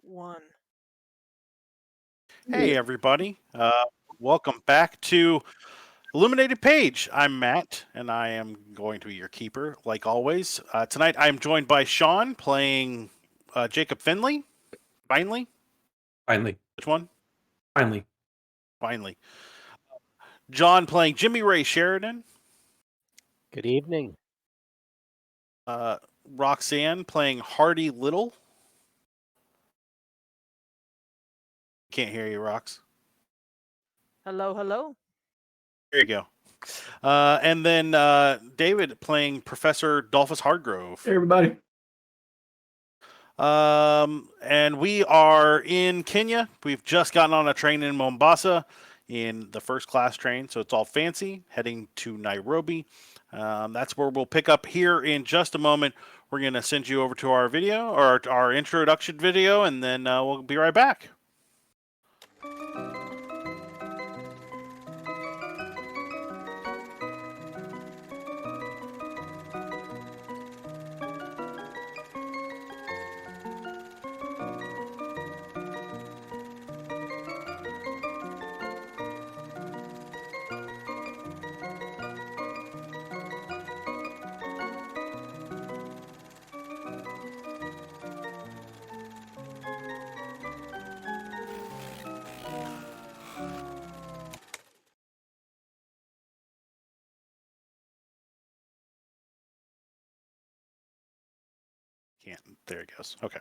One. Hey, everybody. Welcome back to Illuminated Page. I'm Matt, and I am going to be your keeper, like always. Tonight, I'm joined by Sean playing Jacob Finley. Finally? Finally. Which one? Finally. Finally. John playing Jimmy Ray Sheridan. Good evening. Roxanne playing Hardy Little. Can't hear you, Rox. Hello, hello. There you go. And then David playing Professor Dolphus Hardgrove. Hey, everybody. And we are in Kenya. We've just gotten on a train in Mombasa in the first class train, so it's all fancy, heading to Nairobi. That's where we'll pick up here in just a moment. We're going to send you over to our video, or our introduction video, and then we'll be right back. Can't. There it goes. Okay.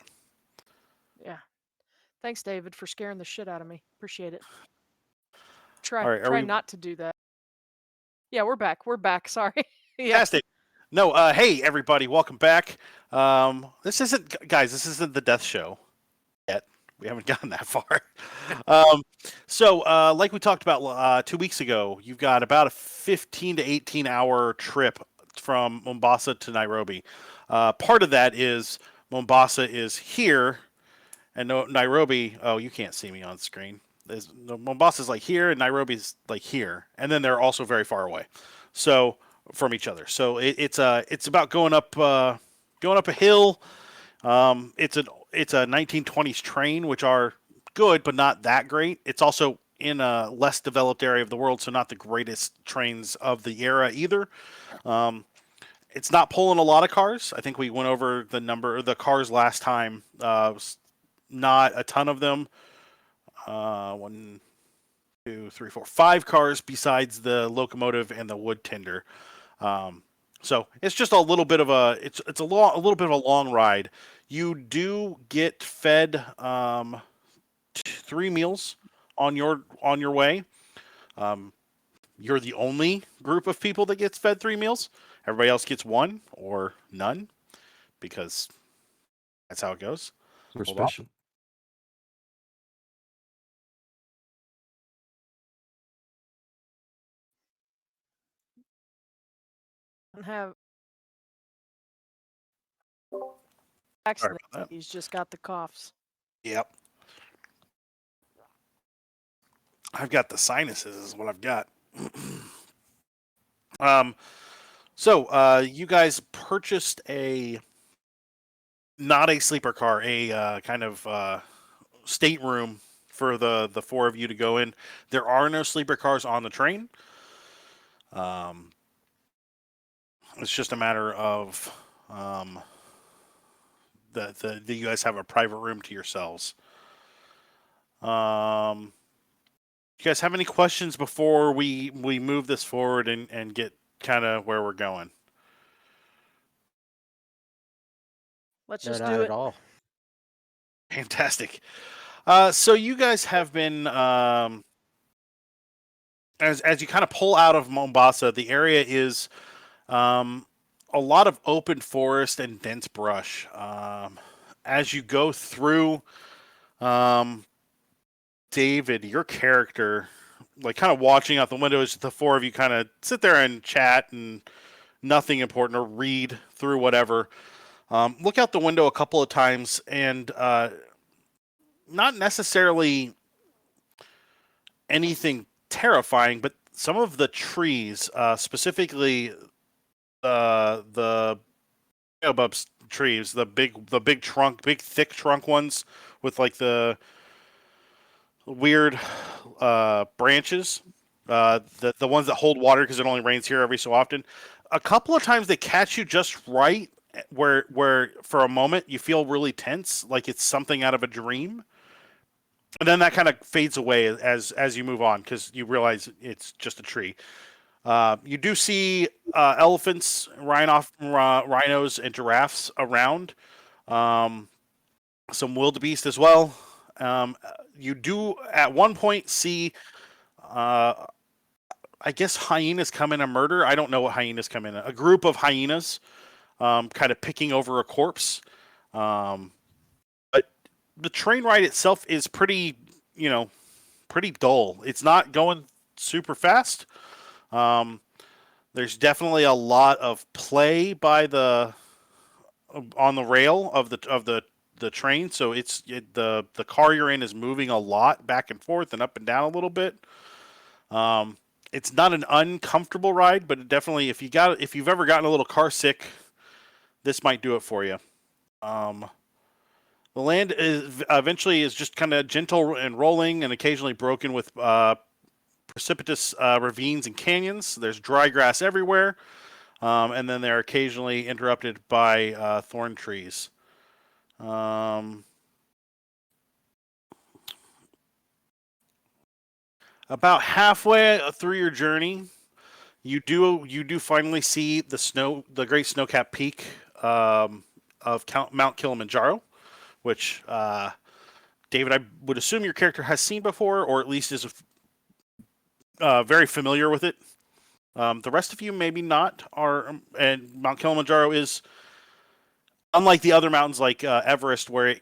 Yeah. Thanks, David, for scaring the shit out of me. Appreciate it. Try All right, try not to do that. Yeah, we're back. We're back. Sorry. Yeah. Fantastic. No, hey everybody, welcome back. This isn't the death show yet. We haven't gotten that far. So, like we talked about 2 weeks ago, you've got about a 15 to 18 hour trip from Mombasa to Nairobi. Part of that is Mombasa is here, and Nairobi. Oh, you can't see me on screen. Mombasa is like here, and Nairobi's like here, and then they're also very far away. So from each other. So it's about going up a hill. It's a 1920s train, which are good but not that great. It's also in a less developed area of the world, so not the greatest trains of the era either. It's not pulling a lot of cars. I think we went over the number of the cars last time. Not a ton of them. 1, 2, 3, 4, 5 cars besides the locomotive and the wood tender. So it's just a little bit of a little bit of a long ride. You do get fed 3 meals on your way. You're the only group of people that gets fed 3 meals. Everybody else gets 1 or none, because that's how it goes. We're Hold on. special. And have Sorry excellent. about that. He's just got the coughs. Yep. I've got the sinuses is what I've got. So you guys purchased not a sleeper car, a kind of stateroom for the 4 of you to go in. There are no sleeper cars on the train. It's just a matter of that you guys have a private room to yourselves. You guys have any questions before we move this forward and get kind of where we're going? Let's No, just not do at it. all. Fantastic. So you guys have been as you kind of pull out of Mombasa, the area is a lot of open forest and dense brush. As you go through, David, your character, like kind of watching out the window as the 4 of you kind of sit there and chat and nothing important or read through whatever. Look out the window a couple of times and not necessarily anything terrifying, but some of the trees, specifically the baobab trees, the big trunk, big thick trunk ones with like the weird branches, the ones that hold water because it only rains here every so often. A couple of times they catch you just right where for a moment you feel really tense, like it's something out of a dream. And then that kind of fades away as you move on because you realize it's just a tree. You do see elephants, rhinos, and giraffes around. Some wildebeest as well. You do at one point see, I guess, hyenas come in a murder. I don't know what hyenas come in. A group of hyenas kind of picking over a corpse. But the train ride itself is pretty, pretty dull. It's not going super fast. There's definitely a lot of play on the rail of the train, so the car you're in is moving a lot back and forth and up and down a little bit. It's not an uncomfortable ride, but it definitely if you've ever gotten a little car sick, this might do it for you. The land eventually is just kind of gentle and rolling, and occasionally broken with precipitous ravines and canyons. There's dry grass everywhere, and then they're occasionally interrupted by thorn trees. About halfway through your journey, you do finally see the great snow-capped peak of Mount Kilimanjaro, which David, I would assume your character has seen before, or at least is very familiar with it. The rest of you maybe not and Mount Kilimanjaro is unlike the other mountains like Everest, where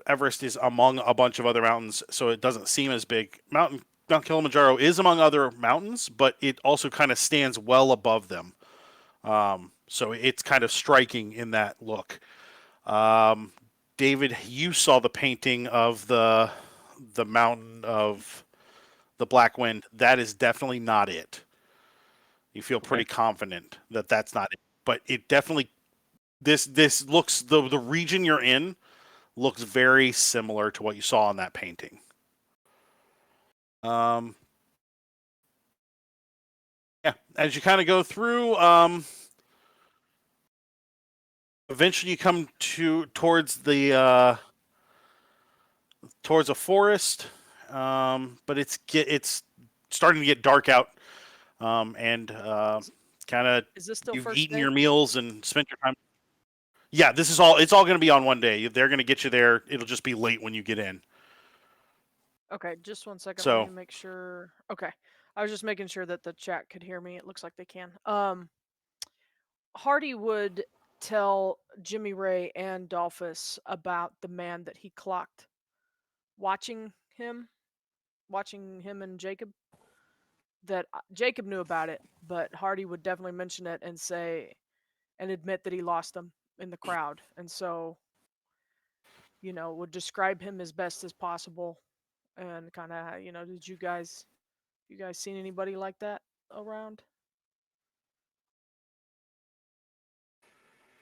Everest is among a bunch of other mountains, so it doesn't seem as big. Mount Kilimanjaro is among other mountains, but it also kind of stands well above them. So it's kind of striking in that look. David, you saw the painting of the mountain of the Black Wind. That is definitely not it. You feel pretty confident that that's not it, but it definitely this looks the region you're in looks very similar to what you saw in that painting. Yeah, as you kind of go through, eventually you come towards a forest, but it's starting to get dark out, and kind of Is this still you've first eaten day? your meals and spent your time. Yeah, it's all going to be on one day. They're going to get you there. It'll just be late when you get in. Okay, just one second. So- Let me make sure. Okay, I was just making sure that the chat could hear me. It looks like they can. Hardy would tell Jimmy Ray and Dolphus about the man that he clocked watching him and Jacob. That Jacob knew about it, but Hardy would definitely mention it and say and admit that he lost him in the crowd, and so would describe him as best as possible, and kind of did you guys seen anybody like that around?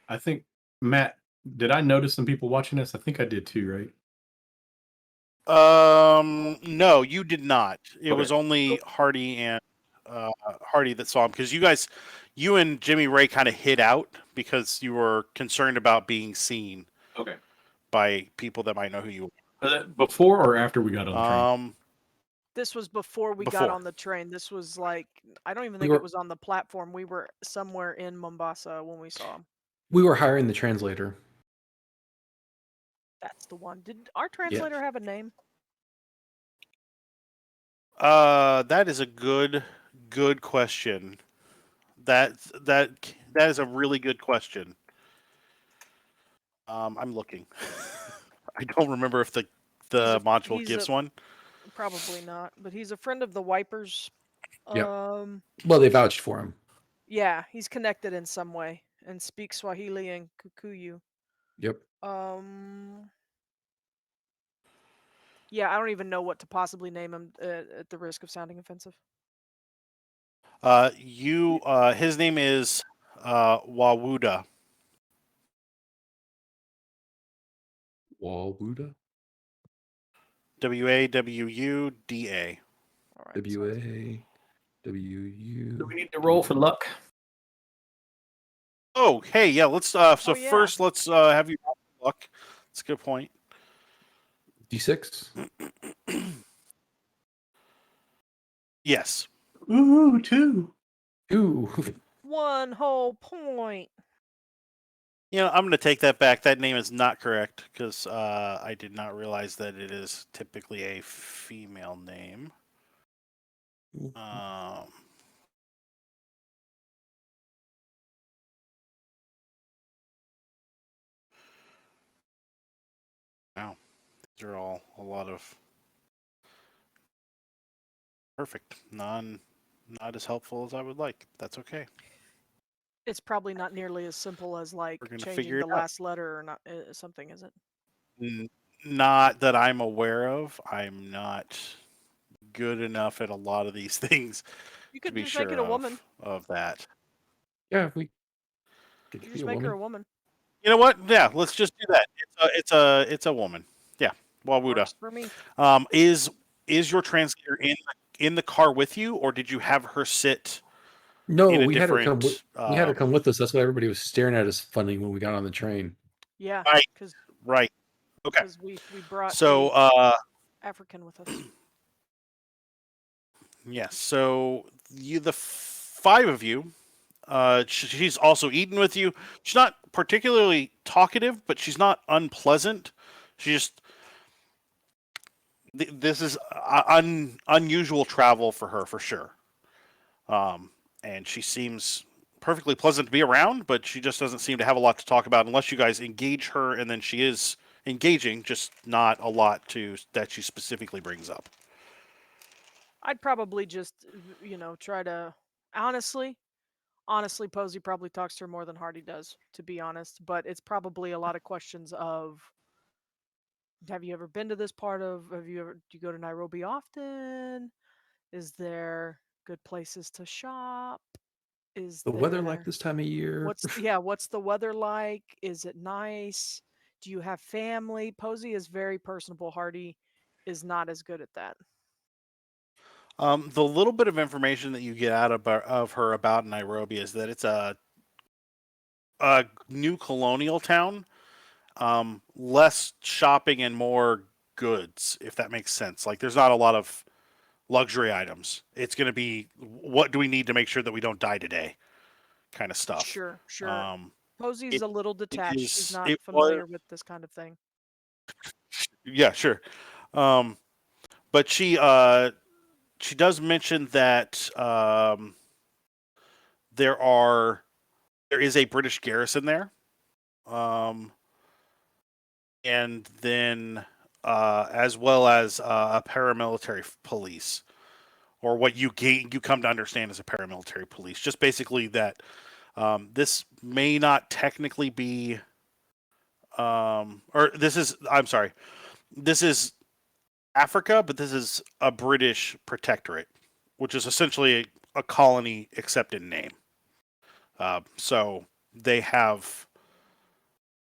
I think, Matt, did I notice some people watching this? I think I did too, right? No, you did not. It Okay. was only Hardy and Hardy that saw him because you and Jimmy Ray kind of hid out because you were concerned about being seen Okay. by people that might know who you Before or after we got on the train? are. This was before we got Before. on the train. This was like, I don't even We think were- it was on the platform. We were somewhere in Mombasa when we saw him. We were hiring the translator. That's the one. Did our translator have a name? That is a good question. That is a really good question. I'm looking. I don't remember if the module he's gives a- one. Probably not, but he's a friend of the Wipers. Yep. Well, they vouched for him. Yeah, he's connected in some way and speaks Swahili and Kikuyu. Yep. Yeah, I don't even know what to possibly name him at the risk of sounding offensive. His name is Wawuda. Walwuda? Wawuda. All right. W-A-W-U. Do we need to roll for luck? Oh, hey, yeah. Let's so Oh, yeah. first let's have you roll for luck. That's a good point. D6? Yes. Ooh, 2. Ooh. 1 whole point. I'm going to take that back. That name is not correct because I did not realize that it is typically a female name. Wow, these are all a lot of perfect. Not as helpful as I would like. That's okay. It's probably not nearly as simple as like We're gonna changing figure the it out. last letter or not something, is it? Not that I'm aware of. I'm not good enough at a lot of these things You to could be just sure make it a woman. of that. Yeah, we could You be just a make her a woman. woman. You know what? Yeah, let's just do that. It's a woman. Yeah, Wawuda. Works for me. Is your translator in the car with you, or did you have her sit No, in a we had her different? come. We had her come with us. That's why everybody was staring at us funny when we got on the train. Yeah, Right. because Right. Okay. we brought So a African with us. yes. So the 5 of you. She's also eaten with you. She's not particularly talkative, but she's not unpleasant. She just this is unusual travel for her for sure. And she seems perfectly pleasant to be around, but she just doesn't seem to have a lot to talk about unless you guys engage her, and then she is engaging, just not a lot that she specifically brings up. I'd probably just, try to honestly, Posey probably talks to her more than Hardy does, to be honest. But it's probably a lot of questions of, have you ever been to this part of? Do you go to Nairobi often? Is there good places to shop? Is The weather there like this time of year? what's the weather like? Is it nice? Do you have family? Posey is very personable. Hardy is not as good at that. The little bit of information that you get out of her about Nairobi is that it's a new colonial town, less shopping and more goods, if that makes sense. Like there's not a lot of luxury items. It's going to be what do we need to make sure that we don't die today, kind of stuff. Sure. Posey's it a little detached. She's is- not it familiar was- with this kind of thing. Yeah, sure. But she does mention that there is a British garrison there, and then as well as a paramilitary police, or what you come to understand as a paramilitary police. Just basically that this may not technically be, or this is. I'm sorry, this is Africa, but this is a British protectorate, which is essentially a colony except in name. So they have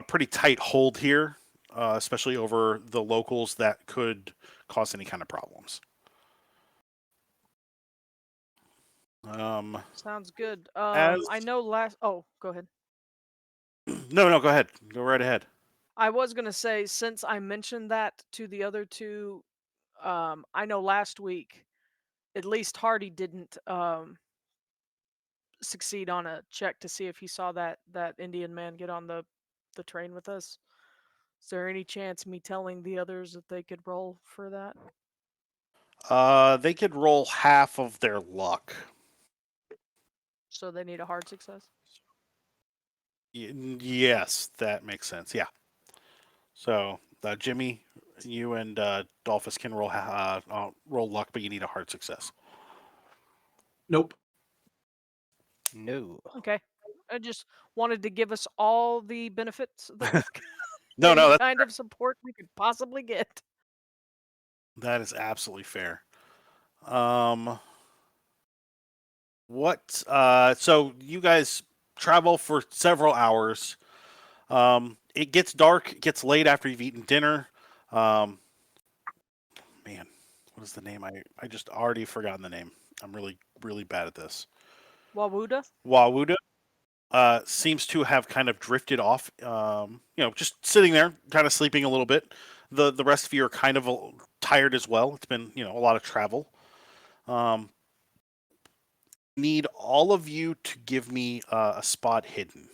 a pretty tight hold here, especially over the locals that could cause any kind of problems. Sounds good. As I know last. Oh, go ahead. no, go ahead. Go right ahead. I was gonna say, since I mentioned that to the other two, I know last week at least Hardy didn't succeed on a check to see if he saw that Indian man get on the train with us. Is there any chance me telling the others that they could roll for that? They could roll half of their luck. So they need a hard success. Yes, that makes sense. Yeah. So Jimmy, you and Dolphus can roll luck, but you need a hard success. Nope. No. Okay. I just wanted to give us all the benefits that No, any no, kind of support we could possibly get. that is absolutely fair. What? So you guys travel for several hours. It gets dark. It gets late after you've eaten dinner. Man, what is the name? I just already forgotten the name. I'm really bad at this. Wawuda? Wawuda seems to have kind of drifted off. Just sitting there, kind of sleeping a little bit. The rest of you are kind of tired as well. It's been a lot of travel. Need all of you to give me a spot hidden.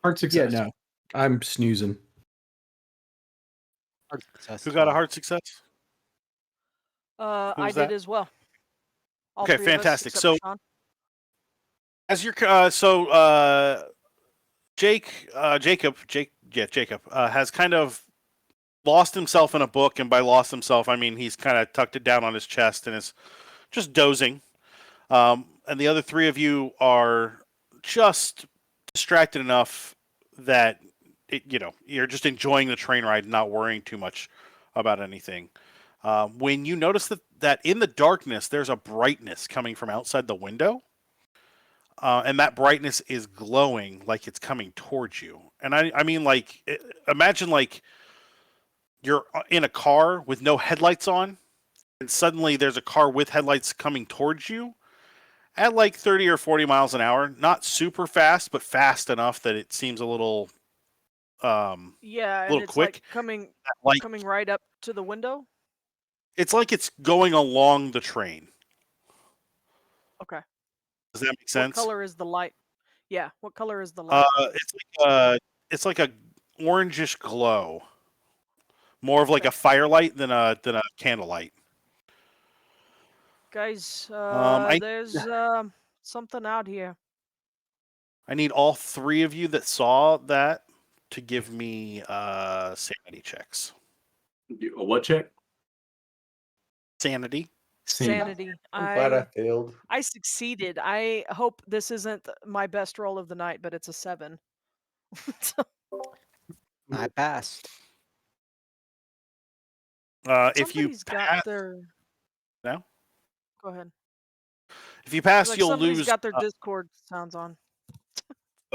Hard Yeah, success. no. I'm snoozing. Hard success Who got a too. hard success? I was did that? as well. All Okay, three of us, fantastic. except So for Sean. as you're Jacob has kind of lost himself in a book, and by lost himself, I mean he's kind of tucked it down on his chest and is just dozing. And the other three of you are just distracted enough that you're just enjoying the train ride, not worrying too much about anything. When you notice that in the darkness there's a brightness coming from outside the window, and that brightness is glowing like it's coming towards you. And I mean, like, imagine like you're in a car with no headlights on, and suddenly there's a car with headlights coming towards you at like 30 or 40 miles an hour. Not super fast, but fast enough that it seems a Yeah, and little it's like quick. Like coming right up to the window. it's like it's going along the train. Okay. Does that make What sense? color is the light? Yeah. What color is the light? It's like a orangish glow, more of like Okay. a firelight than a candlelight. Guys, I there's something out here. I need all three of you that saw that to give me sanity checks. A what check? Sanity. Sanity. I'm glad I failed. I succeeded. I hope this isn't my best roll of the night, but it's a 7. I passed. If you Somebody's got pass, their. no? Go ahead. If you pass, Like you'll somebody's lose. got their Discord sounds on.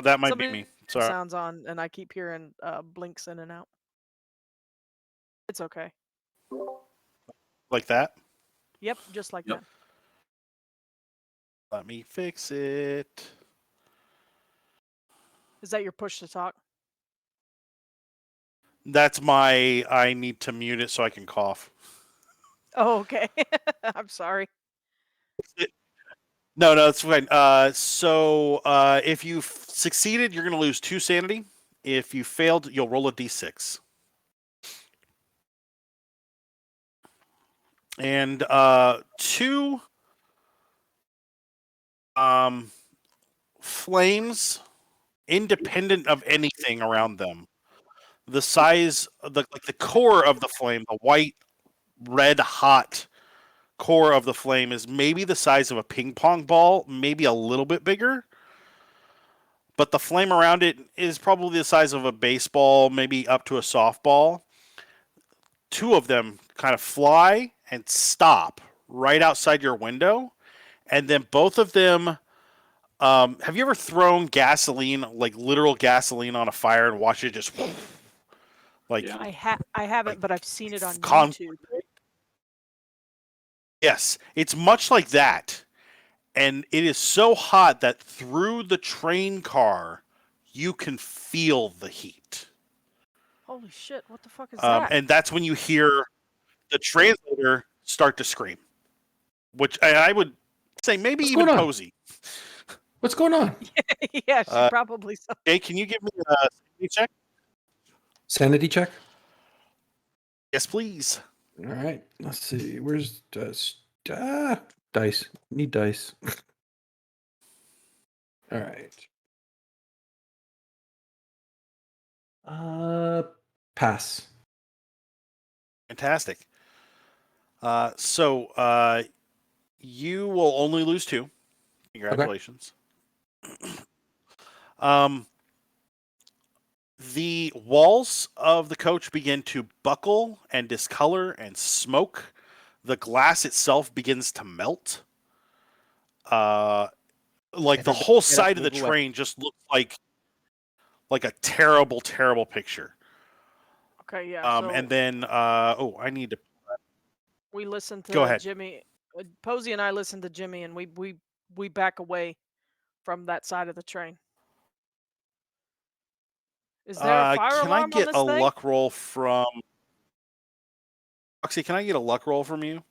That might be Somebody me. Sorry. sounds on, and I keep hearing blinks in and out. It's okay. Like that. Yep, just like Yep. that. Let me fix it. Is that your push to talk? That's my. I need to mute it so I can cough. Oh, okay. I'm sorry. No, it's fine. So if you succeeded, you're going to lose 2 sanity. If you failed, you'll roll a d6. And 2 flames, independent of anything around them. The size, like the core of the flame, the white, red, hot core of the flame is maybe the size of a ping pong ball, maybe a little bit bigger. But the flame around it is probably the size of a baseball, maybe up to a softball. 2 of them kind of fly and stop right outside your window. And then both of them, have you ever thrown gasoline, like literal gasoline on a fire and watched it just like Yeah. I haven't, but I've seen it on con- YouTube. Yes, it's much like that. And it is so hot that through the train car, you can feel the heat. Holy shit! What the fuck is that? And that's when you hear the translator start to scream, which I would say maybe What's even going on? Posey. What's going on? Yeah, she probably so. Jay, can you give me a safety check? Sanity check. Yes, please. All right. Let's see. Where's dice? Need dice. All right. Pass. Fantastic. So you will only lose 2. Congratulations. The walls of the coach begin to buckle and discolor and smoke. The glass itself begins to melt. Like the Everybody whole get up, side of the move away. train just looks like a terrible, terrible picture. Okay, yeah. So And then I need to we listened go to ahead. Jimmy. Posey and I listened to Jimmy, and we back away from that side of the train. Is there a fire Can I alarm on get this a thing? luck roll from Roxy? Can I get a luck roll from you?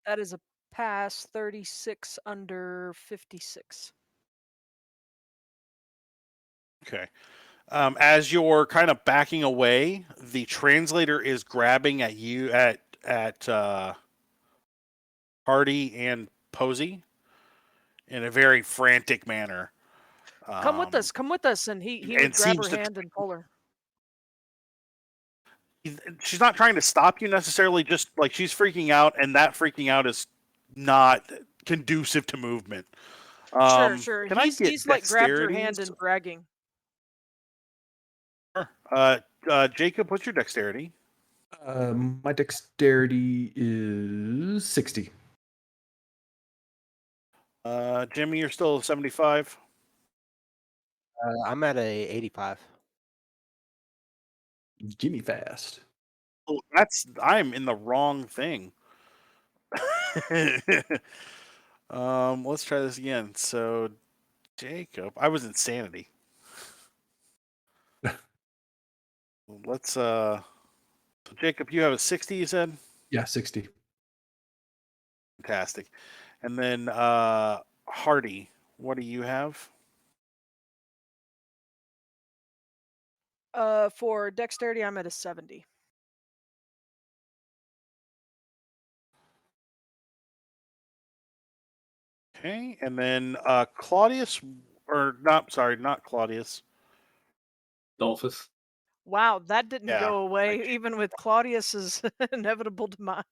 That is a pass. 36 under 56. Okay. As you're kind of backing away, the translator is grabbing at you at Hardy and Posey in a very frantic manner. Come with us. Come with us. And he would and grab her seems to hand and pull her. she's not trying to stop you necessarily, just like she's freaking out, and that freaking out is not conducive to movement. Sure. Can I get He's like grabbed her hand dexterities? and dragging. Sure. Jacob, what's your dexterity? My dexterity is 60. Jimmy, you're still 75. I'm at a 85. Jimmy fast. Oh, I'm in the wrong thing. Let's try this again. So, Jacob, I was insanity. Let's so Jacob, you have a 60, you said? Yeah, 60. Fantastic. And then Hardy, what do you have? For dexterity, I'm at a 70. Okay, and then Claudius, or not? Sorry, not Claudius. Dolphus. Wow, that didn't Yeah, go away, I- even with Claudius's inevitable demise.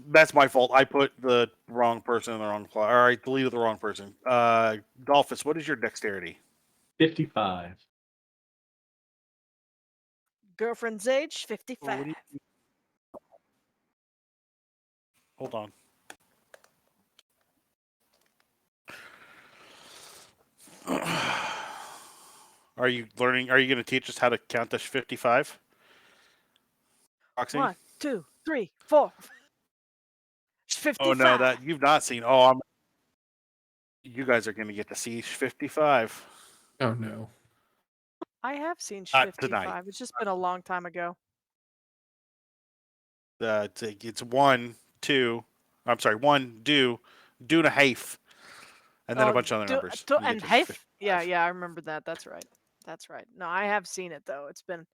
That's my fault. I put the wrong person in the wrong class. Or I deleted the wrong person. Dolphus, what is your dexterity? 55. Girlfriend's age, Oh, 55. what do you- Hold on. Are you learning? Are you going to teach us how to count to 55? Roxy? 1, 2, 3, 4. She's 55. Oh no, that you've not seen. You guys are going to get to see 55. Oh no. I have seen Not 55. tonight. It's just been a long time ago. It's one, two. I'm sorry, one, do and a half, and then a bunch of other numbers. You get And to half. 55. Yeah, I remember that. That's right. That's right. No, I have seen it though. It's been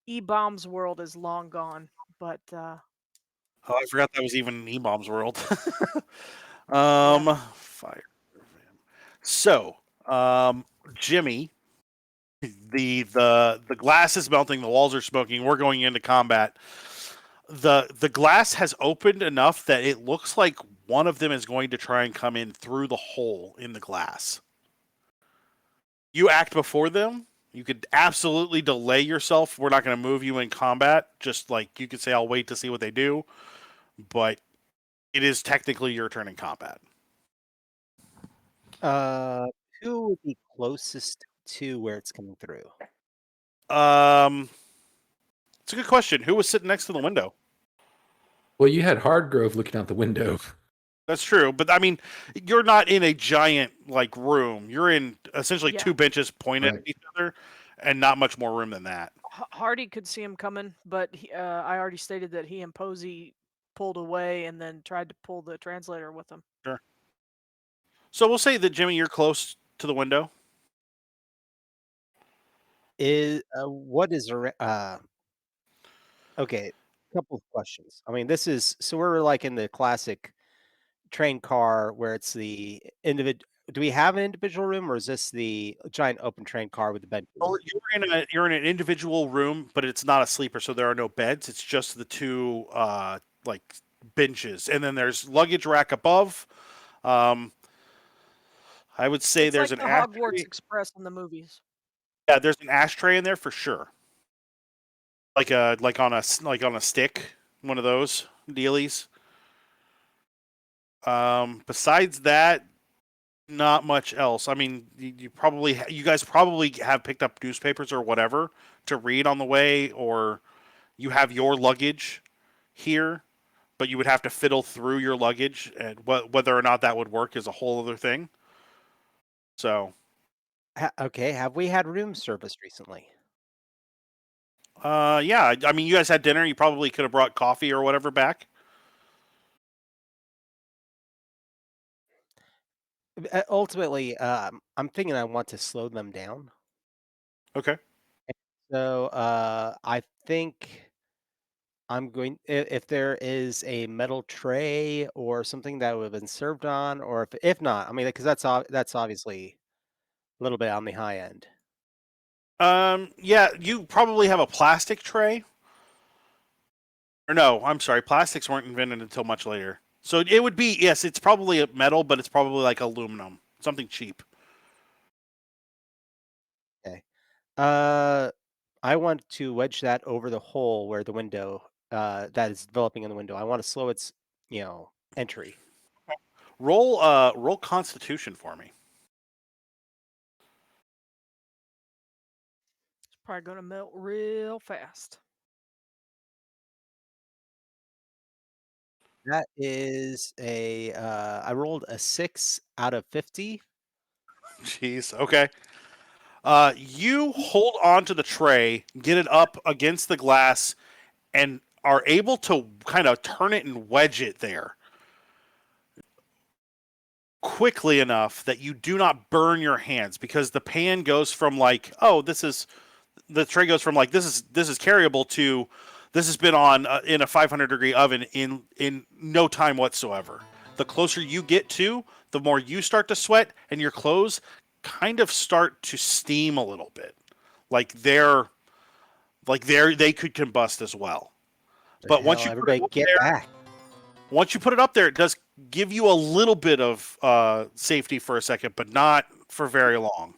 E-Bomb's world is long gone, but Oh, I forgot that was even E-Bomb's world. yeah. Fire. So, Jimmy, the glass is melting, the walls are smoking. We're going into combat. The glass has opened enough that it looks like one of them is going to try and come in through the hole in the glass. You act before them. You could absolutely delay yourself. We're not going to move you in combat. Just like you could say, I'll wait to see what they do. But it is technically your turn in combat. Uh, who would be closest to where it's coming through? It's a good question. Who was sitting next to the window? Well, you had Hardgrove looking out the window. That's true, but I mean, you're not in a giant like room. You're in essentially Yeah. two benches pointed Right. at each other, and not much more room than that. Hardy could see him coming, but I already stated that he and Posey pulled away and then tried to pull the translator with him. Sure. So we'll say that Jimmy, you're close to the window. What is okay, couple of questions. I mean, this is so we're like in the classic train car where it's the individual. Do we have an individual room, or is this the giant open train car with the benches? Well, you're in an individual room, but it's not a sleeper, so there are no beds. It's just the two like benches, and then there's luggage rack above. Um, I would say It's there's like an the Hogwarts ashtray. Express in the movies. Yeah, there's an ashtray in there for sure. Like on a stick, one of those dealies. Besides that, not much else. I mean, you guys probably have picked up newspapers or whatever to read on the way, or you have your luggage here, but you would have to fiddle through your luggage, and whether or not that would work is a whole other thing. So, Okay, have we had room service recently? yeah, I mean, you guys had dinner. You probably could have brought coffee or whatever back. Ultimately, I'm thinking I want to slow them down. Okay. So I think I'm going if there is a metal tray or something that would have been served on, or if not, I mean, because that's obviously a little bit on the high end. Yeah, you probably have a plastic tray. Or no, I'm sorry, plastics weren't invented until much later. So it would be, yes, it's probably a metal, but it's probably like aluminum, something cheap. Okay. I want to wedge that over the hole where the window that is developing in the window. I want to slow its, entry. Roll Constitution for me. It's probably gonna melt real fast. That is I rolled a 6 out of 50. Jeez. Okay. You hold on to the tray, get it up against the glass, and are able to kind of turn it and wedge it there quickly enough that you do not burn your hands, because the pan goes from like, oh, the tray goes from like this is carryable to this has been on in a 500-degree oven in no time whatsoever. The closer you get to, the more you start to sweat, and your clothes kind of start to steam a little bit, like they could combust as well. But Hell, everybody get back. once you put it up there, it does give you a little bit of safety for a second, but not for very long.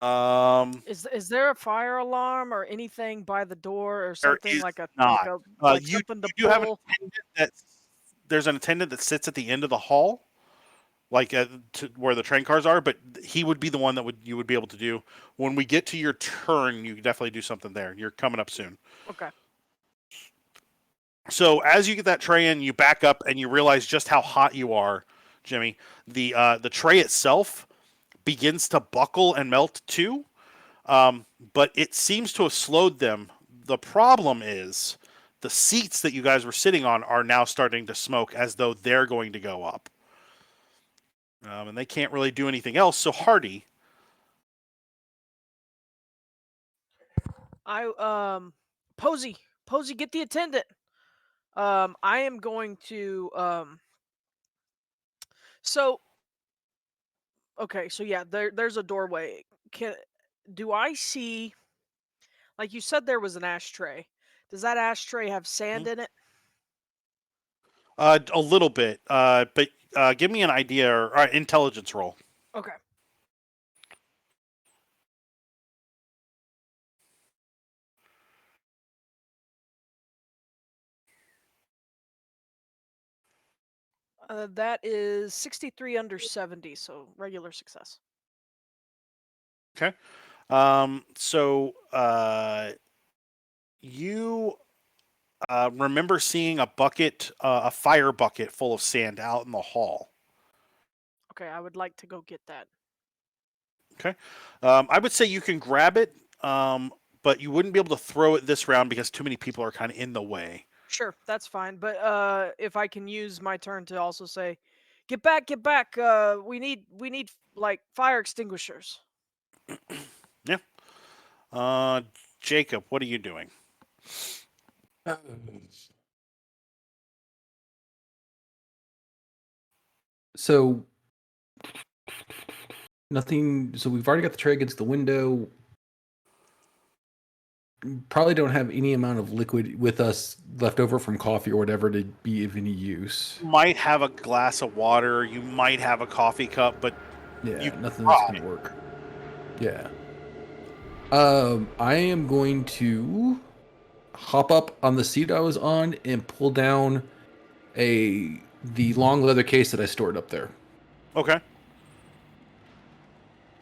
Is there a fire alarm or anything by the door or There something is like a not. You something to do have an pull? attendant there's an attendant that sits at the end of the hall, like to where the train cars are, but he would be the one that you would be able to do. When we get to your turn, you can definitely do something there. You're coming up soon. Okay. So as you get that tray in, you back up and you realize just how hot you are, Jimmy. The tray itself begins to buckle and melt too, but it seems to have slowed them. The problem is the seats that you guys were sitting on are now starting to smoke as though they're going to go up. And they can't really do anything else. So Hardy, Posey, get the attendant. I am going to so okay, so yeah, there's a doorway. Do I see, like you said there was an ashtray. Does that ashtray have sand in it? a little bit, but give me an idea or intelligence roll. Okay. That is 63 under 70, so regular success. Okay. So you remember seeing a bucket, a fire bucket full of sand out in the hall. Okay, I would like to go get that. Okay. I would say you can grab it, but you wouldn't be able to throw it this round because too many people are kind of in the way. Sure, that's fine. But if I can use my turn to also say, get back, get back. We need like fire extinguishers. Yeah. Jacob, what are you doing? So nothing. So we've already got the tray against the window. Probably don't have any amount of liquid with us left over from coffee or whatever to be of any use. You might have a glass of water. You might have a coffee cup, but Yeah, you nothing try. that's gonna work. Yeah. I am going to hop up on the seat I was on and pull down the long leather case that I stored up there, Okay.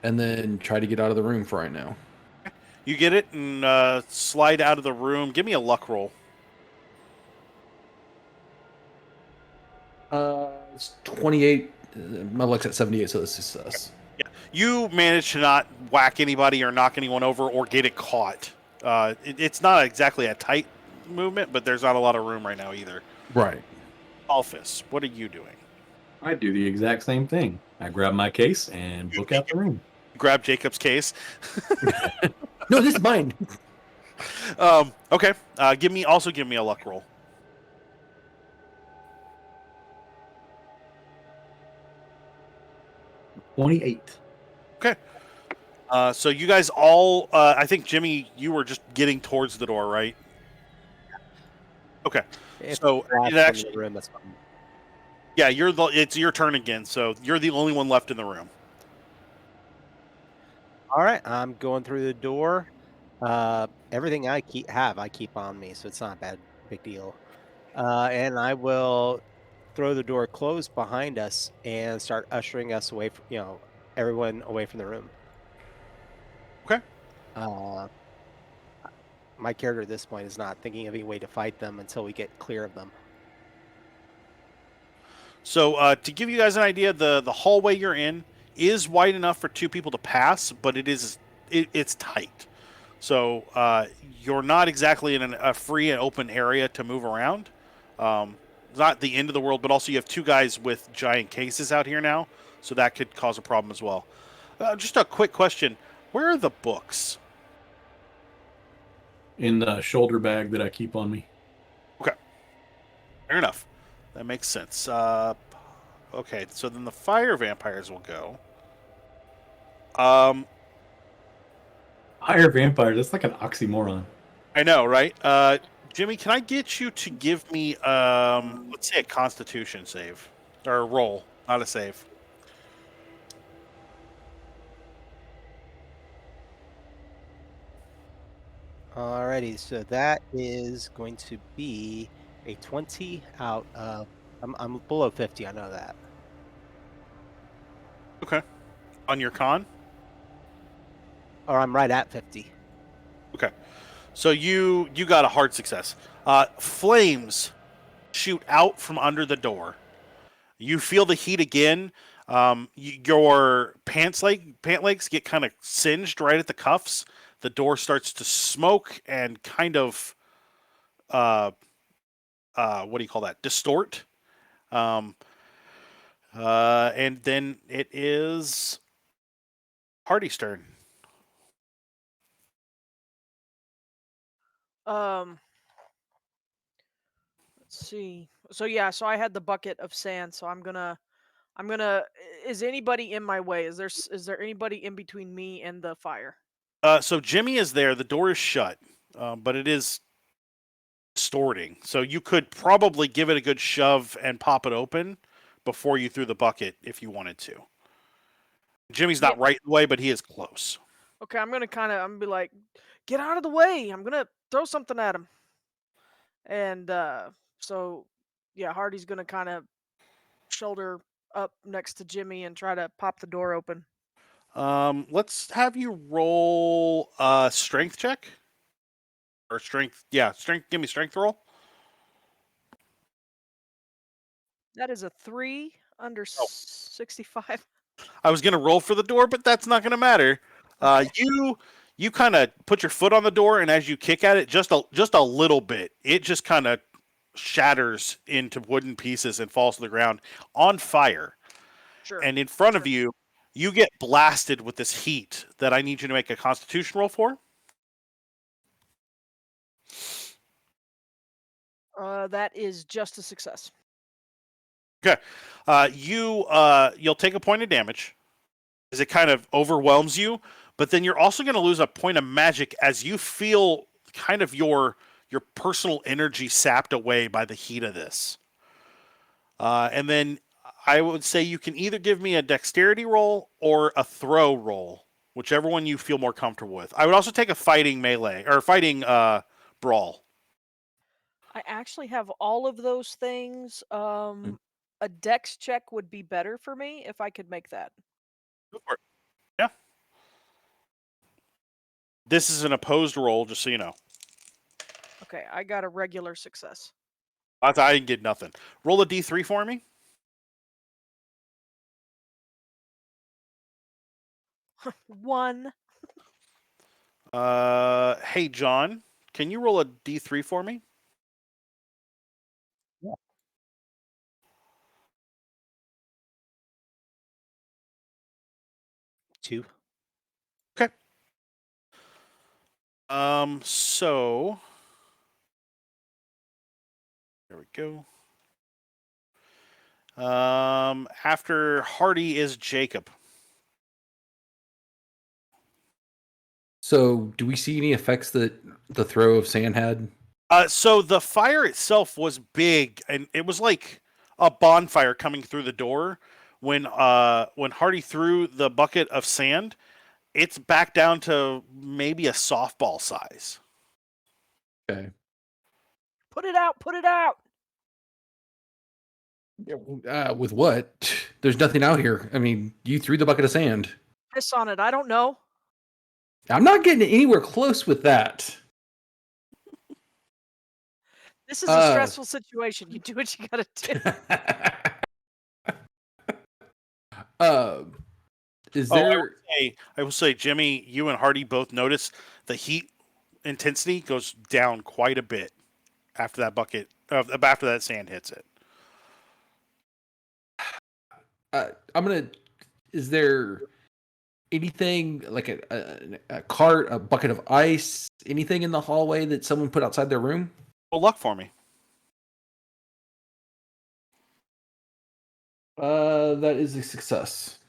and then try to get out of the room for right now. You get it and slide out of the room. Give me a luck roll. It's 28. My luck's at 78, so it's a success. Yeah. You manage to not whack anybody or knock anyone over or get it caught. It's not exactly a tight movement, but there's not a lot of room right now either. Right. Alphys, what are you doing? I do the exact same thing. I grab my case and book out the room. Grab Jacob's case. No, this is mine. Okay. Give me a luck roll. 28. Okay. So you guys all, I think Jimmy, you were just getting towards the door, right? Okay. If So last it one in actually, the room, that's fine. yeah, it's your turn again. So you're the only one left in the room. All right, I'm going through the door. Everything I keep on me, so it's not a big deal. And I will throw the door closed behind us and start ushering us away from, everyone away from the room. Okay. My character at this point is not thinking of any way to fight them until we get clear of them. So to give you guys an idea, the hallway you're in is wide enough for two people to pass, but it's tight. So you're not exactly in a free and open area to move around. Not the end of the world, but also you have two guys with giant cases out here now, so that could cause a problem as well. Just a quick question: where are the books? In the shoulder bag that I keep on me. Okay, fair enough. That makes sense. Okay, so then the fire vampires will go. Higher vampires, that's like an oxymoron. I know, right? Jimmy, can I get you to give me, let's say a Constitution save or a roll, not a save. Alrighty, so that is going to be a 20 out of. I'm below 50. I know that. Okay. On your con? Or I'm right at 50. Okay. So you got a hard success. Flames shoot out from under the door. You feel the heat again. Your pant legs get kind of singed right at the cuffs. The door starts to smoke and kind of what do you call that? Distort. And then it is Hardy's turn. Let's see. So yeah, so I had the bucket of sand, so I'm gonna is anybody in my way? Is there anybody in between me and the fire? So Jimmy is there. The door is shut, but it is distorting. So you could probably give it a good shove and pop it open before you threw the bucket if you wanted to. Jimmy's not Yeah. right in the way, but he is close. Okay, I'm gonna be like, get out of the way. I'm gonna throw something at him. And so yeah, Hardy's gonna kind of shoulder up next to Jimmy and try to pop the door open. Let's have you roll a strength check. Or strength. Yeah, strength. Give me strength roll. That is a 3 under Oh. 65. I was gonna roll for the door, but that's not gonna matter. Okay. You kind of put your foot on the door, and as you kick at it, just a little bit, it just kind of shatters into wooden pieces and falls to the ground on fire. Sure. And in front of you, you get blasted with this heat that I need you to make a Constitution roll for. That is just a success. Okay, you'll take a point of damage as it kind of overwhelms you, but then you're also going to lose a point of magic as you feel kind of your personal energy sapped away by the heat of this. And then I would say you can either give me a dexterity roll or a throw roll, whichever one you feel more comfortable with. I would also take a fighting melee or fighting brawl. I actually have all of those things. A dex check would be better for me if I could make that. Go for it. Yeah. This is an opposed roll, just so you know. Okay, I got a regular success. I didn't get nothing. Roll a d3 for me. 1. Hey, John, can you roll a d3 for me? Yeah. Two. Okay. So there we go. After Hardy is Jacob. So, do we see any effects that the throw of sand had? So the fire itself was big, and it was like a bonfire coming through the door. When Hardy threw the bucket of sand, it's back down to maybe a softball size. Okay. Put it out, put it out. With what? There's nothing out here. I mean, you threw the bucket of sand. Piss on it. I don't know. I'm not getting anywhere close with that. This is a stressful situation. You do what you gotta do. Is I there? will say, Jimmy, you and Hardy both notice the heat intensity goes down quite a bit after that bucket, after that sand hits it. I'm gonna. Is there anything like a cart, a bucket of ice, anything in the hallway that someone put outside their room? Well, luck for me. That is a success.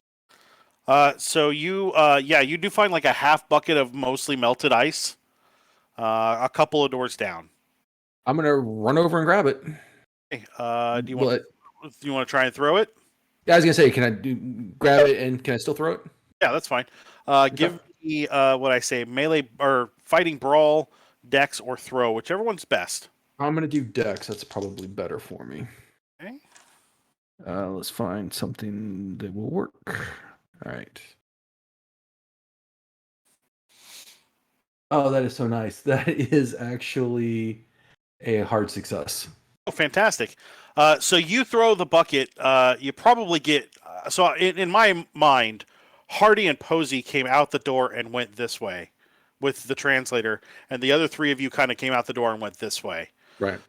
So you do find like a half bucket of mostly melted ice, a couple of doors down. I'm gonna run over and grab it. Okay, do you want to try and throw it? Yeah, I was gonna say, can I grab it and can I still throw it? Yeah, that's fine. Give me what I say, melee or fighting brawl, dex, or throw, whichever one's best. I'm gonna do dex. That's probably better for me. Okay. Let's find something that will work. All right. Oh, that is so nice. That is actually a hard success. Oh, fantastic. So you throw the bucket. You probably get. So in my mind, Hardy and Posey came out the door and went this way with the translator, and the other three of you kind of came out the door and went this way. Right.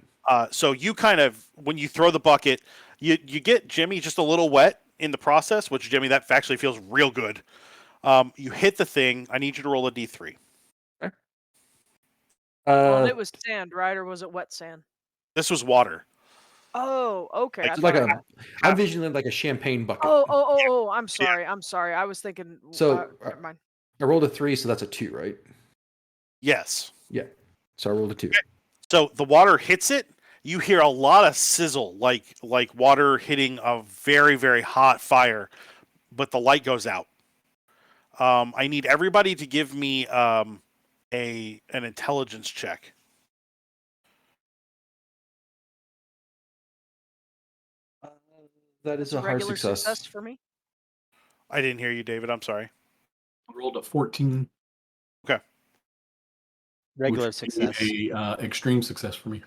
So you kind of, when you throw the bucket, you get Jimmy just a little wet in the process, which Jimmy, that actually feels real good. You hit the thing. I need you to roll a d3. Well, and it was sand, right? Or was it wet sand? This was water. Oh, okay. Like- I It's like thought I a. got. I'm envisioning like a champagne bucket. Oh! I'm sorry. I'm sorry. I was thinking. So Never mind. I rolled a 3, so that's a 2, right? Yes. Yeah. So I rolled a 2. So the water hits it. You hear a lot of sizzle, like water hitting a very, very hot fire, but the light goes out. I need everybody to give me an intelligence check. That is It's a a hard regular success. for me. I didn't hear you, David. I'm sorry. I rolled a 14, Regular which would success. be a extreme success for me.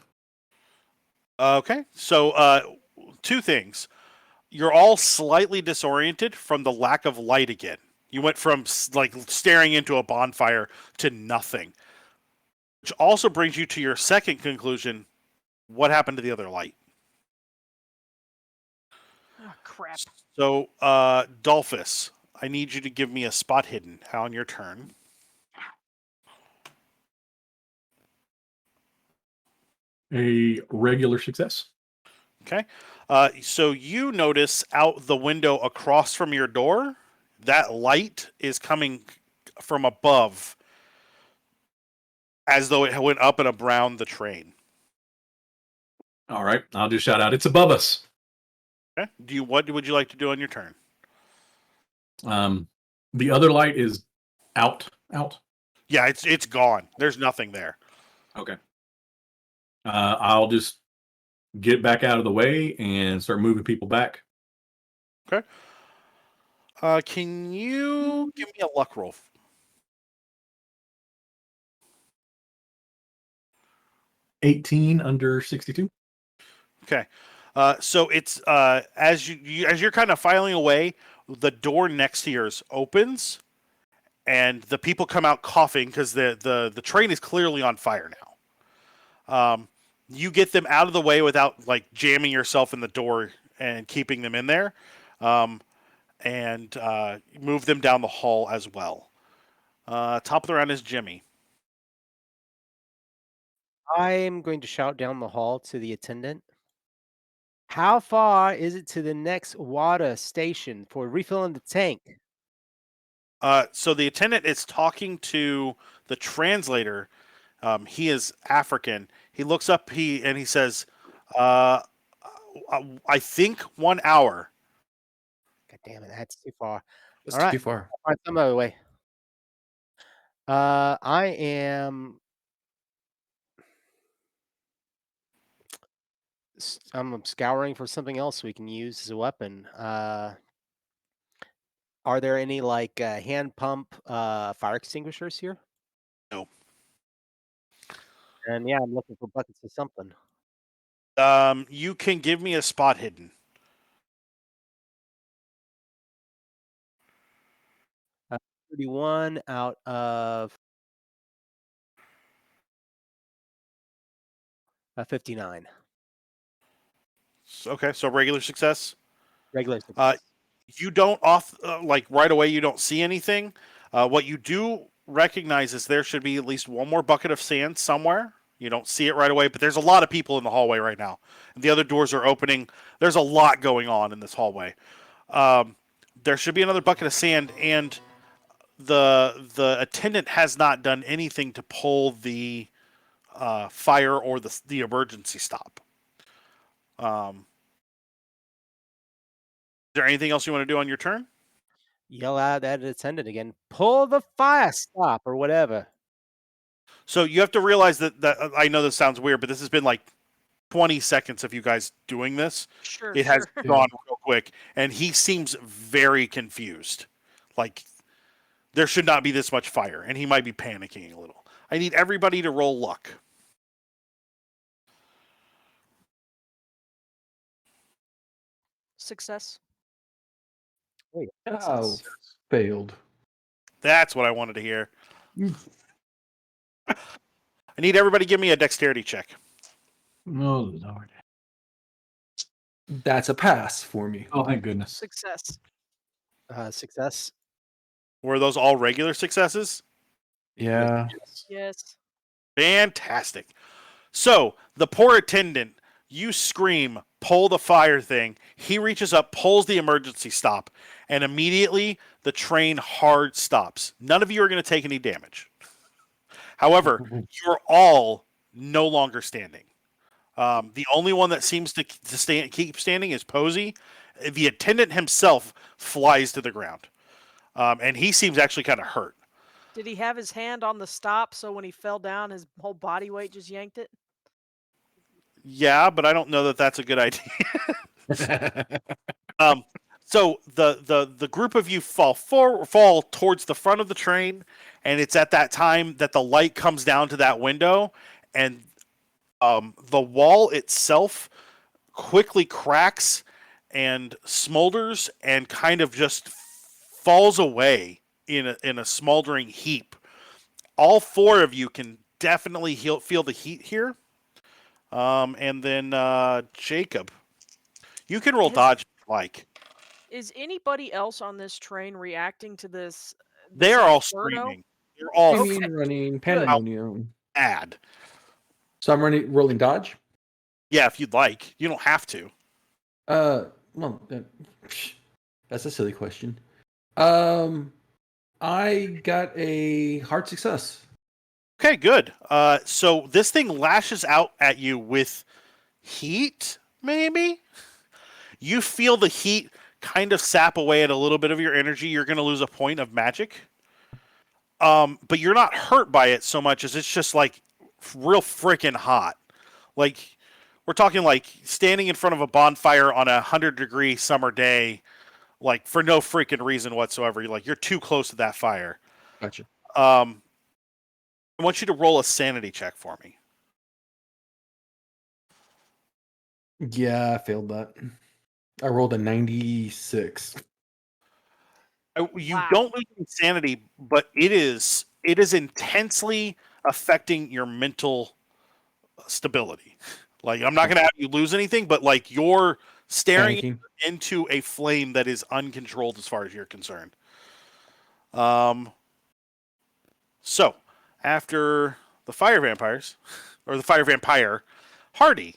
Okay. So two things. You're all slightly disoriented from the lack of light again. You went from like staring into a bonfire to nothing. Which also brings you to your second conclusion. What happened to the other light? Oh, crap. So, Dolphus, I need you to give me a spot hidden on your turn. A regular success. Okay. So you notice out the window across from your door, that light is coming from above, as though it went up and around the train. All right, I'll just shout out, "It's above us." Okay. What would you like to do on your turn? The other light is out. Yeah, it's gone. There's nothing there. Okay. I'll just get back out of the way and start moving people back. Okay. Can you give me a luck roll? $18 under 62. Okay. So it's as you're kind of filing away, the door next to yours opens, and the people come out coughing because the train is clearly on fire now. You get them out of the way without like jamming yourself in the door and keeping them in there, and move them down the hall as well. Top of the round is Jimmy. I'm going to shout down the hall to the attendant. How far is it to the next water station for refilling the tank? So the attendant is talking to the translator. He is African. He looks up and he says, I think 1 hour. God damn it, that's too far. That's All right. too far. I'll find some other way. I am. I'm scouring for something else we can use as a weapon. Are there any like hand pump fire extinguishers here? No. And yeah, I'm looking for buckets of something. You can give me a spot hidden. 31 out of 59. Okay, so regular success. Regular success. You don't like right away. You don't see anything. What you do recognize is there should be at least one more bucket of sand somewhere. You don't see it right away, but there's a lot of people in the hallway right now. And the other doors are opening. There's a lot going on in this hallway. There should be another bucket of sand, and the attendant has not done anything to pull the fire or the emergency stop. Is there anything else you want to do on your turn? Yell out at attendant again. Pull the fire stop or whatever. So you have to realize that I know this sounds weird, but this has been like 20 seconds of you guys doing this. Sure. It has sure. gone real quick, and he seems very confused. Like there should not be this much fire, and he might be panicking a little. I need everybody to roll luck. Success. Wait, Oh, failed. That's what I wanted to hear. I need everybody to give me a dexterity check. Oh Lord. That's a pass for me. Oh, thank goodness. Success. Success. Were those all regular successes? Yeah. Yes. Fantastic. So the poor attendant, you scream, pull the fire thing. He reaches up, pulls the emergency stop, and immediately the train hard stops. None of you are going to take any damage. However, you're all no longer standing. The only one that seems to keep standing is Posey. The attendant himself flies to the ground, and he seems actually kind of hurt. Did he have his hand on the stop so when he fell down, his whole body weight just yanked it? Yeah, but I don't know that that's a good idea. So the group of you fall towards the front of the train, and it's at that time that the light comes down to that window, and the wall itself quickly cracks and smolders and kind of just falls away in a smoldering heap. All four of you can definitely feel the heat here. And then Jacob, you can roll dodge if you like. Is anybody else on this train reacting to this? They this are all inferno? screaming. They're all Okay. Running pandemonium. mad. So I'm rolling dodge. Yeah, if you'd like. You don't have to. Well, that's a silly question. I got a hard success. Okay, good. So this thing lashes out at you with heat, maybe? You feel the heat kind of sap away at a little bit of your energy. You're going to lose a point of magic. But you're not hurt by it so much as it's just like real freaking hot. Like, we're talking like standing in front of a bonfire on a 100-degree summer day, like for no freaking reason whatsoever. You're too close to that fire. Gotcha. I want you to roll a sanity check for me. Yeah, I failed that. I rolled a 96. You Wow. don't lose insanity, but it is intensely affecting your mental stability. Like, I'm not going to have you lose anything, but like you're staring Panicking. into a flame that is uncontrolled as far as you're concerned. So after the fire vampires, or the fire vampire, Hardy.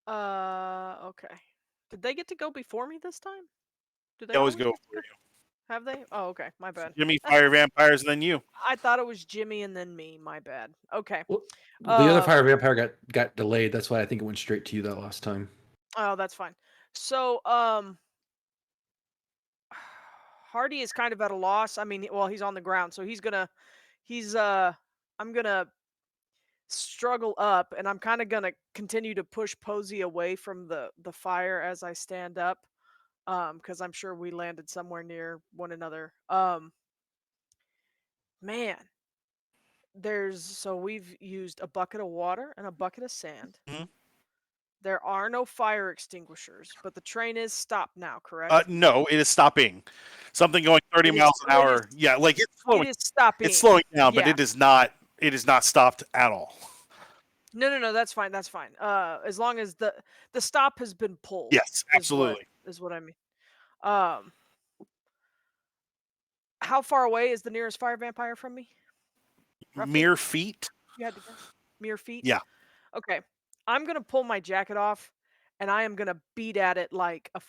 Okay. Did they get to go before me this time? Do They always go get to for you. Have they? Oh, okay. My bad. Jimmy, fire vampires, and then you. I thought it was Jimmy and then me. My bad. Okay. Well, the other fire vampire got delayed. That's why I think it went straight to you that last time. Oh, that's fine. So, Hardy is kind of at a loss. I mean, well, he's on the ground, so I'm gonna struggle up, and I'm kind of gonna continue to push Posey away from the fire as I stand up, because I'm sure we landed somewhere near one another. Man, so we've used a bucket of water and a bucket of sand. Mhm. There are no fire extinguishers, but the train is stopped now, correct? No, it is stopping. Something going 30 It is- miles an it is- hour. Yeah, like it's slowing. It is stopping. It's slowing down, but Yeah. it is not. It is not stopped at all. No, that's fine. That's fine. As long as the stop has been pulled. Yes, absolutely. Is what I mean. How far away is the nearest fire vampire from me? Roughly? Mere feet. You had to guess. Mere feet. Yeah. Okay. I'm gonna pull my jacket off, and I am gonna beat at it like a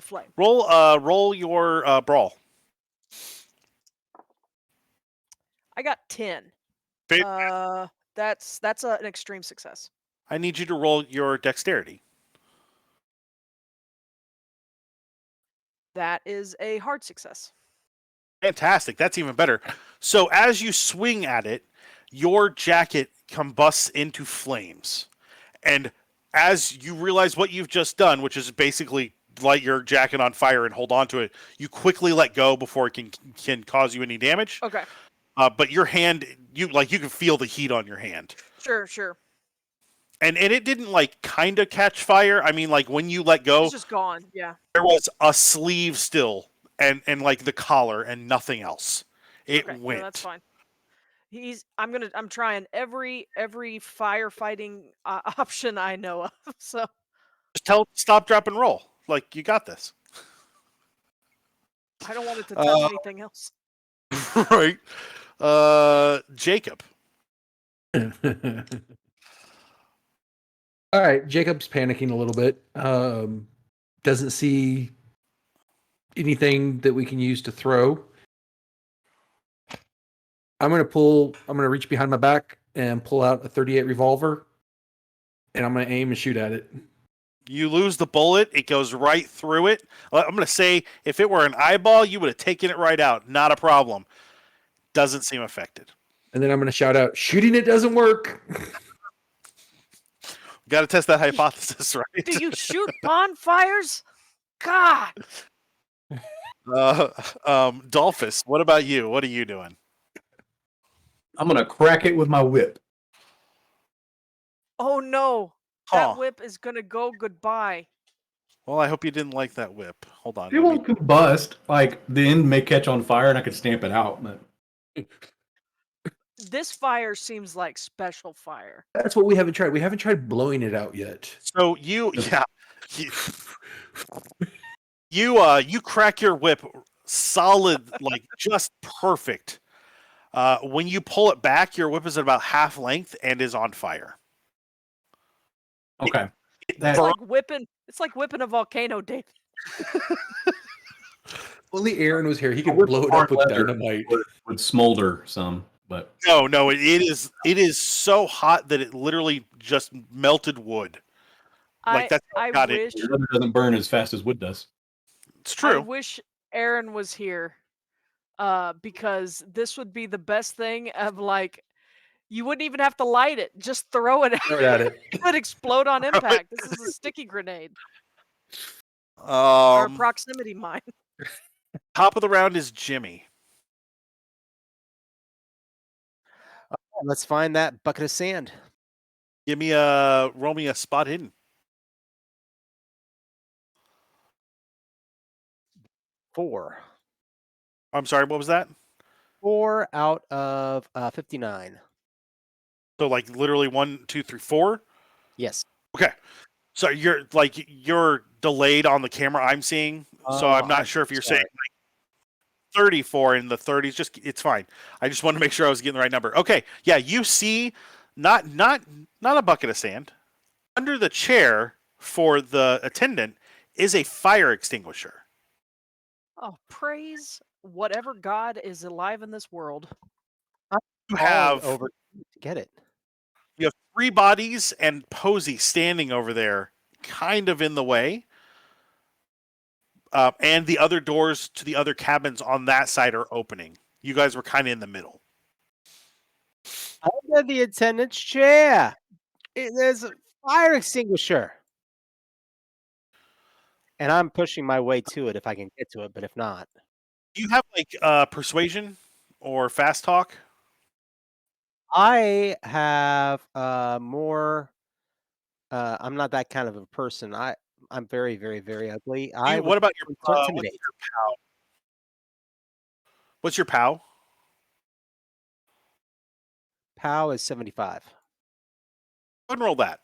flame. Roll your brawl. I got 10. Fa- That's an extreme success. I need you to roll your dexterity. That is a hard success. Fantastic. That's even better. So as you swing at it, your jacket combusts into flames. And as you realize what you've just done, which is basically light your jacket on fire and hold on to it, you quickly let go before it can cause you any damage. Okay. But your hand, you can feel the heat on your hand. Sure. And it didn't like kind of catch fire. I mean, like when you let go, It's just gone. Yeah. there was a sleeve still and like the collar and nothing else. It Okay. went. No, that's fine. I'm trying every firefighting option I know of. So Just tell it to stop, drop, and roll. Like, you got this. I don't want it to touch Uh, anything else. right. Jacob. All right, Jacob's panicking a little bit. Doesn't see anything that we can use to throw. I'm gonna reach behind my back and pull out a 38 revolver, and I'm gonna aim and shoot at it. You lose the bullet. It goes right through it. I'm going to say if it were an eyeball, you would have taken it right out. Not a problem. Doesn't seem affected. And then I'm gonna shout out, "Shooting it doesn't work." Got to test that hypothesis, right? Do you shoot bonfires? God. Dolphus, what about you? What are you doing? I'm gonna crack it with my whip. Oh no. Huh. That whip is gonna go goodbye. Well, I hope you didn't like that whip. Hold on. It won't combust. Like the end may catch on fire, and I could stamp it out. But This fire seems like special fire. That's what we haven't tried. We haven't tried blowing it out yet. So you crack your whip solid, like just perfect. When you pull it back, your whip is at about half length and is on fire. okay, It's like whipping a volcano, Dave. Only Aaron was here. He could With blow it hard up with leather. dynamite. would smolder some, but No, it is so hot that it literally just melted wood. Like that's how I it got it. wish leather doesn't burn as fast as wood does. It's I true. wish Aaron was here. Because this would be the best thing of like you wouldn't even have to light it. Just throw it Throw it at it. It would explode on impact. This is a sticky grenade. Or a proximity mine. Top of the round is Jimmy. Let's find that bucket of sand. Roll me a spot hidden. 4. I'm sorry, what was that? 4 out of 59. So like literally 1, 2, 3, 4? Yes. Okay. So you're delayed on the camera I'm seeing. So I'm not sure if you're saying like 34 in the 30s. Just it's fine. I just wanted to make sure I was getting the right number. Okay. Yeah, you see not a bucket of sand. Under the chair for the attendant is a fire extinguisher. Oh, praise whatever God is alive in this world. You Falling have over to get it. You have 3 bodies and Posey standing over there, kind of in the way. And the other doors to the other cabins on that side are opening. You guys were kind of in the middle. Under the attendant's chair. There's a fire extinguisher. And I'm pushing my way to it if I can get to it, but if not. Do you have like persuasion or fast talk? I have more I'm not that kind of a person. I'm very, very, very ugly. What about your intimidate. POW? What's your POW? POW is 75. Go ahead and roll that.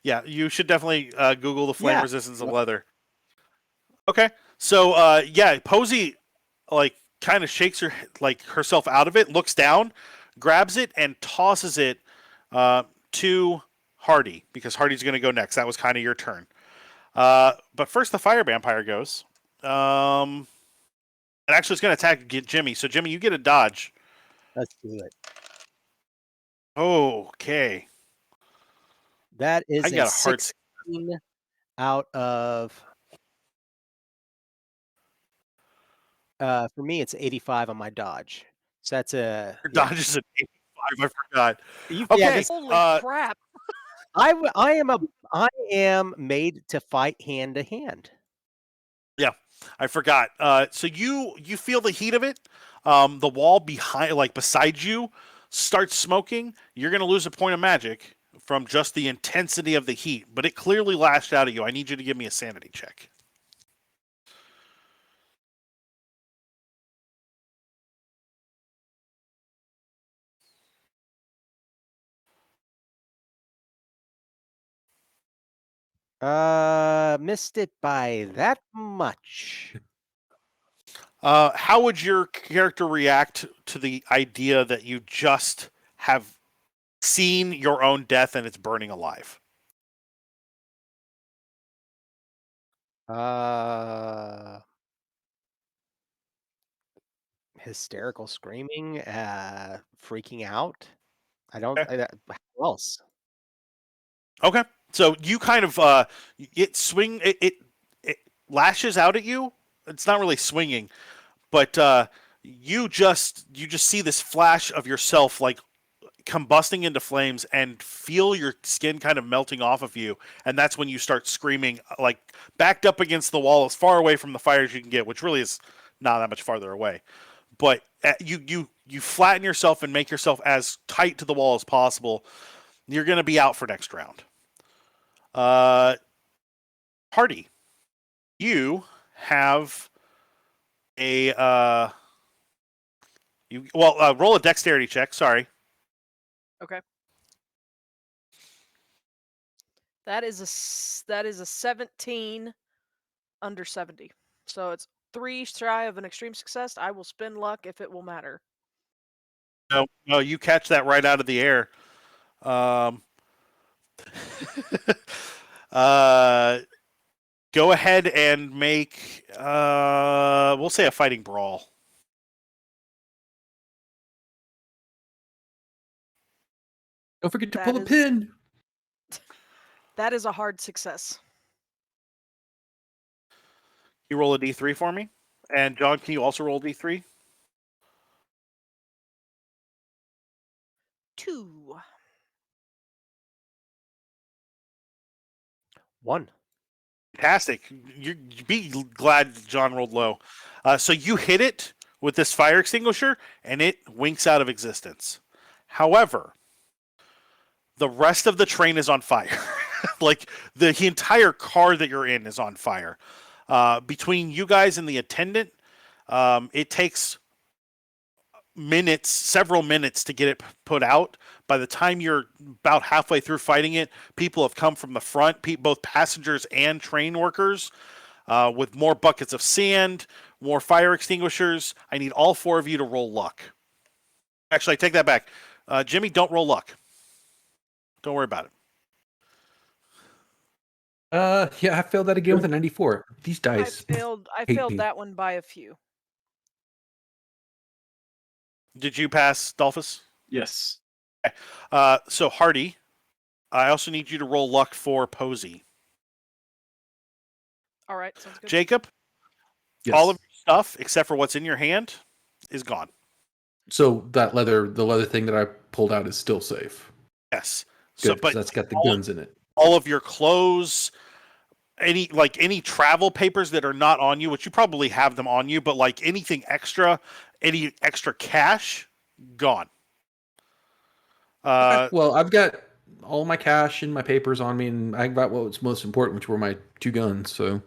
Yeah, you should definitely Google the flame resistance of leather. Okay, so Posey like kind of shakes herself out of it, looks down, grabs it, and tosses it to Hardy because Hardy's going to go next. That was kind of your turn. But first, the fire vampire goes. And actually, it's going to attack Jimmy. So Jimmy, you get a dodge. Let's do it. Okay. That is I got a 16 out of for me it's 85 on my dodge. So that's a Your dodge is an 85. I forgot. Okay. Holy crap. I am made to fight hand to hand. Yeah, I forgot. So you feel the heat of it. The wall beside you starts smoking. You're going to lose a point of magic from just the intensity of the heat, but it clearly lashed out at you. I need you to give me a sanity check. Missed it by that much. How would your character react to the idea that you just have seen your own death and it's burning alive? Hysterical screaming, freaking out. I don't. Okay. How else? Okay. So you kind of it lashes out at you. It's not really swinging, but you just see this flash of yourself like combusting into flames and feel your skin kind of melting off of you, and that's when you start screaming, like backed up against the wall as far away from the fire as you can get, which really is not that much farther away. But you flatten yourself and make yourself as tight to the wall as possible. You're going to be out for next round. Hardy, you have a roll a dexterity check. Sorry. Okay. That is a 17 under 70. So it's 3 shy of an extreme success. I will spin luck if it will matter. No, you catch that right out of the air. Go ahead and make we'll say a fighting brawl. Don't forget to That pull a is- pin. That is a hard success. You roll a d3 for me, and John, can you also roll a d3? 2. 1. Fantastic. You'd be glad John rolled low. So you hit it with this fire extinguisher, and it winks out of existence. However, the rest of the train is on fire. Like the entire car that you're in is on fire. Between you guys and the attendant, it takes several minutes to get it put out. By the time you're about halfway through fighting it, people have come from the front, both passengers and train workers, with more buckets of sand, more fire extinguishers. I need all 4 of you to roll luck. Actually, I take that back. Jimmy, don't roll luck. Don't worry about it. Yeah, I failed that again with a 94. These dice. I hate failed me. that one by a few. Did you pass, Dolphus? Yes. So Hardy, I also need you to roll luck for Posey. All right, sounds good. Jacob, Yes. all of your stuff except for what's in your hand is gone. So the leather thing that I pulled out is still safe. Yes. Good, So, 'cause but that's got the all- guns in it. all of your clothes, any travel papers that are not on you, which you probably have them on you, but like anything extra, any extra cash, gone. Well, I've got all my cash and my papers on me, and I got what was most important, which were my 2 guns. So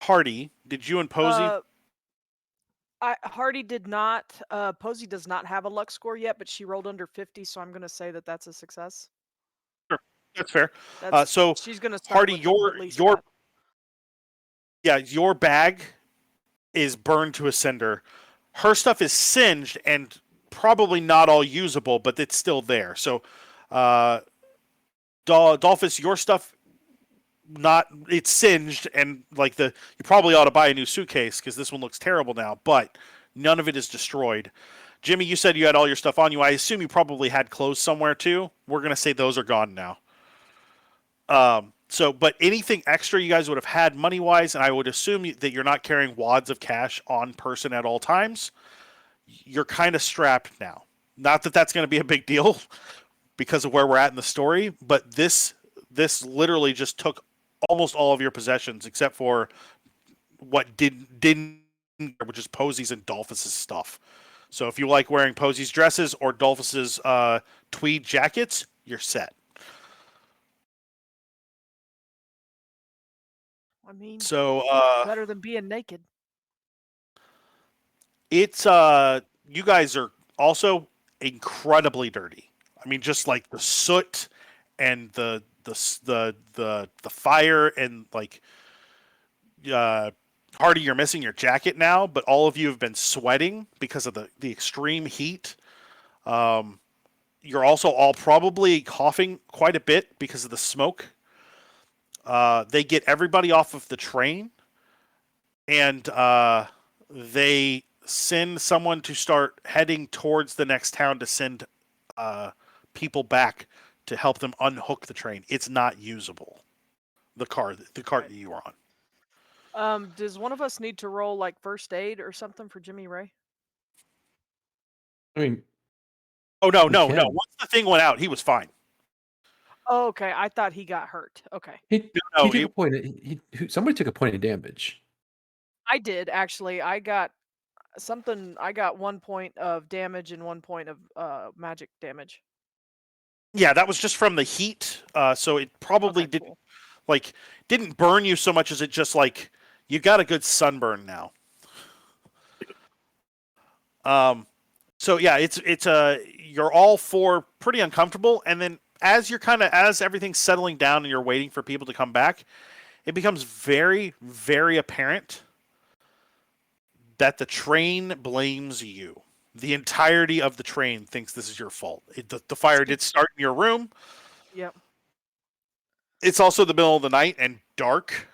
Hardy, did you and Posey? Hardy did not. Posey does not have a luck score yet, but she rolled under 50, so I'm going to say that that's a success. That's fair. That's, So she's going to start Hardy, with your at least your that. your bag is burned to a cinder. Her stuff is singed and probably not all usable, but it's still there. So, Dolphus, your stuff it's singed and like you probably ought to buy a new suitcase because this one looks terrible now, but none of it is destroyed. Jimmy, you said you had all your stuff on you. I assume you probably had clothes somewhere too. We're gonna say those are gone now. But anything extra you guys would have had money wise, and I would assume that you're not carrying wads of cash on person at all times. You're kind of strapped now. Not that that's going to be a big deal because of where we're at in the story, but this literally just took almost all of your possessions except for what didn't, which is Posey's and Dolphus's stuff. So if you like wearing Posey's dresses or Dolphus's tweed jackets, you're set. I mean, So better than being naked. it's you guys are also incredibly dirty. I mean, just like the soot and the fire and like Hardy, you're missing your jacket now, but all of you have been sweating because of the extreme heat. You're also all probably coughing quite a bit because of the smoke. They get everybody off of the train, and they send someone to start heading towards the next town to send people back to help them unhook the train. It's not usable. The cart that you were on. Does one of us need to roll like first aid or something for Jimmy Ray? I mean, Oh no, we no, no! can. Once the thing went out, he was fine. Oh, okay. I thought he got hurt. Okay. He No, took a point. Somebody took a point of damage. I did actually. I got something. I got 1 point of damage and 1 point of magic damage. yeah, that was just from the heat. So it probably Okay, didn't cool. didn't burn you so much as it just like you got a good sunburn now. So yeah, it's you're all four pretty uncomfortable, and then as everything's settling down and you're waiting for people to come back, it becomes very, very apparent that the train blames you. The entirety of the train thinks this is your fault. The fire did start in your room. Yep. It's also the middle of the night and dark.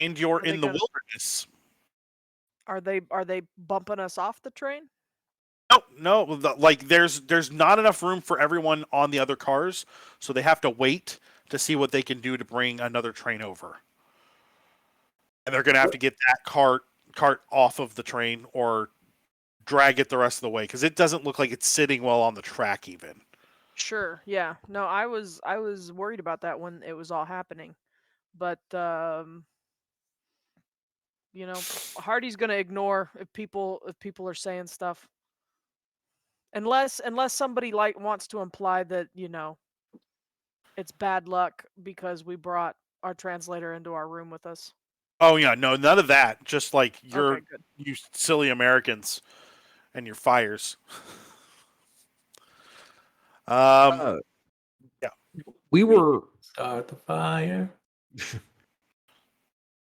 And you're Are they in the gonna- wilderness. Are they bumping us off the train? No. Like there's not enough room for everyone on the other cars, so they have to wait to see what they can do to bring another train over. And they're gonna have to get that cart off of the train or drag it the rest of the way because it doesn't look like it's sitting well on the track even. Sure. Yeah. No, I was worried about that when it was all happening. But you know, Hardy's going to ignore if people are saying stuff. Unless somebody like wants to imply that, it's bad luck because we brought our translator into our room with us. Oh yeah, no, none of that. Just like Okay, good. you silly Americans and your fires. Uh, yeah. We were. Start the fire.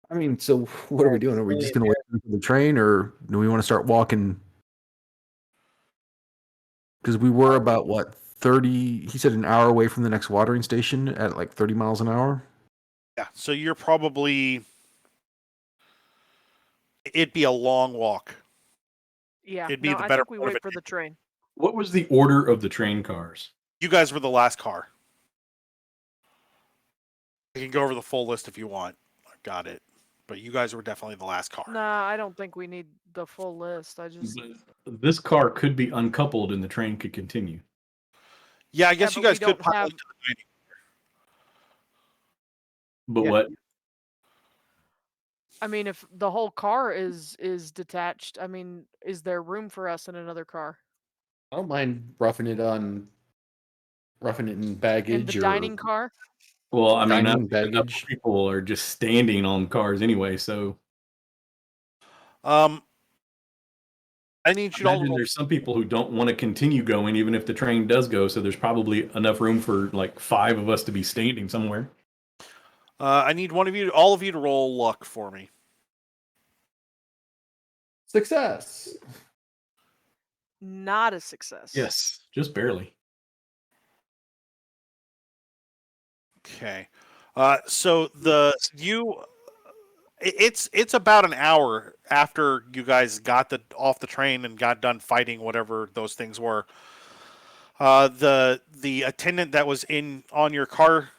I mean, so what are we doing? Are we just going to wait for the train, or do we want to start walking? Because we were about what 30? He said an hour away from the next watering station at like 30 miles an hour. Yeah, so you're probably it'd be a long walk. Yeah. It'd be No, the I better think we part of wait it. for the train. What was the order of the train cars? You guys were the last car. I can go over the full list if you want. I've got it. But you guys were definitely the last car. Nah, I don't think we need the full list. I just This car could be uncoupled and the train could continue. Yeah, I guess you but we guys could don't pile have- into the dining. But Yeah. what? I mean, if the whole car is detached, I mean, is there room for us in another car? I don't mind roughing it in baggage In the or dining car? Well, I mean, dining not enough baggage. people are just standing on cars anyway. So I need you all to imagine roll. there's some people who don't want to continue going, even if the train does go. So there's probably enough room for like 5 of us to be standing somewhere. I need all of you to roll luck for me. Success. Not a success. Yes, just barely. Okay. So it's about an hour after you guys got off the train and got done fighting whatever those things were. The attendant that was on your car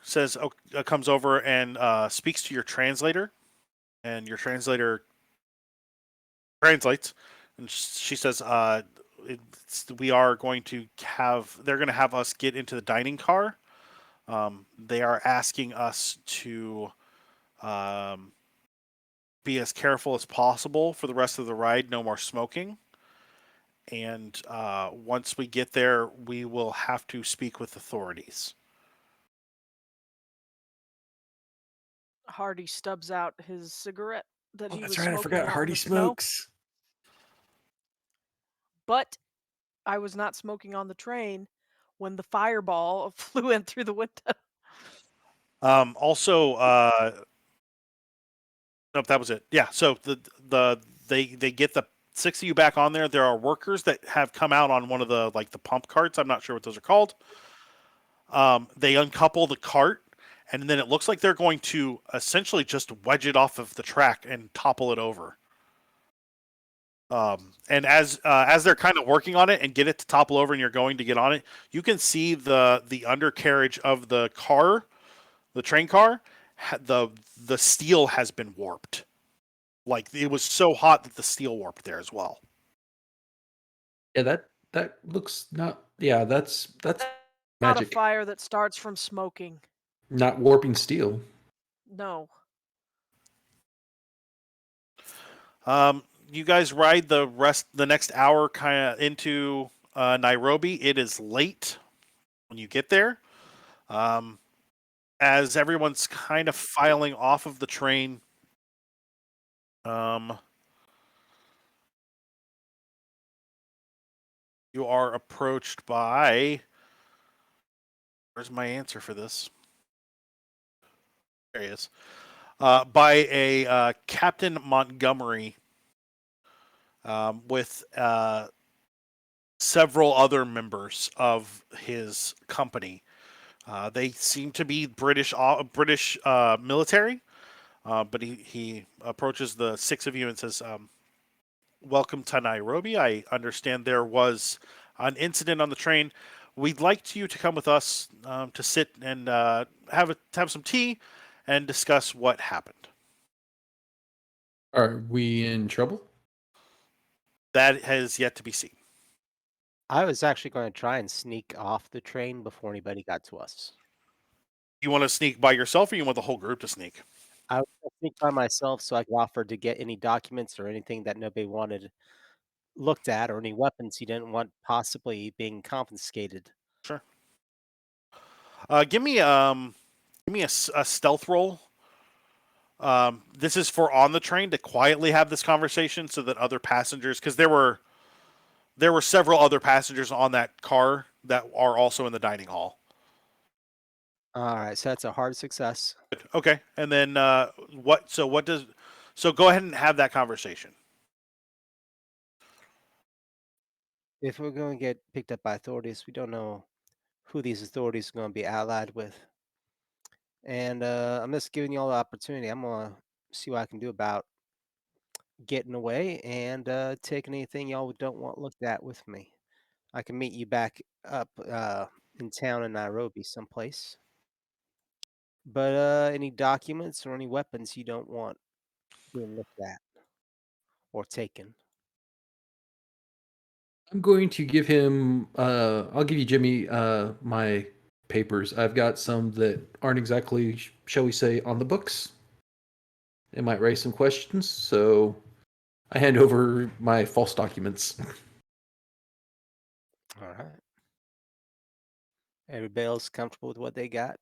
comes over and speaks to your translator, and your translator translates, and she says, "We are going to they're going to have us get into the dining car. They are asking us to be as careful as possible for the rest of the ride. No more smoking. And once we get there, we will have to speak with authorities." Hardy stubs out his cigarette that he was That's right. I smoking forgot out in Hardy the snow. smokes. but I was not smoking on the train when the fireball flew in through the window. Also, nope, that was it. Yeah. So they get the 6 of you back on there. There are workers that have come out on one of the the pump carts. I'm not sure what those are called. They uncouple the cart, and then it looks like they're going to essentially just wedge it off of the track and topple it over. And as they're kind of working on it and get it to topple over, and you're going to get on it, you can see the undercarriage of the car, the train car. The steel has been warped. Like it was so hot that the steel warped there as well. Yeah, that looks not. Yeah, that's Not a magic. fire that starts from smoking. Not warping steel. No. You guys ride the next hour kind of into Nairobi. It is late when you get there. As everyone's kind of filing off of the train, you are approached by. Where's my answer for this? There he is. By a Captain Montgomery with several other members of his company. They seem to be British military, but he approaches the 6 of you and says, "Welcome to Nairobi. I understand there was an incident on the train. We'd like you to come with us to sit and have some tea and discuss what happened." Are we in trouble? That has yet to be seen. I was actually going to try and sneak off the train before anybody got to us. You want to sneak by yourself, or you want the whole group to sneak? I was gonna sneak by myself so I could offer to get any documents or anything that nobody wanted looked at, or any weapons he didn't want possibly being confiscated. Sure. Give me a stealth roll. This is for on the train to quietly have this conversation so that other passengers, because there were several other passengers on that car that are also in the dining hall. All right, so that's a hard success. Okay, and then what? So what does? So go ahead and have that conversation. If we're going to get picked up by authorities, we don't know who these authorities are going to be allied with. And I'm just giving you all the opportunity. I'm going to see what I can do about getting away and taking anything y'all don't want looked at with me. I can meet you back up in town in Nairobi someplace. But any documents or any weapons you don't want being looked at or taken. I'm going to give him. I'll give you Jimmy my papers. I've got some that aren't exactly, shall we say, on the books. It might raise some questions, so I hand over my false documents. All right. Everybody else comfortable with what they got?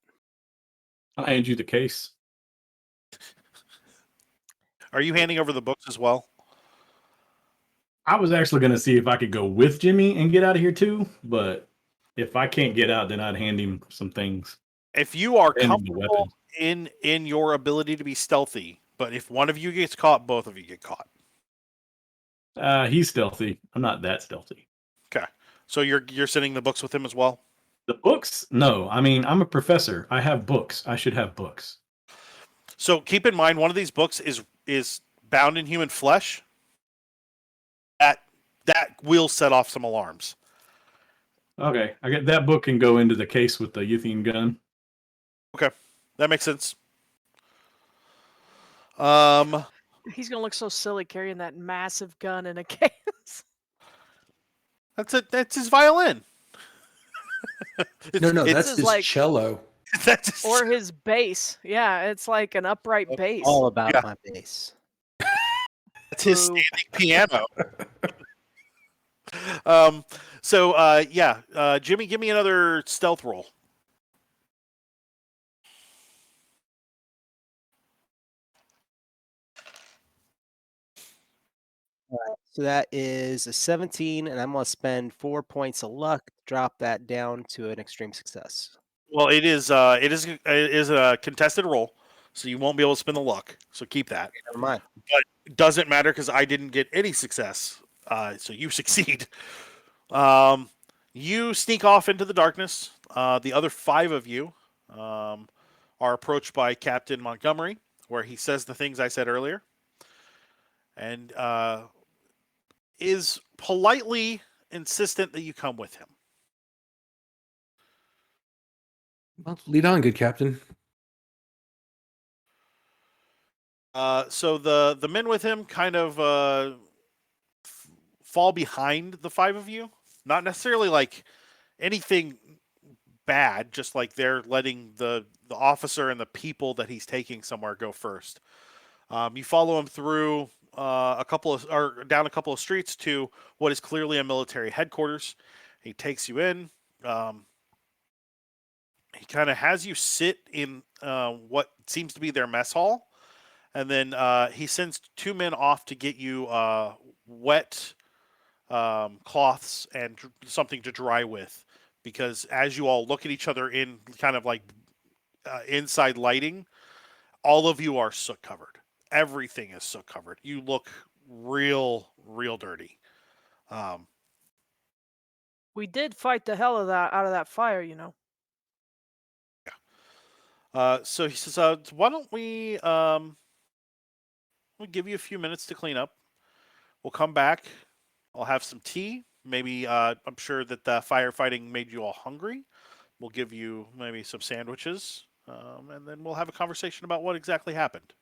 I'll hand you the case. Are you handing over the books as well? I was actually going to see if I could go with Jimmy and get out of here too, but if I can't get out, then I'd hand him some things. If you are And the comfortable in your ability to be stealthy, but if one of you gets caught, both of you get caught. He's stealthy. I'm not that stealthy. Okay, so you're sending the books with him as well. The books? No. I mean, I'm a professor. I have books. I should have books. So keep in mind, one of these books is bound in human flesh. That will set off some alarms. Okay. I get that book and go into the case with the Euthian gun. Okay, that makes sense. He's gonna look so silly carrying that massive gun in a case. That's it. That's his violin. No, This that's is his like- cello. That's his, Or his bass. Yeah, it's like an upright bass. All about Yeah. my base. that's his Boo. standing piano. Jimmy, give me another stealth roll. So that is a 17, and I'm going to spend 4 points of luck to drop that down to an extreme success. Well, it is a contested roll, so you won't be able to spin the luck. So keep that. Never mind. But it doesn't matter because I didn't get any success. So you succeed. Um, you sneak off into the darkness. The other 5 of you are approached by Captain Montgomery, where he says the things I said earlier, and is politely insistent that you come with him. Well, lead on, good captain. So the men with him kind of fall behind the 5 of you. Not necessarily like anything bad, just like they're letting the officer and the people that he's taking somewhere go first. You follow him through down a couple of streets to what is clearly a military headquarters. He takes you in. He kind of has you sit in what seems to be their mess hall, and then he sends 2 men off to get you wet cloths and something to dry with, because as you all look at each other in kind of like inside lighting, all of you are soot covered. Everything is soot covered. You look real dirty. We did fight the hell of that out of that fire, So he says, "Why don't we we'll give you a few minutes to clean up. We'll come back. I'll have some tea. Maybe I'm sure that the firefighting made you all hungry. We'll give you maybe some sandwiches, and then we'll have a conversation about what exactly happened.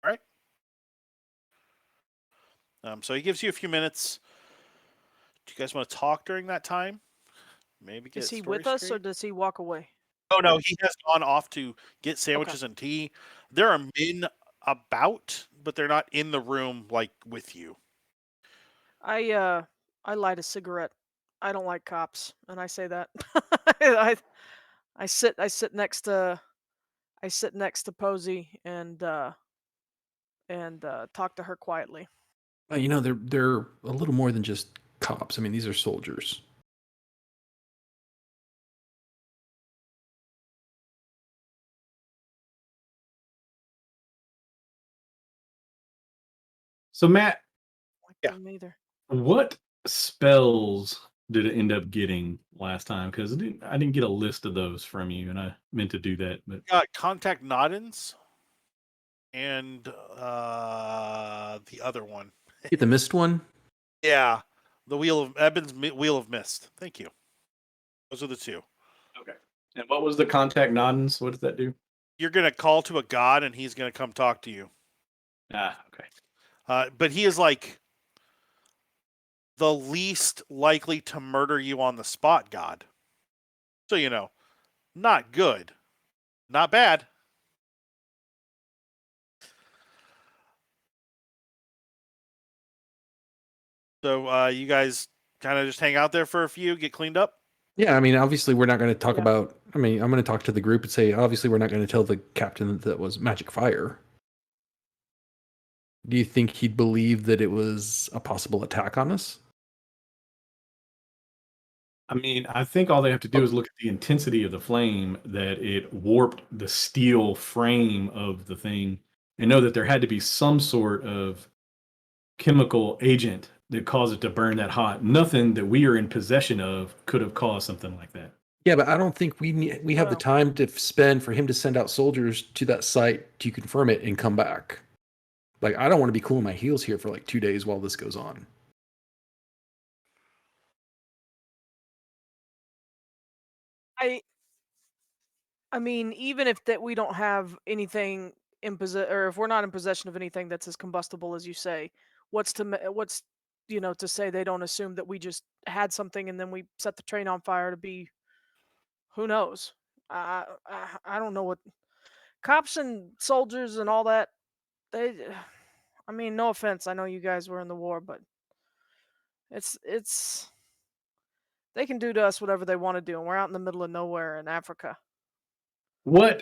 All right?" So he gives you a few minutes. Do you guys want to talk during that time? Maybe get Is he story with us or straight? does he walk away? Oh no, he has gone off to get sandwiches and tea. There are men about, but they're not in the room like with you. I light a cigarette. I don't like cops, and I say that. I I sit next to Posey and talk to her quietly. They're a little more than just cops. I mean, these are soldiers. So Matt, Like Yeah. them either. what spells did it end up getting last time? Because I didn't get a list of those from you, and I meant to do that. But Got contact Noddins and the other one. Get the missed one. Yeah, the wheel of mist. Thank you. Those are the 2. okay. And what was the contact Noddins? What does that do? You're gonna call to a god, and he's gonna come talk to you. Ah, okay. But he is like the least likely to murder you on the spot god. So not good, not bad. So you guys kind of just hang out there for a few, get cleaned up. Yeah, I mean, obviously we're not going to talk Yeah. about. I mean, I'm going to talk to the group and say, obviously we're not going to tell the captain that was magic fire. Do you think he'd believe that it was a possible attack on us? I mean, I think all they have to do is look at the intensity of the flame, that it warped the steel frame of the thing, and know that there had to be some sort of chemical agent that caused it to burn that hot. Nothing that we are in possession of could have caused something like that. Yeah, but I don't think we have the Well- time to spend for him to send out soldiers to that site to confirm it and come back. Like, I don't want to be cooling my heels here for like 2 days while this goes on. I mean, even if that we don't have anything in possession, or if we're not in possession of anything that's as combustible as you say, what's to say they don't assume that we just had something and then we set the train on fire to be, who knows? I don't know what cops and soldiers and all that. They, I mean, no offense. I know you guys were in the war, but it's they can do to us whatever they want to do, and we're out in the middle of nowhere in Africa. What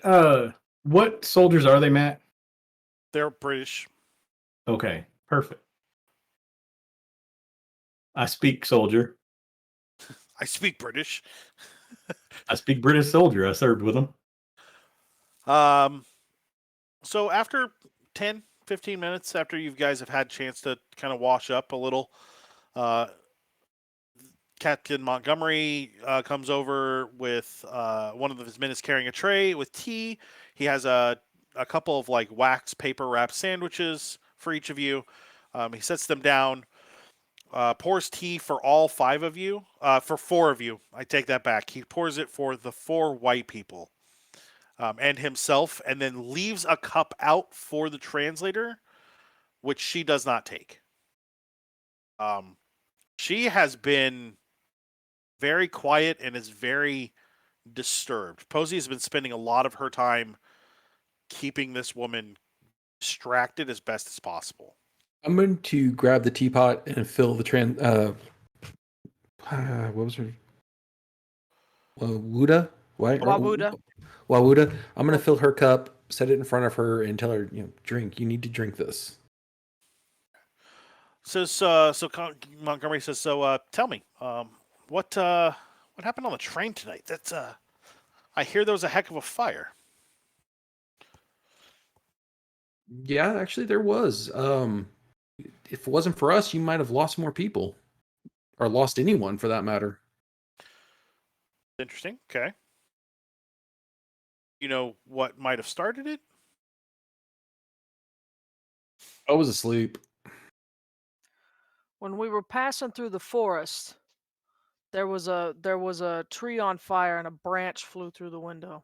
soldiers are they, Matt? They're British. Okay, perfect. I speak soldier. I speak British. I speak British soldier. I served with them. So after 10, 15 minutes after you guys have had a chance to kind of wash up a little, Captain Montgomery comes over with one of his men is carrying a tray with tea. He has a couple of like wax paper wrapped sandwiches for each of you. He sets them down, pours tea for all 5 of you, for 4 of you. I take that back. He pours it for the 4 white people and himself, and then leaves a cup out for the translator, which she does not take. She has been very quiet and is very disturbed. Posey has been spending a lot of her time keeping this woman distracted as best as possible. I'm going to grab the teapot and fill the what was her? Wawuda? What? Wawuda. Wawuda. I'm going to fill her cup, set it in front of her, and tell her, drink. You need to drink this. Montgomery says, so tell me, what happened on the train tonight? That's I hear there was a heck of a fire. Yeah, actually, there was. If it wasn't for us, you might have lost more people, or lost anyone for that matter. Interesting. Okay. You know what might have started it? I was asleep. When we were passing through the forest, there was a tree on fire and a branch flew through the window.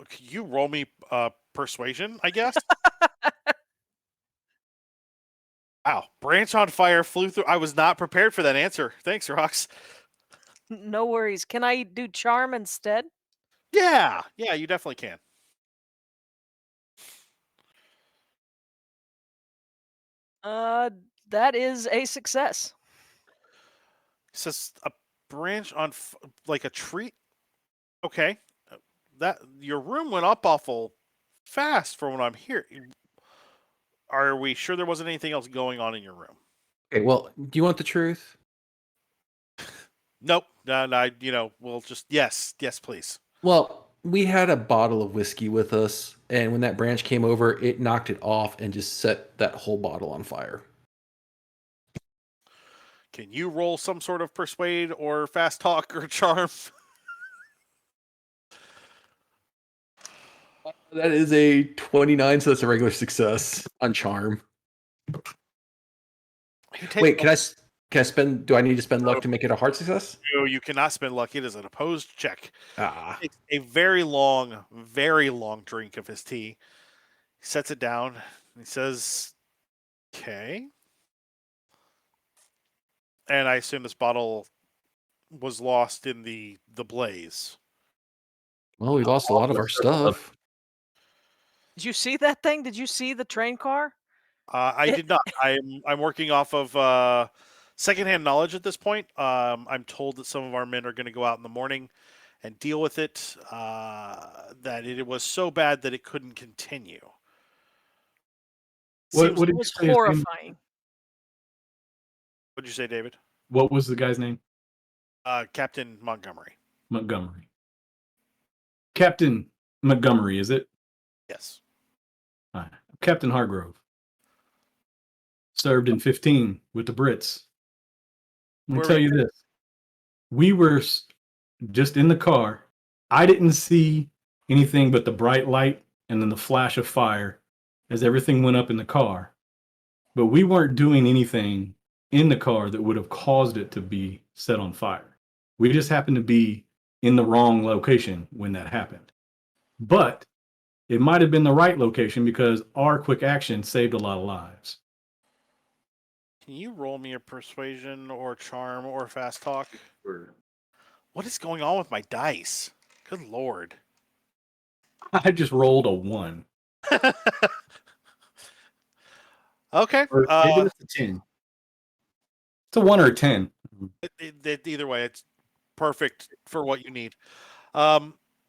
Can you roll me persuasion, I guess? Wow. Branch on fire flew through. I was not prepared for that answer. Thanks, Rox. No worries. Can I do charm instead? Yeah, you definitely can. That is a success. It says a branch on like a tree. Okay, that your room went up awful fast from what I'm hearing. Are we sure there wasn't anything else going on in your room? Okay, well, do you want the truth? Nope. No. We'll just yes, please. Well, we had a bottle of whiskey with us, and when that branch came over, it knocked it off and just set that whole bottle on fire. Can you roll some sort of persuade or fast talk or charm? That is a 29, so that's a regular success on charm. Wait, can I spend? Do I need to spend luck to make it a hard success? No, you cannot spend luck. It is an opposed check. Ah, Takes a very long drink of his tea. He sets it down. And he says, "Okay." And I assume this bottle was lost in the blaze. well, we lost a lot of our stuff. Did you see that thing? Did you see the train car? I did not. I'm working off of secondhand knowledge at this point. I'm told that some of our men are going to go out in the morning and deal with it. That it was so bad that it couldn't continue. What It did you was say his name? horrifying. What'd you say, David? What was the guy's name? Captain Montgomery. Montgomery. Captain Montgomery, is it? Yes. All right. Captain Hargrove. Served in 15 with the Brits. Let me tell you this. We were just in the car. I didn't see anything but the bright light and then the flash of fire as everything went up in the car. But we weren't doing anything in the car that would have caused it to be set on fire. We just happened to be in the wrong location when that happened. But it might have been the right location because our quick action saved a lot of lives. Can you roll me a persuasion or charm or fast talk? Sure. What is going on with my dice? Good Lord. I just rolled a 1. Okay. Or maybe it's a 10. It's a 1 or a 10. Either way, it's perfect for what you need.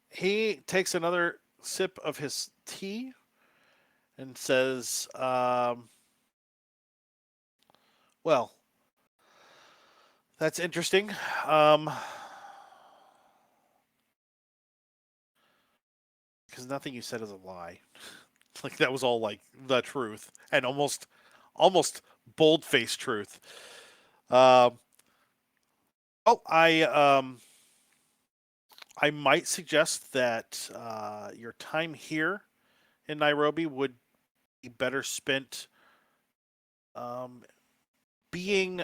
He takes another sip of his tea and says, Well, that's interesting. Because nothing you said is a lie. Like that was all like the truth and almost bold-faced truth. Um, I might suggest that your time here in Nairobi would be better spent um, being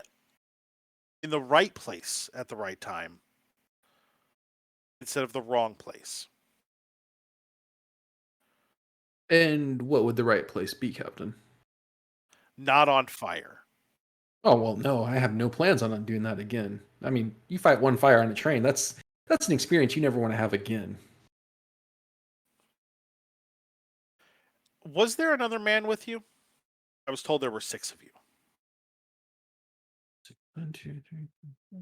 in the right place at the right time instead of the wrong place. And what would the right place be, Captain? Not on fire. Oh well, no, I have no plans on doing that again. I mean, you fight one fire on a train. That's an experience you never want to have again. Was there another man with you? I was told there were 6 of you. 1, 2, 3, 4.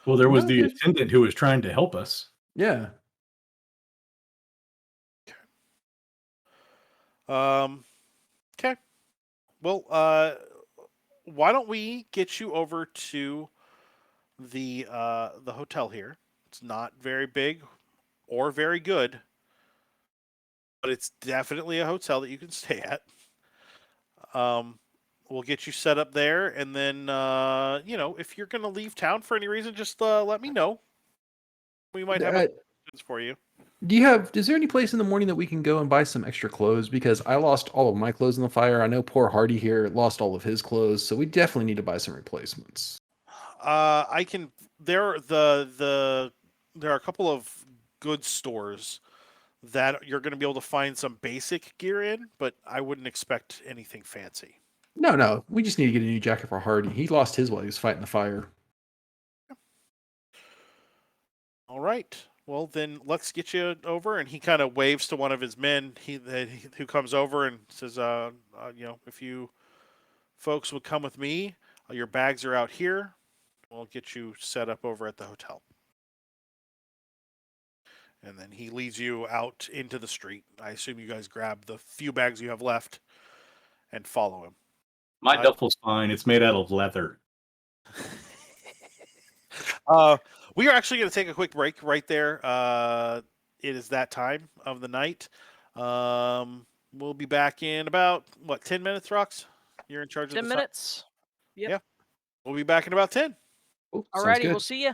Well, there was No, the there's- attendant who was trying to help us. Yeah. Okay. Well, why don't we get you over to the hotel here? It's not very big or very good, but it's definitely a hotel that you can stay at. We'll get you set up there, and then if you're gonna leave town for any reason, just let me know. We might have options for you. Is there any place in the morning that we can go and buy some extra clothes? Because I lost all of my clothes in the fire. I know poor Hardy here lost all of his clothes, so we definitely need to buy some replacements. I can. There are a couple of good stores that you're going to be able to find some basic gear in, but I wouldn't expect anything fancy. No, we just need to get a new jacket for Hardy. He lost his while he was fighting the fire. All right. Well, then let's get you over. And he kind of waves to one of his men. Who comes over and says, if you folks would come with me, your bags are out here. We'll get you set up over at the hotel. And then he leads you out into the street. I assume you guys grab the few bags you have left and follow him. My duffel's fine. It's made out of leather. We are actually going to take a quick break right there. It is that time of the night. We'll be back in about, 10 minutes, Rox? You're in charge of 10 the minutes. Yep. Yeah. We'll be back in about 10. Oh, sounds Alrighty, good. we'll see you.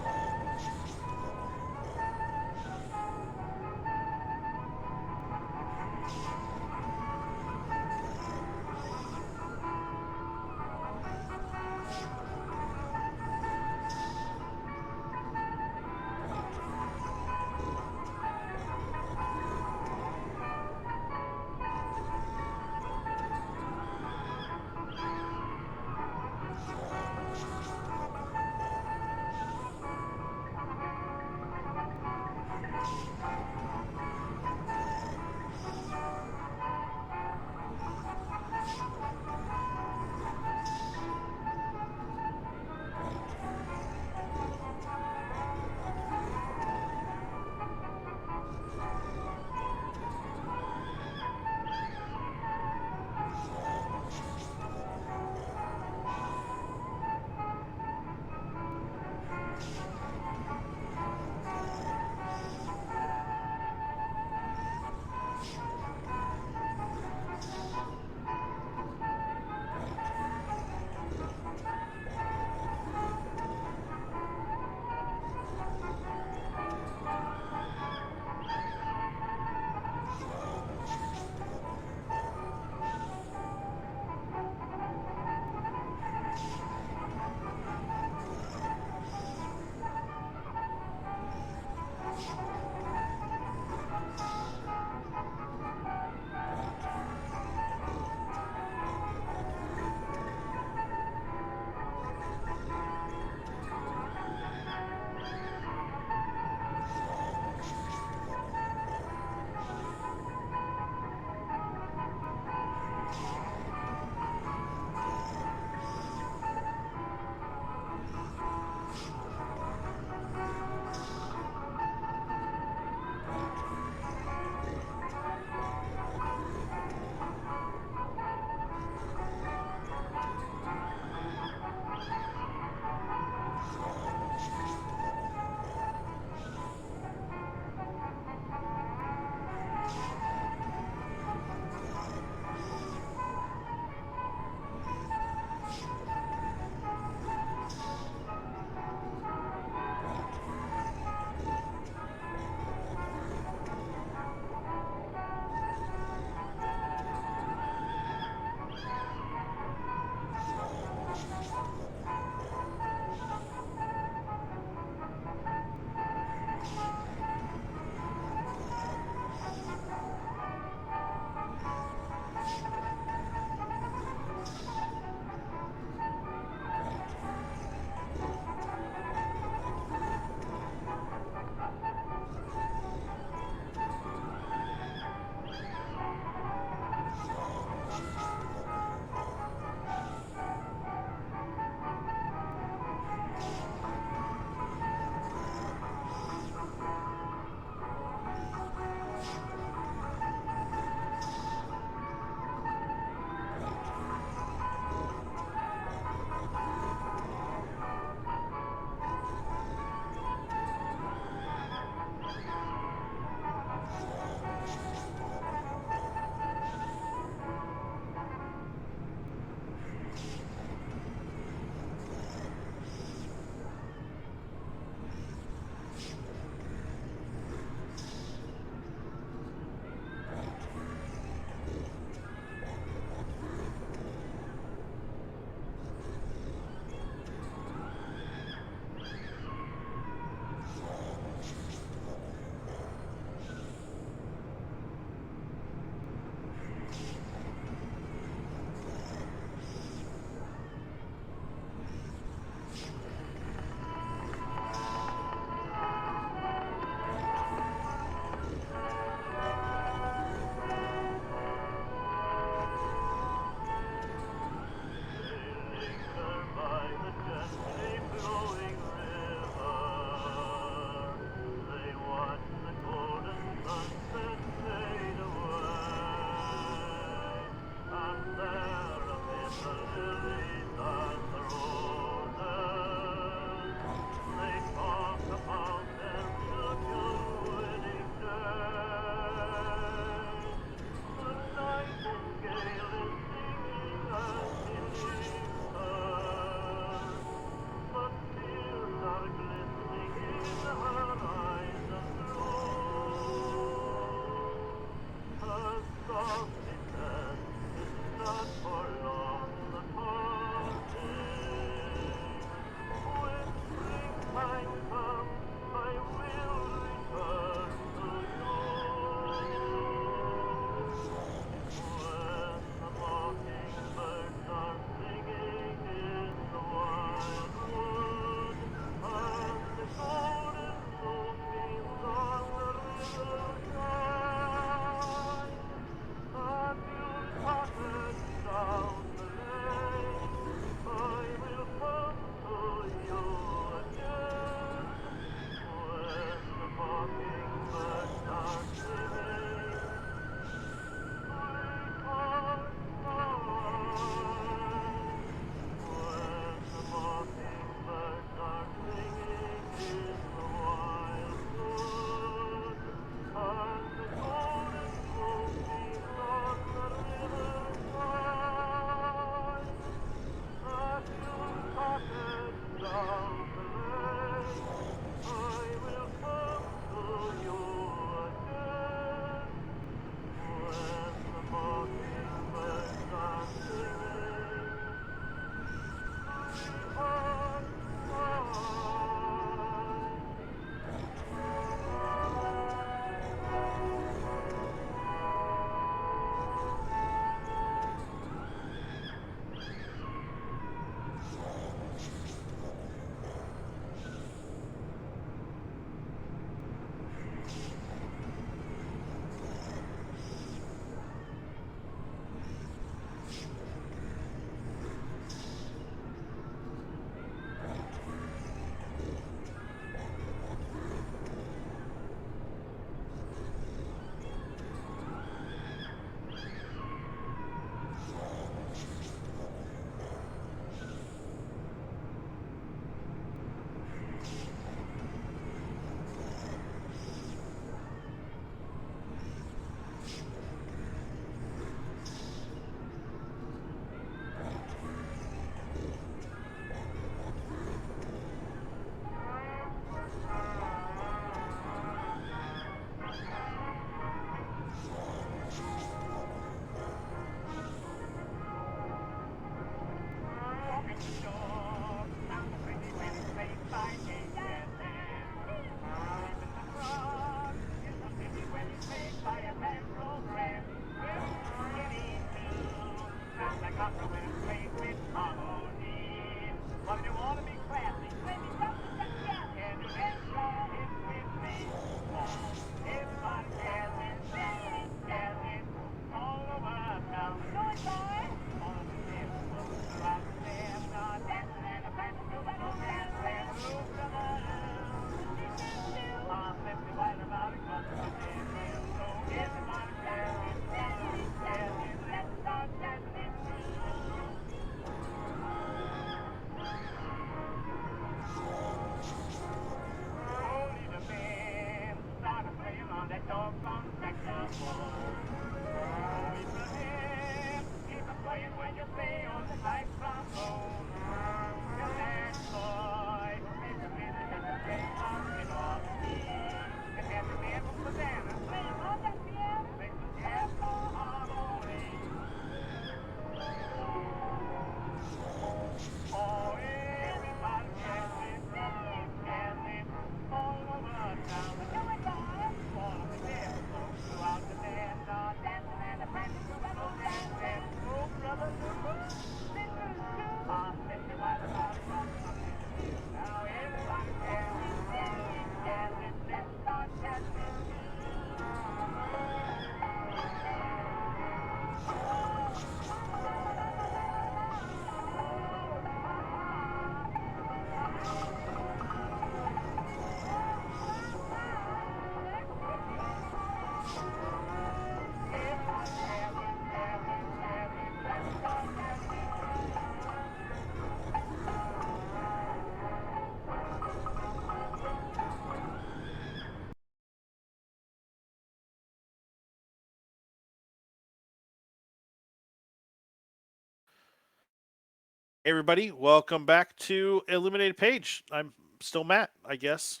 Hey everybody, welcome back to Illuminated Page. I'm still Matt, I guess.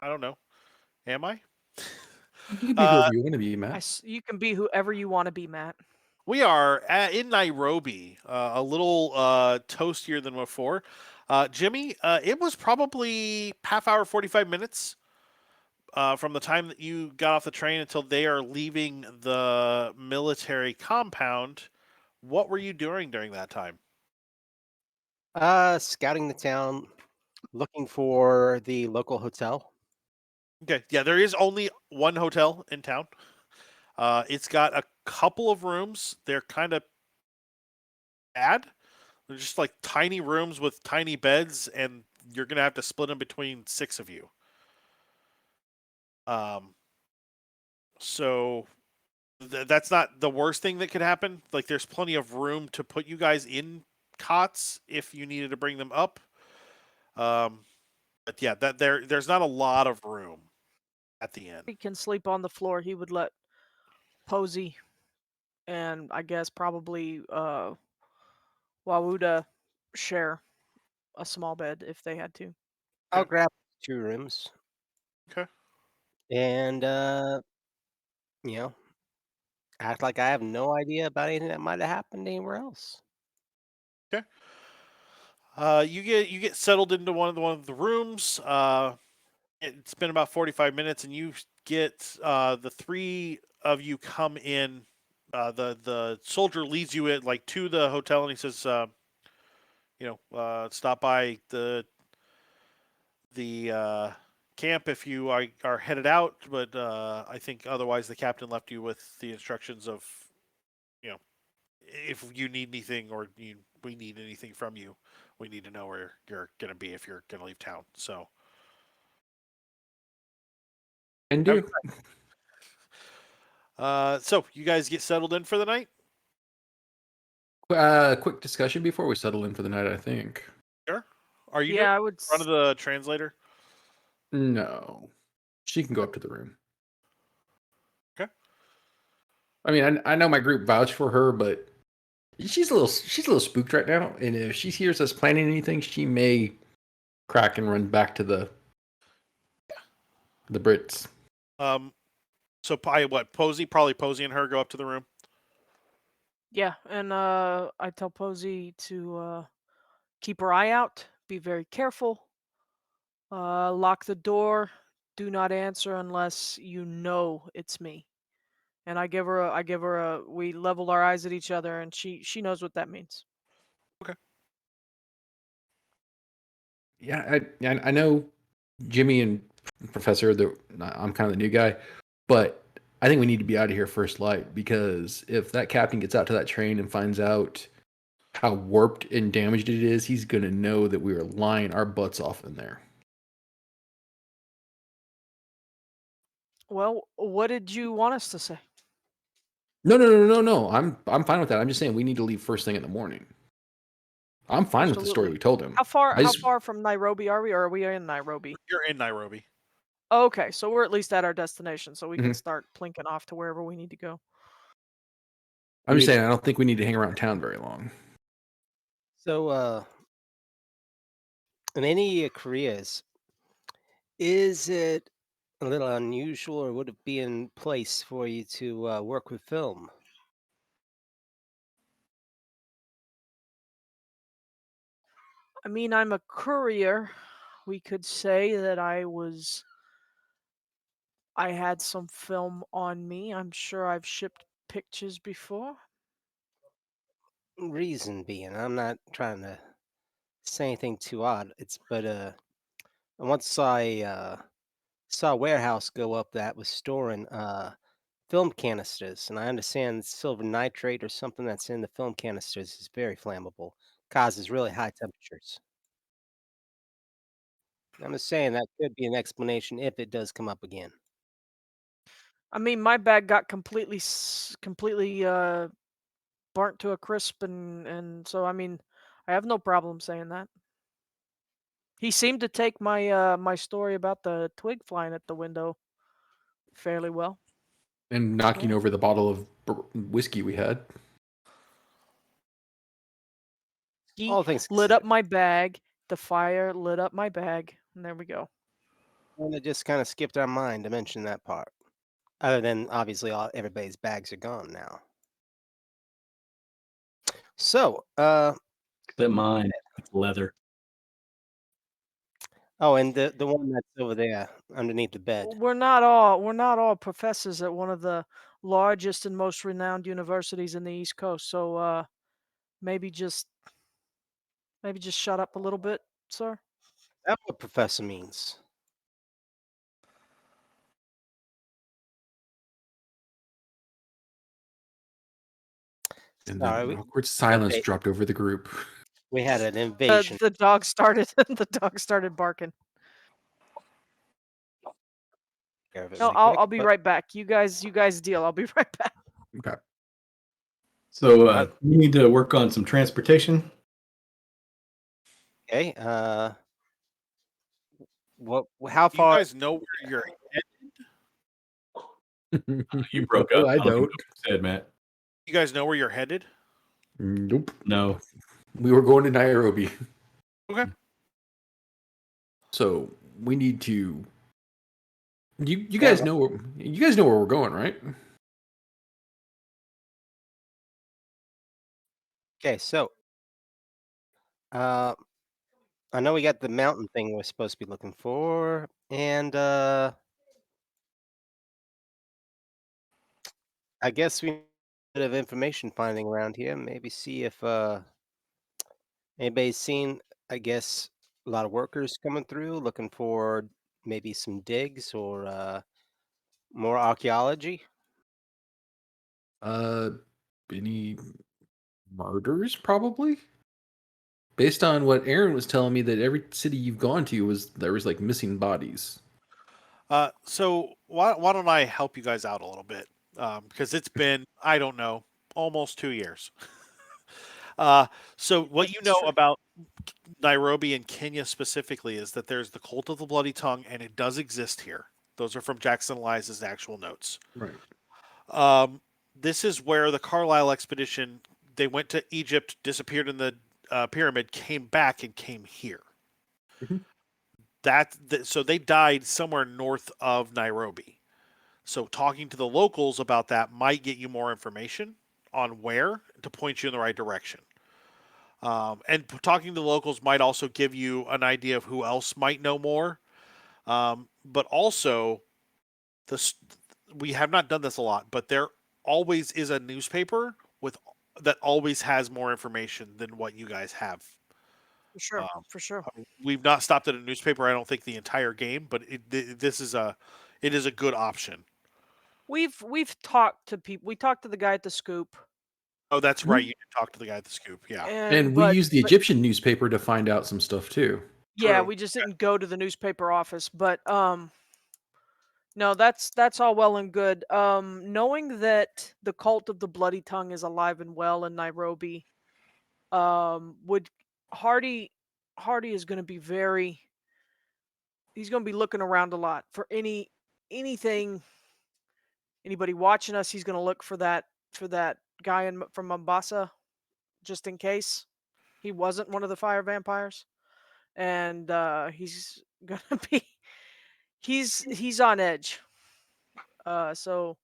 I don't know. Am I? You can be whoever you want to be, Matt. You can be whoever you want to be, Matt. We are in Nairobi, a little toastier than before. Jimmy, it was probably half hour, 45 minutes from the time that you got off the train until they are leaving the military compound. What were you doing during that time? Scouting the town, looking for the local hotel. Okay, yeah, there is only one hotel in town. It's got a couple of rooms. They're kind of bad. They're just like tiny rooms with tiny beds, and you're gonna have to split them between 6 of you. Um, so that's not the worst thing that could happen. Like, there's plenty of room to put you guys in cots if you needed to bring them up. But yeah, there's not a lot of room at the end. He can sleep on the floor. He would let Posey and I guess probably Wawuda share a small bed if they had to. I'll Okay. grab 2 rooms Okay. and you know, act like I have no idea about anything that might have happened anywhere else. Okay. You get settled into one of the rooms. It's been about 45 minutes, and you get the 3 of you come in. The soldier leads you like to the hotel, and he says, stop by the camp if you are headed out. But I think otherwise the captain left you with the instructions of, you know, if you need anything or we need anything from you, we need to know where you're gonna be if you're gonna leave town. So. And do. So you guys get settled in for the night? Quick discussion before we settle in for the night, I think. Sure. Are you Yeah, I in would. front of the translator? No. She can go up to the room. Okay. I mean, I know my group vouched for her, but she's a little spooked right now, and if she hears us planning anything, she may crack and run back to the Brits. So probably Posey and her go up to the room. Yeah, and I tell Posey to keep her eye out, be very careful, lock the door, do not answer unless you know it's me. And we level our eyes at each other, and she knows what that means. Okay. Yeah, I know Jimmy and Professor. I'm kind of the new guy, but I think we need to be out of here first light, because if that captain gets out to that train and finds out how warped and damaged it is, he's gonna know that we were lying our butts off in there. Well, what did you want us to say? No. I'm fine with that. I'm just saying we need to leave first thing in the morning. I'm fine with the story Absolutely. we told him. How far? I How just far from Nairobi are we? Or are we in Nairobi? You're in Nairobi. Okay, so we're at least at our destination, so we can Mhm. start plinking off to wherever we need to go. I'm just saying I don't think we need to hang around town very long. So in any Koreas, is it a little unusual or would it be in place for you to work with film? I mean, I'm a courier. We could say that I had some film on me. I'm sure I've shipped pictures before. Reason being, I'm not trying to say anything too odd. Once I saw a warehouse go up that was storing film canisters, and I understand silver nitrate or something that's in the film canisters is very flammable, causes really high temperatures. I'm just saying that could be an explanation if it does come up again. I mean, my bag got completely burnt to a crisp, and so I mean, I have no problem saying that. He seemed to take my story about the twig flying at the window fairly well. And knocking Yeah. over the bottle of whiskey we had. He All things lit up considered. my bag. The fire lit up my bag. And there we go. And it just kind of skipped our mind to mention that part. Other than obviously everybody's bags are gone now. So, Except mine. It's leather. oh, and the one that's over there underneath the bed. We're not all professors at one of the largest and most renowned universities in the East Coast. So maybe just shut up a little bit, sir. That's what professor means. And Sorry, then we, awkward silence okay. dropped over the group. we had an invasion. The dog started barking. Care of it No, really I'll quick, be but- right back. You guys deal. I'll be right back. Okay. So we need to work on some transportation. Okay. What? How Do you far? guys know where you're headed? You broke up. I even know don't. what you said, Matt. You guys know where you're headed? Nope. No. We were going to Nairobi. Okay. So we need to. You guys know where we're going, right? Okay, so I know we got the mountain thing we're supposed to be looking for, and I guess we need a bit of information finding around here. Maybe see if anybody's seen. I guess a lot of workers coming through looking for maybe some digs or more archaeology. Any murders probably? Based on what Aaron was telling me, that every city you've gone to there was like missing bodies. So why don't I help you guys out a little bit? Because it's been, I don't know, almost 2 years. So what you know about Nairobi and Kenya specifically is that there's the Cult of the Bloody Tongue, and it does exist here. Those are from Jackson Eliza's actual notes. Right. This is where the Carlisle expedition, they went to Egypt, disappeared in the pyramid, came back, and came here. Mhm. So they died somewhere north of Nairobi. So talking to the locals about that might get you more information on where to point you in the right direction. And talking to the locals might also give you an idea of who else might know more. But also, this we have not done this a lot, but there always is a newspaper that always has more information than what you guys have. For sure. Um, For sure. We've not stopped at a newspaper. I don't think the entire game, but it is a good option. We've talked to people. We talked to the guy at the Scoop, Oh, that's right. You did talk to the guy at the Scoop. Yeah. And we used the Egyptian newspaper to find out some stuff too. yeah, True. we just didn't go to the newspaper office, but no, that's all well and good. Knowing that the Cult of the Bloody Tongue is alive and well in Nairobi, would Hardy is going to be he's going to be looking around a lot for anything, anybody watching us. He's going to look for that guy from Mombasa, just in case he wasn't one of the fire vampires, and he's going to be he's on edge. So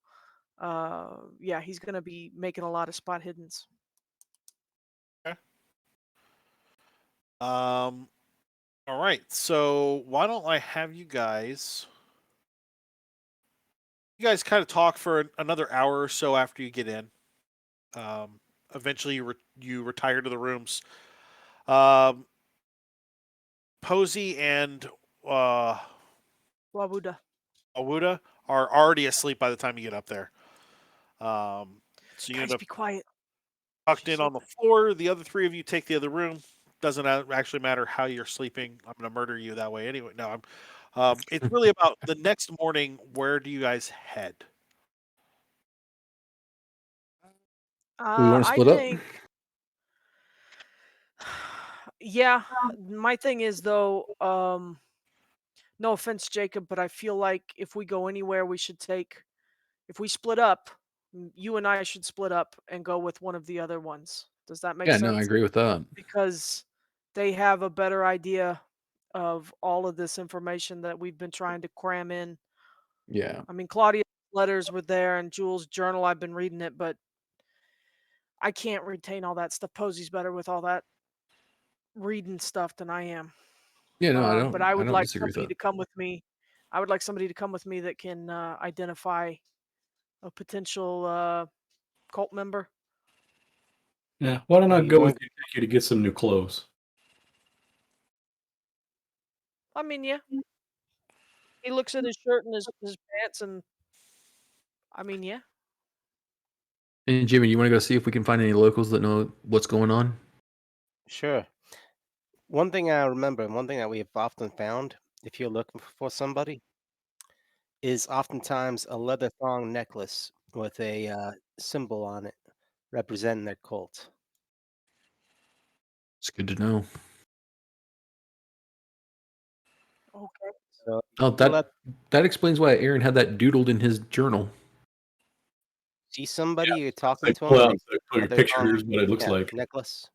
yeah, he's going to be making a lot of spot hiddens. Okay. All right. So why don't I have you guys? You guys kind of talk for another hour or so after you get in. Eventually, you retire to the rooms. Um, Posey and Wabuda. Awuda are already asleep by the time you get up there. So you end Guys, up be quiet. tucked in on the floor. The other three of you take the other room. Doesn't actually matter how you're sleeping. I'm going to murder you that way anyway. No, it's really about the next morning. Where do you guys head? We want to I split up. think. Yeah, my thing is though, no offense, Jacob, but I feel like if we go anywhere, if we split up, you and I should split up and go with one of the other ones Does that make Yeah, sense? no, I agree with that. Because they have a better idea of all of this information that we've been trying to cram in. Yeah. I mean, Claudia's letters were there and Jules' journal, I've been reading it, but I can't retain all that stuff. Posey's better with all that reading stuff than I am. Yeah, no, But I I would don't like disagree with somebody that. to come with me. I would like somebody to come with me that can identify a potential cult member. Yeah. Why don't I You go wanna- with you and take you to get some new clothes? I mean, yeah. He looks at his shirt and his pants, and I mean, yeah. And Jimmy, you want to go see if we can find any locals that know what's going on? Sure. One thing I remember, and one thing that we have often found, if you're looking for somebody, is oftentimes a leather thong necklace with a symbol on it representing their cult. It's good to know. Okay. So Oh, you let that explains why Aaron had that doodled in his journal. see somebody, you're talking They to pull them, out the leather pictures, thong what it looks like. necklace.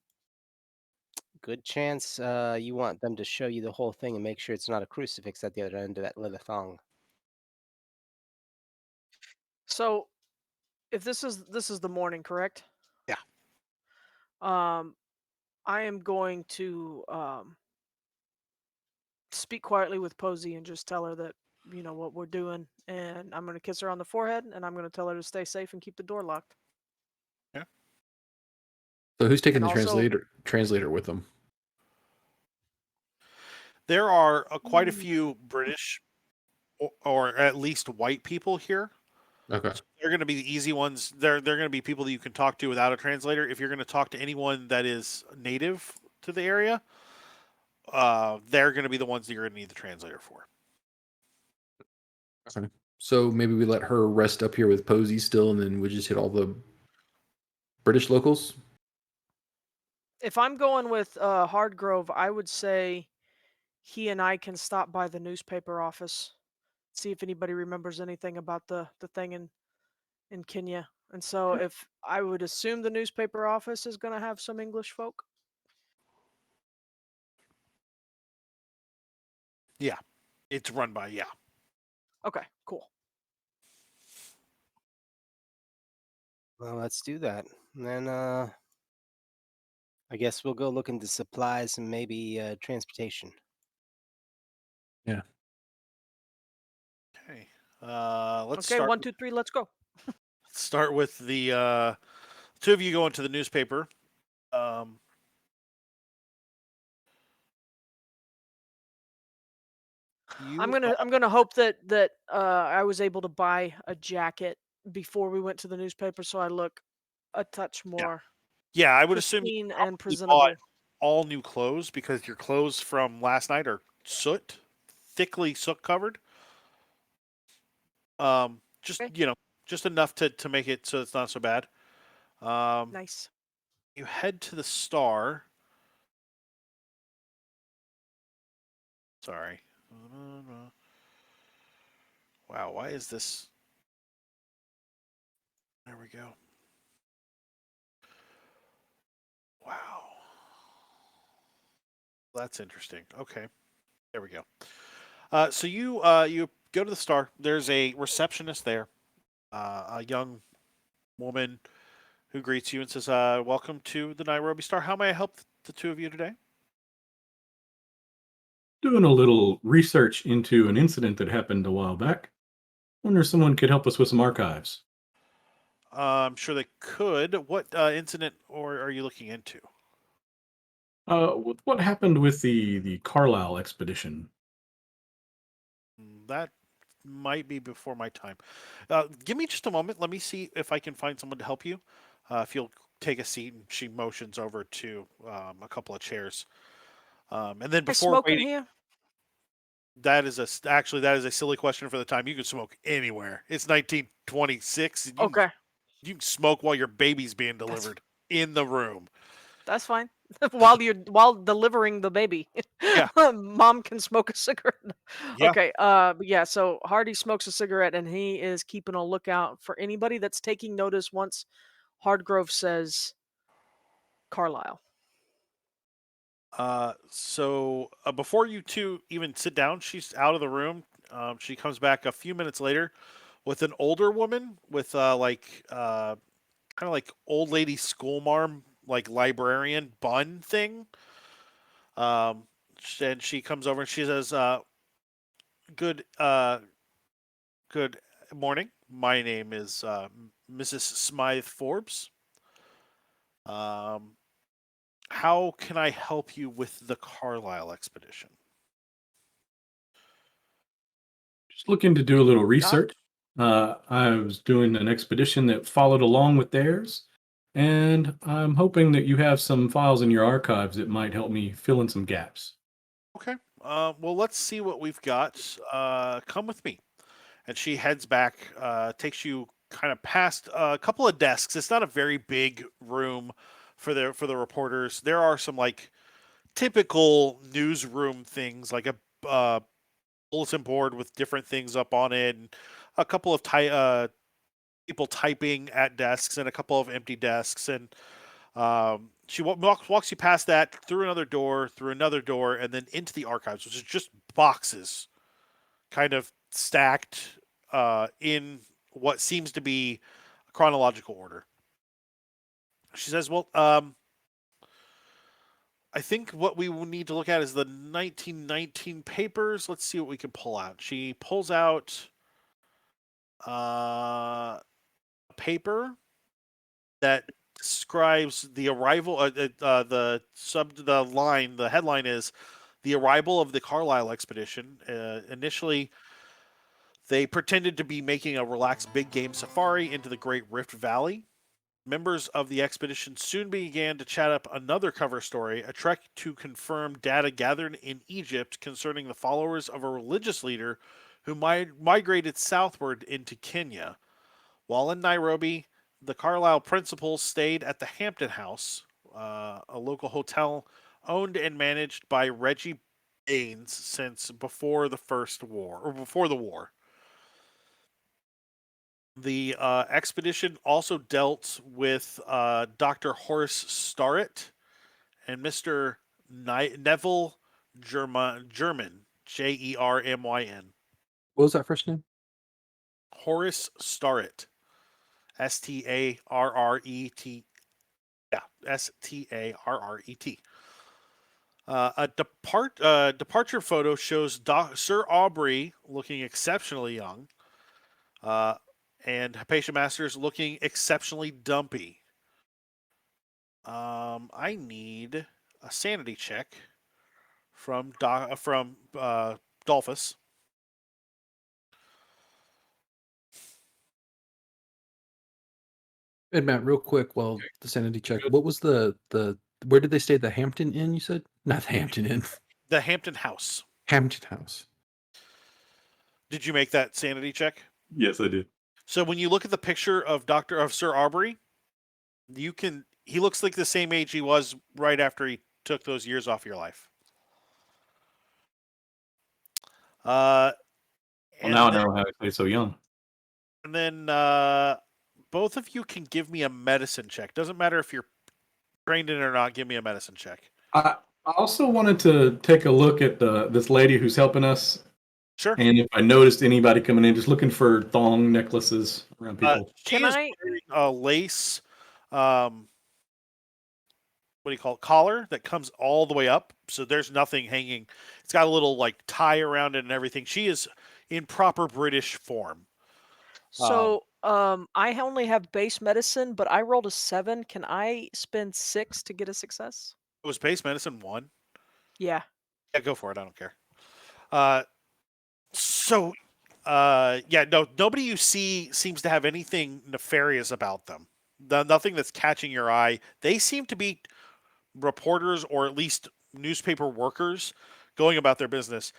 Good chance you want them to show you the whole thing and make sure it's not a crucifix at the other end of that leather thong. So, if this is the morning, correct? Yeah. I am going to speak quietly with Posey and just tell her that what we're doing, and I'm going to kiss her on the forehead, and I'm going to tell her to stay safe and keep the door locked. So who's taking And the also, translator with them? There are quite a few British or at least white people here. Okay. So they're going to be the easy ones. They're going to be people that you can talk to without a translator. If you're going to talk to anyone that is native to the area, they're going to be the ones that you're going to need the translator for. Okay. So maybe we let her rest up here with Posey still, and then we just hit all the British locals. if I'm going with Hardgrove, I would say he and I can stop by the newspaper office, see if anybody remembers anything about the thing in Kenya. And so, if I would assume the newspaper office is going to have some English folk. Yeah, it's run by Okay, cool. Well, let's do that. And then I guess we'll go look into supplies and maybe transportation. Yeah. Okay. Let's Okay, start. 1, 2, 3, let's go. Start with the two of you going to the newspaper. I'm gonna hope that I was able to buy a jacket before we went to the newspaper, so I look a touch more Yeah, I would assume you pristine and probably presentable. bought all new clothes because your clothes from last night are thickly soot covered. Just Okay. just enough to make it so it's not so bad. Nice. You head to the Star. Sorry. Wow, why is this? There we go. Wow. That's interesting. Okay. There we go. So you go to the Star. There's a receptionist there, a young woman who greets you and says, "Welcome to the Nairobi Star. How may I help the two of you today?" Doing a little research into an incident that happened a while back. Wonder if someone could help us with some archives. I'm sure they could. What incident or are you looking into? What happened with the Carlisle expedition? That might be before my time. Give me just a moment. Let me see if I can find someone to help you. If you'll take a seat, and she motions over to a couple of chairs. And then I before smoke in waiting, here. that is a silly question for the time. You can smoke anywhere. It's 1926. Okay, You can smoke while your baby's being delivered in the room. that's fine. while delivering the baby, Yeah. mom can smoke a cigarette. Yeah. Okay. But yeah. So Hardy smokes a cigarette, and he is keeping a lookout for anybody that's taking notice once Hardgrove says Carlisle. So before you two even sit down, she's out of the room. She comes back a few minutes later with an older woman with kind of like old lady schoolmarm, like librarian bun thing. Um, and she comes over and she says, "Good, good morning. My name is Mrs. Smythe Forbes. Um, how can I help you with the Carlisle expedition?" Just looking to do a little research. I was doing an expedition that followed along with theirs, and I'm hoping that you have some files in your archives that might help me fill in some gaps. Okay. Well, let's see what we've got. Come with me. And she heads back, takes you kind of past a couple of desks. It's not a very big room for the reporters. There are some like typical newsroom things, like a bulletin board with different things up on it, and a couple of people typing at desks, and a couple of empty desks, and she walks you past that, through another door, and then into the archives, which is just boxes, kind of stacked in what seems to be chronological order. She says, "Well, I think what we will need to look at is the 1919 papers. Let's see what we can pull out." She pulls out a paper that describes the arrival. The headline is "The Arrival of the Carlisle Expedition." Initially, they pretended to be making a relaxed big game safari into the Great Rift Valley. Members of the expedition soon began to chat up another cover story, a trek to confirm data gathered in Egypt concerning the followers of a religious leader who migrated southward into Kenya. While in Nairobi, the Carlisle principals stayed at the Hampton House, a local hotel owned and managed by Reggie Baines since before the war. The expedition also dealt with Dr. Horace Starrett and Mr. Neville German, Jermyn. What was that first name? Horace Starrett. Starret. Yeah, Starret. A departure photo shows Sir Aubrey looking exceptionally young, and Hypatia Masters looking exceptionally dumpy. I need a sanity check from Dolphus. And Matt, real quick, while the sanity check, Good. what was the where did they stay? The Hampton Inn, you said? Not the Hampton Inn. The Hampton House. Hampton House. Did you make that sanity check? Yes, I did. So when you look at the picture of Sir Aubrey, he looks like the same age he was right after he took those years off your life. Well, now I know how to stay so young. And then both of you can give me a medicine check. Doesn't matter if you're trained in it or not. Give me a medicine check. I also wanted to take a look at this lady who's helping us, Sure. and if I noticed anybody coming in, just looking for thong necklaces around people. She Can is I- wearing a lace, what do you call it, collar that comes all the way up. So there's nothing hanging. It's got a little like tie around it and everything. She is in proper British form. So, I only have base medicine, but I rolled a 7. Can I spend 6 to get a success? It was base medicine 1. Yeah. Yeah, go for it. I don't care. Nobody you see seems to have anything nefarious about them. Nothing that's catching your eye. They seem to be reporters or at least newspaper workers going about their business.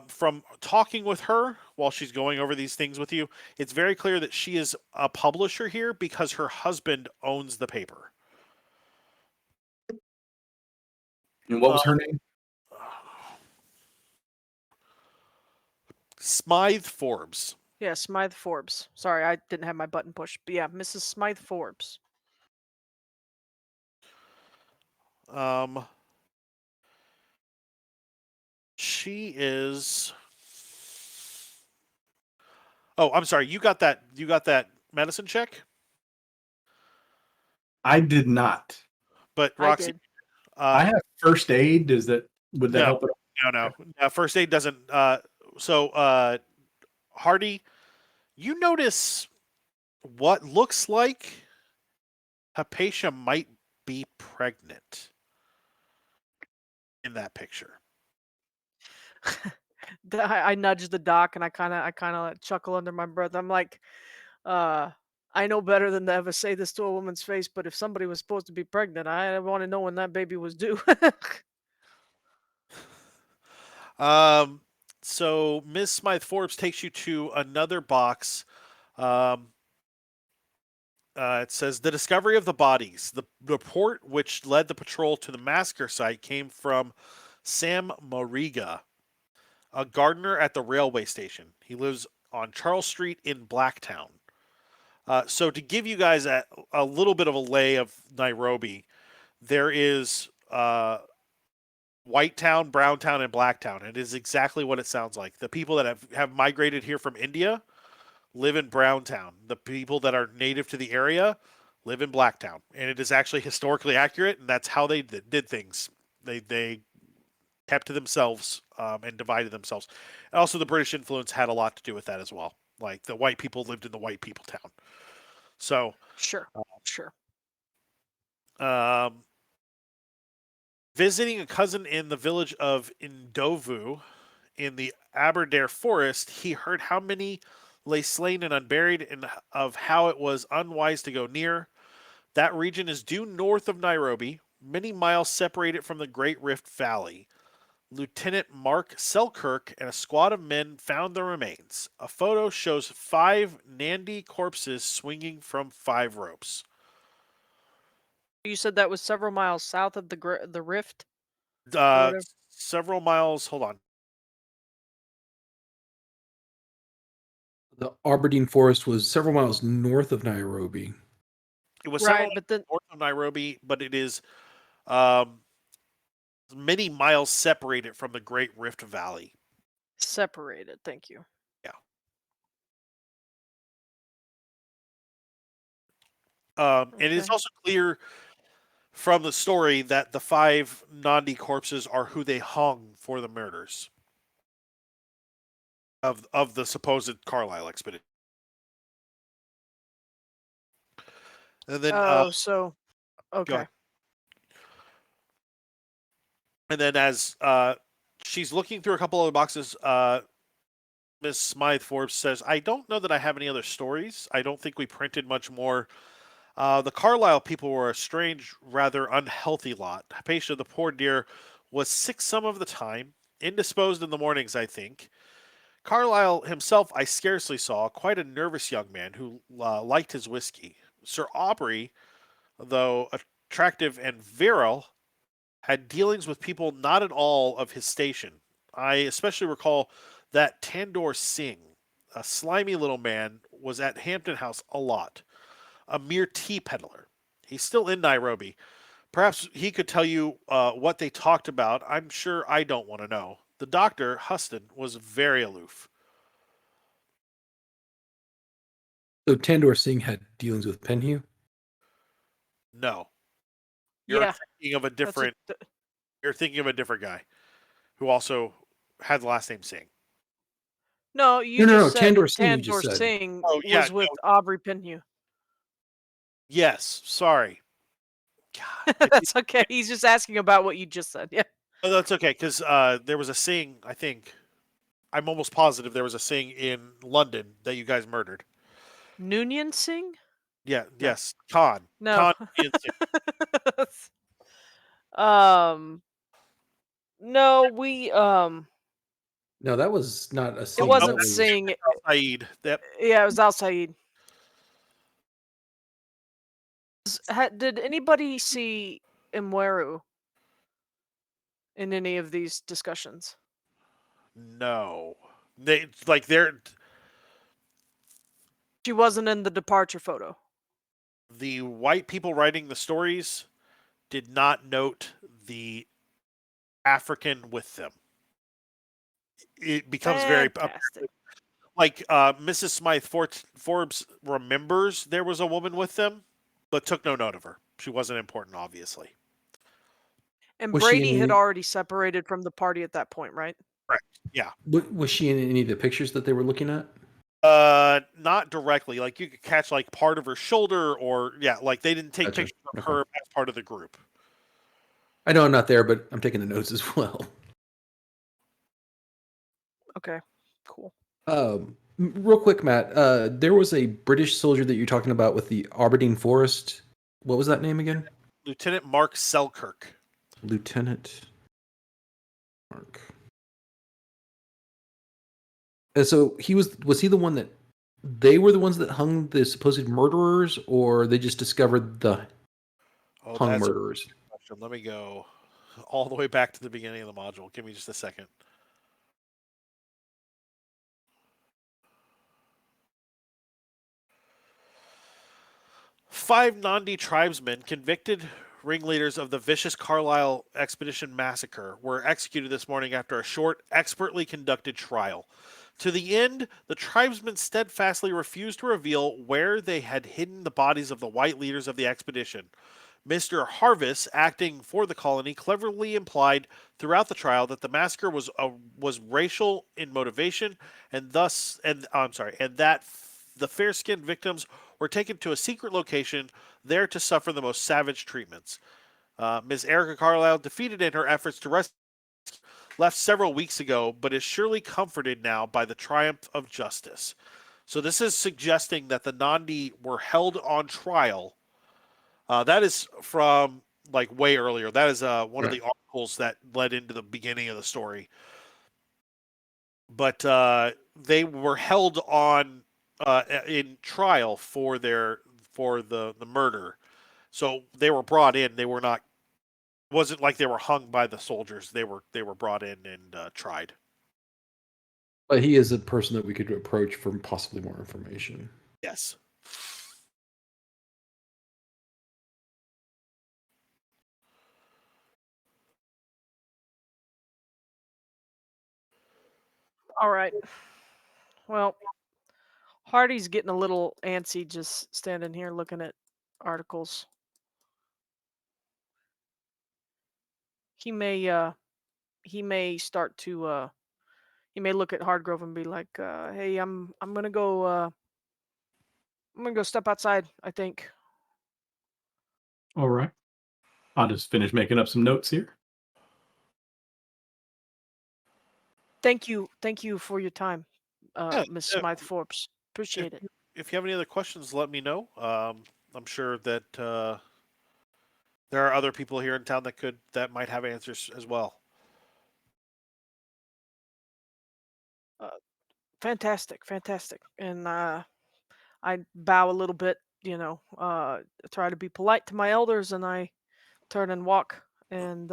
From talking with her while she's going over these things with you, it's very clear that she is a publisher here because her husband owns the paper. And what was her name? Smythe Forbes. Yeah, Smythe Forbes. Sorry, I didn't have my button pushed. But yeah, Mrs. Smythe Forbes. She is. Oh, I'm sorry. You got that. You got that medicine check, I did not. but I Roxy. did. I have first aid. Would that No, help? no. First aid doesn't. Hardy, you notice what looks like Hypatia might be pregnant in that picture. I nudged the doc and I kind of chuckle under my breath. I'm like, I know better than to ever say this to a woman's face, but if somebody was supposed to be pregnant, I want to know when that baby was due. Um, so Ms. Smythe Forbes takes you to another box. Um, it says the discovery of the bodies. The report which led the patrol to the massacre site came from Sam Moriga, a gardener at the railway station. He lives on Charles Street in Blacktown. So to give you guys a little bit of a lay of Nairobi, there is White Town, Brown Town, and Black Town. It is exactly what it sounds like. The people that have migrated here from India live in Brown Town. The people that are native to the area live in Black Town. And it is actually historically accurate, and that's how they did things. They kept to themselves and divided themselves. And also, the British influence had a lot to do with that as well. Like the white people lived in the white people town. So, Sure, sure. um, visiting a cousin in the village of Indovu in the Aberdare forest, he heard how many lay slain and unburied, and of how it was unwise to go near. That region is due north of Nairobi, many miles separated from the Great Rift Valley. Lieutenant Mark Selkirk and a squad of men found the remains. A photo shows 5 Nandi corpses swinging from 5 ropes. You said that was several miles south of the rift or Uh, whatever. several miles. Hold on. The Aberdeen Forest was several miles north of Nairobi. It was several Right, but then north of Nairobi, but it is um, many miles separated from the Great Rift Valley. separated. Thank you. And it's Okay. also clear from the story that the 5 Nandi corpses are who they hung for the murders of the supposed Carlisle expedition. And then Oh, so go okay. ahead. And then as she's looking through a couple other boxes, Miss Smythe Forbes says, "I don't know that I have any other stories. I don't think we printed much more. The Carlisle people were a strange, rather unhealthy lot. Hypatia, the poor dear, was sick some of the time, indisposed in the mornings, I think. Carlisle himself I scarcely saw, quite a nervous young man who liked his whiskey. Sir Aubrey, though attractive and virile, had dealings with people not at all of his station. I especially recall that Tandor Singh, a slimy little man, was at Hampton House a lot, a mere tea peddler. He's still in Nairobi. Perhaps he could tell you what they talked about. I'm sure I don't want to know. The doctor, Huston, was very aloof." So Tandor Singh had dealings with Penhew. No, you're Yeah, thinking of a that's a different. You're thinking of a different guy who also had the last name Singh. no. You No. just said Tandor Singh, you just Tandor said. Singh Oh yeah, was with no, Aubrey Penhew. yes. Sorry. God, That's okay. He's just asking about what you just said. Yeah. oh, that's okay because there was a Singh. I think I'm almost positive there was a Singh in London that you guys murdered. Noonien Singh? Yeah. No. Yes. Khan. No. Khan Union Singh. um. No, No, that was not a it Singh. That wasn't was Singh. Al Said. That Yeah, it was Al Said. Did anybody see Imweru in any of these discussions? no. They're She wasn't in the departure photo. the white people writing the stories. did not note the African with them. It becomes very Fantastic. like Mrs. Smythe Forbes remembers there was a woman with them, but took no note of her. She wasn't important, obviously. And Was she in Brady had any? already separated from the party at that point, right? Correct. Yeah. Was she in any of the pictures that they were looking at? Not directly. Like you could catch like part of her shoulder, or like they didn't take Gotcha. pictures of Okay. her as part of the group. I know I'm not there, but I'm taking the notes as well. Okay, cool. Real quick, Matt. There was a British soldier that you're talking about with the Aberdeen Forest. What was that name again? Lieutenant Mark Selkirk. Lieutenant Mark. And so was he the one that they were the ones that hung the supposed murderers, or they just discovered the hung That's murderers? a good question. Let me go all the way back to the beginning of the module. Give me just a second. Five Nandi tribesmen, convicted ringleaders of the vicious Carlisle Expedition massacre, were executed this morning after a short, expertly conducted trial. To the end, the tribesmen steadfastly refused to reveal where they had hidden the bodies of the white leaders of the expedition. Mr. Harvis, acting for the colony, cleverly implied throughout the trial that the massacre was racial in motivation, and that the fair-skinned victims were taken to a secret location there to suffer the most savage treatments. Ms. Erica Carlisle, defeated in her efforts to rescue, left several weeks ago, but is surely comforted now by the triumph of justice. So this is suggesting that the Nandi were held on trial. That is from like way earlier. That is one of the articles that led into the beginning of the story. But they were held on in trial for the murder. So they were brought in. They were not. Wasn't like they were hung by the soldiers. They were brought in and tried. But he is a person that we could approach for possibly more information. Yes. All right. Well, Hardy's getting a little antsy just standing here looking at articles. He may start to he may look at Hardgrove and be like, "Hey, I'm gonna go step outside, I think." All right. I'll just finish making up some notes here. Thank you for your time, Yeah, Miss Smythe Forbes. Appreciate it. if you have any other questions, let me know. I'm sure that there are other people here in town that might have answers as well. Fantastic, fantastic. And I bow a little bit, try to be polite to my elders, and I turn and walk and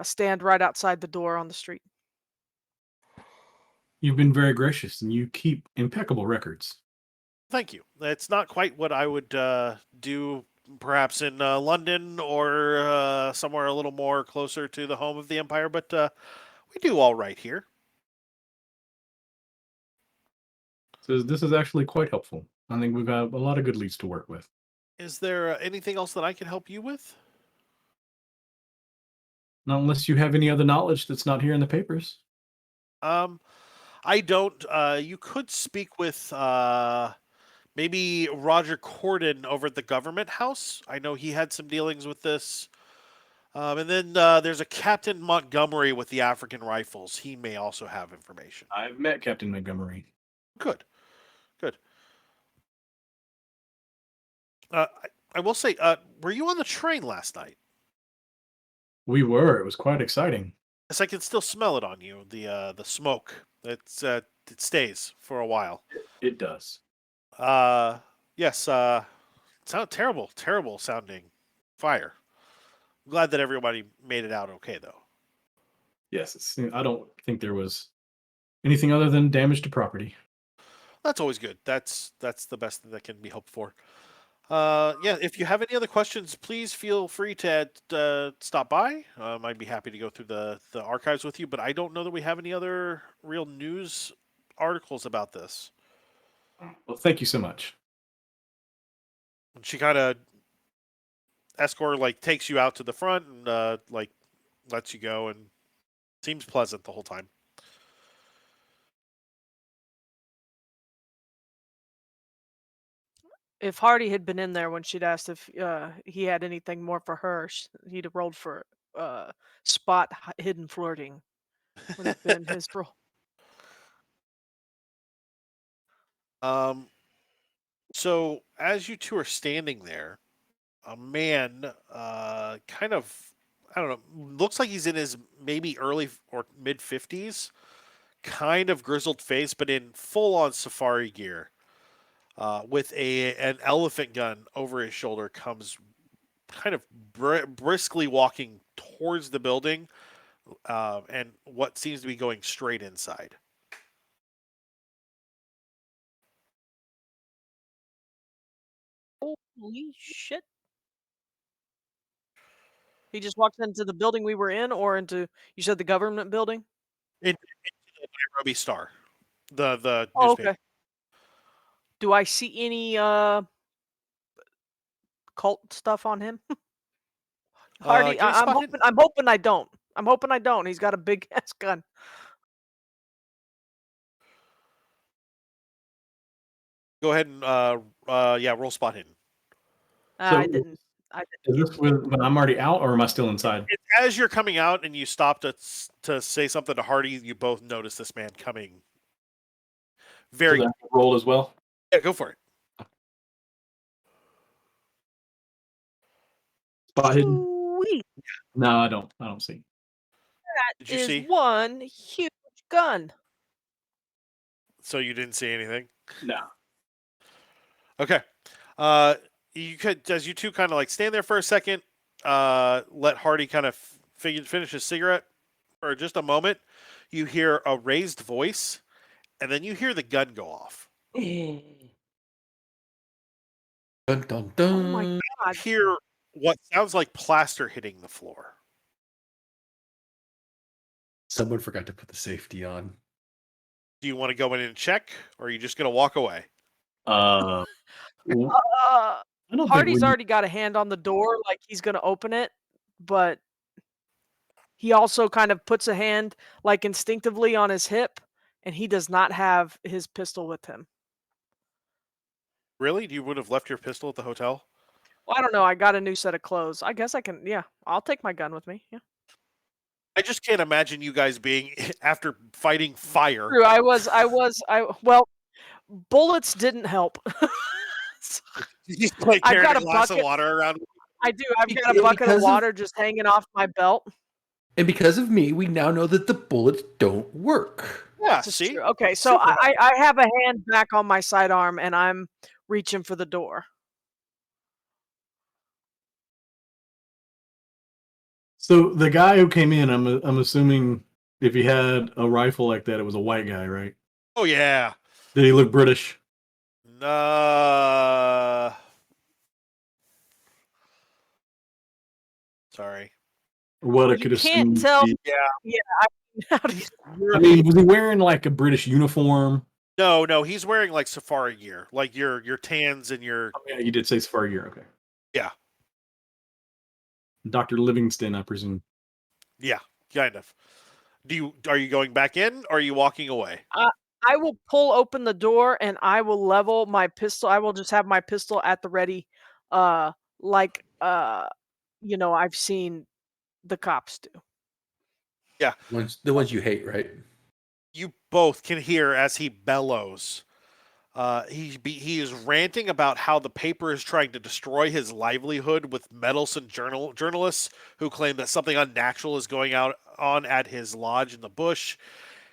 stand right outside the door on the street. You've been very gracious, and you keep impeccable records. Thank you. It's not quite what I would do, perhaps in London or somewhere a little more closer to the home of the Empire, but we do all right here. So this is actually quite helpful. I think we've got a lot of good leads to work with. Is there anything else that I can help you with? Not unless you have any other knowledge that's not here in the papers. I don't. You could speak with maybe Roger Corden over at the government house. I know he had some dealings with this. And then there's a Captain Montgomery with the African Rifles. He may also have information. I've met Captain Montgomery. Good. I will say, were you on the train last night? We were. It was quite exciting. Yes, I can still smell it on you. The smoke. It stays for a while. It does. Yes. Sound terrible sounding fire. I'm glad that everybody made it out okay, though. Yes, I don't think there was anything other than damage to property. That's always good. That's the best that can be hoped for. Yeah, if you have any other questions, please feel free to stop by. I'd be happy to go through the archives with you, but I don't know that we have any other real news articles about this. Well, thank you so much. And she kind of escort like takes you out to the front and like lets you go and seems pleasant the whole time. If Hardy had been in there when she'd asked if he had anything more for her, he'd have rolled for spot hidden flirting. Would have been his role. So as you two are standing there, a man, kind of, I don't know, looks like he's in his maybe early or mid 50s, kind of grizzled face, but in full on safari gear, with an elephant gun over his shoulder, comes kind of briskly walking towards the building, and what seems to be going straight inside. Holy shit. He just walked into the building we were in, or into, you said the government building? Into the Nairobi Star, the Oh, newspaper. okay. Do I see any cult stuff on him? Hardy, Give me I'm spot hidden. hoping I don't. I'm hoping I don't. He's got a big ass gun. Go ahead and yeah, roll spot hidden. So I didn't. Is this when I'm already out, or am I still inside? It's as you're coming out and you stop to say something to Hardy, you both notice this man coming. Very So then I roll as well. yeah, go for it. Spot hidden? Sweet. No, I don't. I don't see. Did you Is see? one huge gun. So you didn't see anything? No. Okay. You could, as you two kind of like stand there for a second, let Hardy kind of finish his cigarette for just a moment. You hear a raised voice, and then you hear the gun go off. Dun, dun, Oh my dun. You god. hear what sounds like plaster hitting the floor. Someone forgot to put the safety on. Do you want to go in and check, or are you just going to walk away? W- Uh, I don't Hardy's think we. already got a hand on the door, like he's gonna open it, but he also kind of puts a hand, like instinctively, on his hip, and he does not have his pistol with him. Really? You would have left your pistol at the hotel? Well, I don't know. I got a new set of clothes. I guess I can. Yeah, I'll take my gun with me. Yeah. I just can't imagine you guys being after fighting fire. True. Well, bullets didn't help. You like I've carrying got a a glass of bucket. water around. I do. I've got a Yeah, bucket of because of- water just hanging off my belt. And because of me, we now know that the bullets don't work. Yeah, This is see? true. Okay, so Super I have a hand back on my sidearm, and I'm reaching for the door. So the guy who came in, I'm assuming if he had a rifle like that, it was a white guy, right? Oh yeah. Did he look British? Sorry. Or what I You could can't assume. tell. Yeah. Yeah. How do you- I mean, was he wearing like a British uniform? No, he's wearing like safari gear, like your tans and your. Oh, yeah, you did say safari gear. Okay. Yeah. Dr. Livingston, I presume. Yeah, kind of. Are you going back in, or are you walking away? I will pull open the door, and I will level my pistol. I will just have my pistol at the ready, like I've seen the cops do. Yeah. The ones you hate, right? You both can hear as he bellows. He is ranting about how the paper is trying to destroy his livelihood with meddlesome journalists who claim that something unnatural is going on at his lodge in the bush,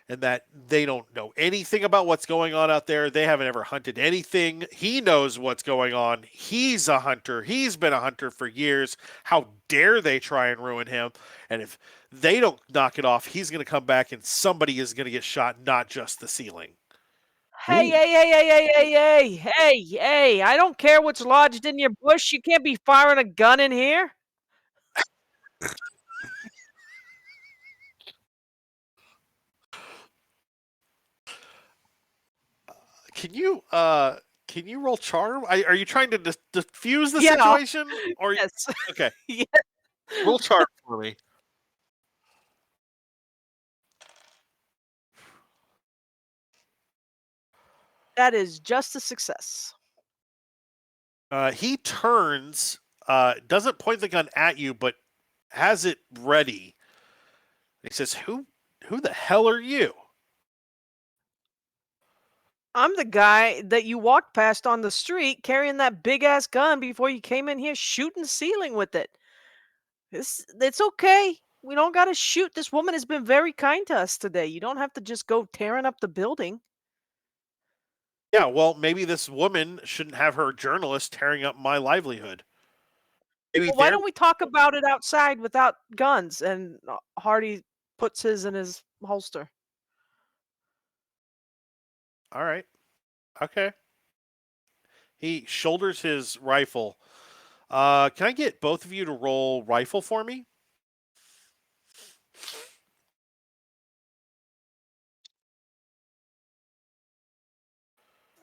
and that they don't know anything about what's going on out there. They haven't ever hunted anything. He knows what's going on. He's a hunter. He's been a hunter for years. How dare they try and ruin him? And if they don't knock it off, he's going to come back and somebody is going to get shot, not just the ceiling. Hey, hey, hey, hey, hey, hey, hey, hey, hey, I don't care what's lodged in your bush. You can't be firing a gun in here. Can you roll charm? Are you trying to diffuse the Yeah. situation? Or Yes. okay, Yeah. roll charm for me. That is just a success. He turns, doesn't point the gun at you, but has it ready. He says, "Who the hell are you?" I'm the guy that you walked past on the street carrying that big ass gun before you came in here shooting the ceiling with it. It's okay. We don't got to shoot. This woman has been very kind to us today. You don't have to just go tearing up the building. Yeah, well, maybe this woman shouldn't have her journalist tearing up my livelihood. Maybe Well, why they're don't we talk about it outside without guns? And Hardy puts his in his holster. all right. Okay. He shoulders his rifle. Can I get both of you to roll rifle for me?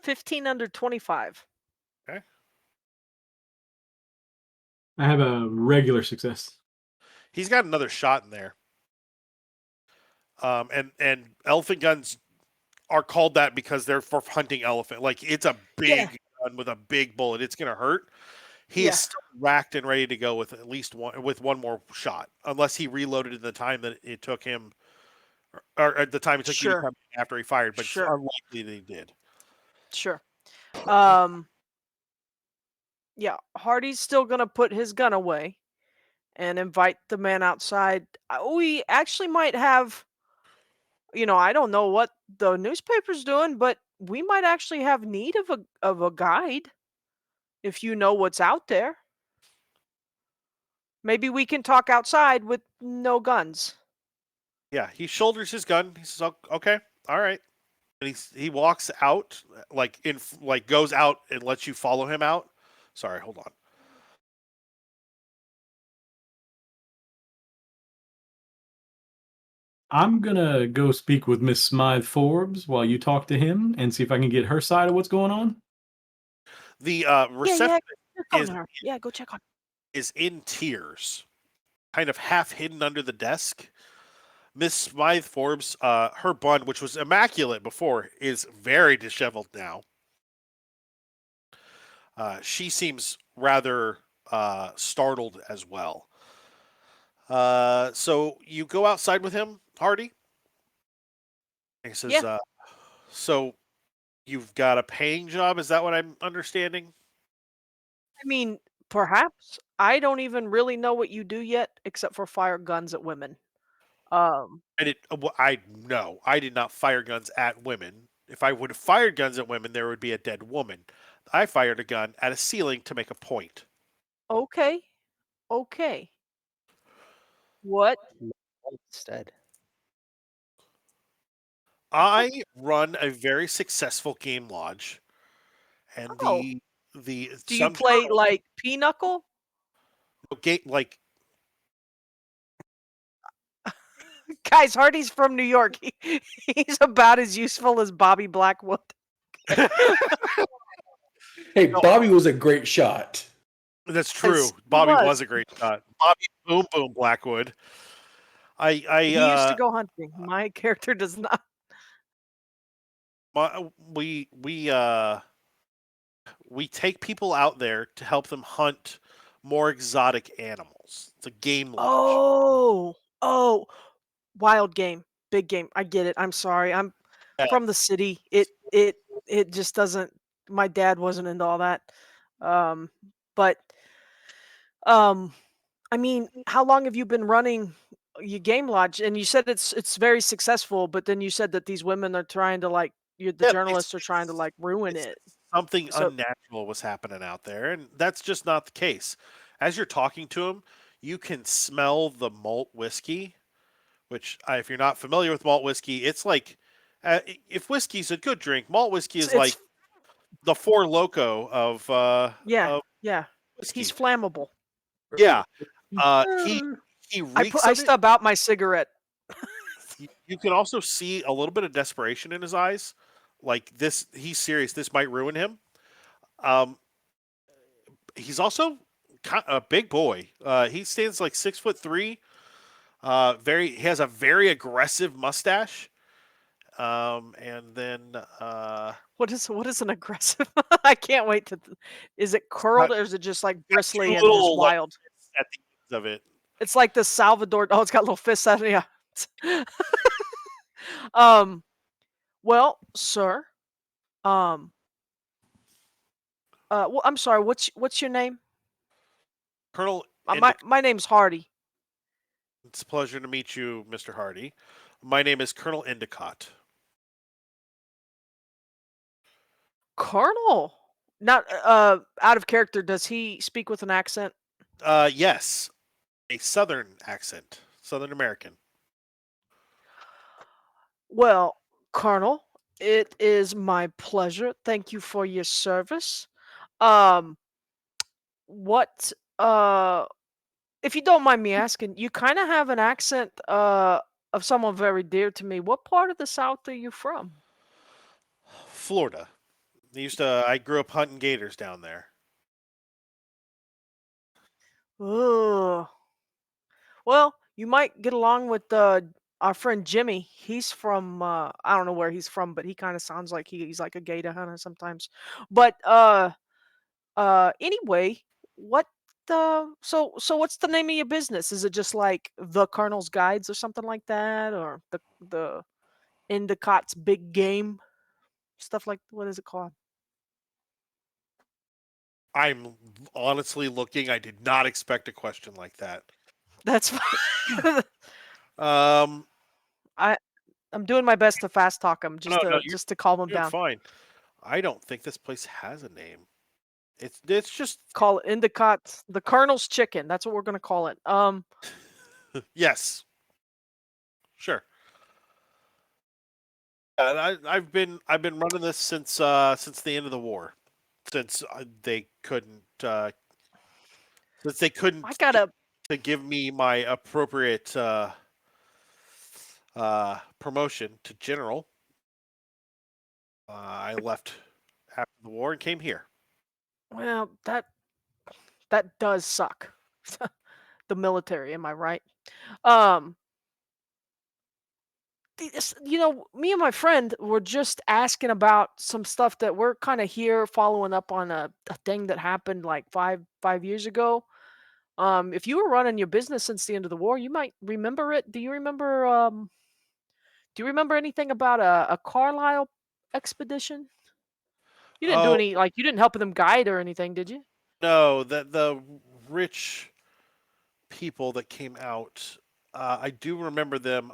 15 under 25. Okay. I have a regular success. He's got another shot in there. And elephant guns are called that because they're for hunting elephant. Like it's a Yeah. big gun with a big bullet. It's gonna hurt. He Yeah. is still racked and ready to go with at least one more shot, unless he reloaded in the time that it took him, or at the time it took you to Sure. come in after he fired. But Sure. it's unlikely that he did. Sure. Um yeah, Hardy's still going to put his gun away and invite the man outside. We actually might have, I don't know what the newspaper's doing, but we might actually have need of a guide if you know what's out there. Maybe we can talk outside with no guns. Yeah, he shoulders his gun. He says, "Okay, all right." And he walks out, like goes out and lets you follow him out. Sorry, hold on. I'm gonna go speak with Miss Smythe Forbes while you talk to him and see if I can get her side of what's going on. The Yeah, receptionist check on is her. Yeah, go check on. is in tears, kind of half hidden under the desk. Miss Smythe Forbes, her bun, which was immaculate before, is very disheveled now. She seems rather startled as well. So you go outside with him, Hardy? He says, Yeah. "So you've got a paying job? Is that what I'm understanding?" I mean, perhaps I don't even really know what you do yet except for fire guns at women. Um I no, I did not fire guns at women. If I would have fired guns at women, there would be a dead woman. I fired a gun at a ceiling to make a point. okay. Okay. What? Instead. I run a very successful game lodge, and Oh, the do you some play like Pinochle? game like Guys, Hardy's from New York. He's about as useful as Bobby Blackwood. Hey, no, Bobby was a great shot. that's Yes, true. he Bobby was. was a great shot. Bobby Boom Boom Blackwood. He used to go hunting. My character does not. We take people out there to help them hunt more exotic animals. It's a game lodge. Oh, wild game, big game. I get it. I'm sorry. I'm Yeah. from the city. It just doesn't. My dad wasn't into all that. Um, but um, I mean, how long have you been running your game lodge? And you said it's very successful, but then you said that these women are trying to like the Yeah, journalists are trying to like ruin it's it. something So unnatural was happening out there, and that's just not the case. As you're talking to him, you can smell the malt whiskey, which if you're not familiar with malt whiskey, it's like If whiskey's a good drink, malt whiskey is like It's the Four Loco yeah, of yeah. He's whiskey. flammable. Yeah. He Uh, he reeks I of it. stub out my cigarette. You can also see a little bit of desperation in his eyes. Like this, he's serious. This might ruin him. Um, he's also a big boy. He stands like 6'3". He has a very aggressive mustache. And then What is an aggressive? I can't wait to. Is it curled got, or is it just like got two bristly and just little like wild? at the ends of it. It's like the Salvador. Oh, it's got little fists out. Yeah. um. Well, sir. Um. Well, I'm sorry. What's your name? Colonel, My name's Hardy. it's a pleasure to meet you, Mr. Hardy. My name is Colonel Endicott. Colonel. Not out of character. Does he speak with an accent? Yes, a Southern accent, Southern American. Well, Colonel, it is my pleasure. Thank you for your service. Um, what if you don't mind me asking, you kind of have an accent of someone very dear to me. What part of the South are you from? Florida. I grew up hunting gators down there. Ugh. Well, you might get along with our friend Jimmy. He's from I don't know where he's from, but he kind of sounds like he's like a gator hunter sometimes. But anyway, what so what's the name of your business? Is it just like the Colonel's Guides or something like that, or the Endicott's Big Game stuff like what is it called? I'm honestly looking. I did not expect a question like that. That's fine. Um, I I'm doing my best to fast talk him no, no, just to calm him you're doing down. fine. I don't think this place has a name. It's just Call it Endicott's the Colonel's Chicken. That's what we're gonna call it. yes, sure. And I've been running this since the end of the war, since they I couldn't gotta to give me my appropriate promotion to general. I left after the war and came here. well that does suck. The military, am I right? Um me and my friend were just asking about some stuff that we're kind of here following up on a thing that happened like five years ago. If you were running your business since the end of the war, you might remember it. Do you remember anything about a Carlisle expedition? You didn't do Oh any like you didn't help them guide or anything, did you? no, the rich people that came out. I do remember them.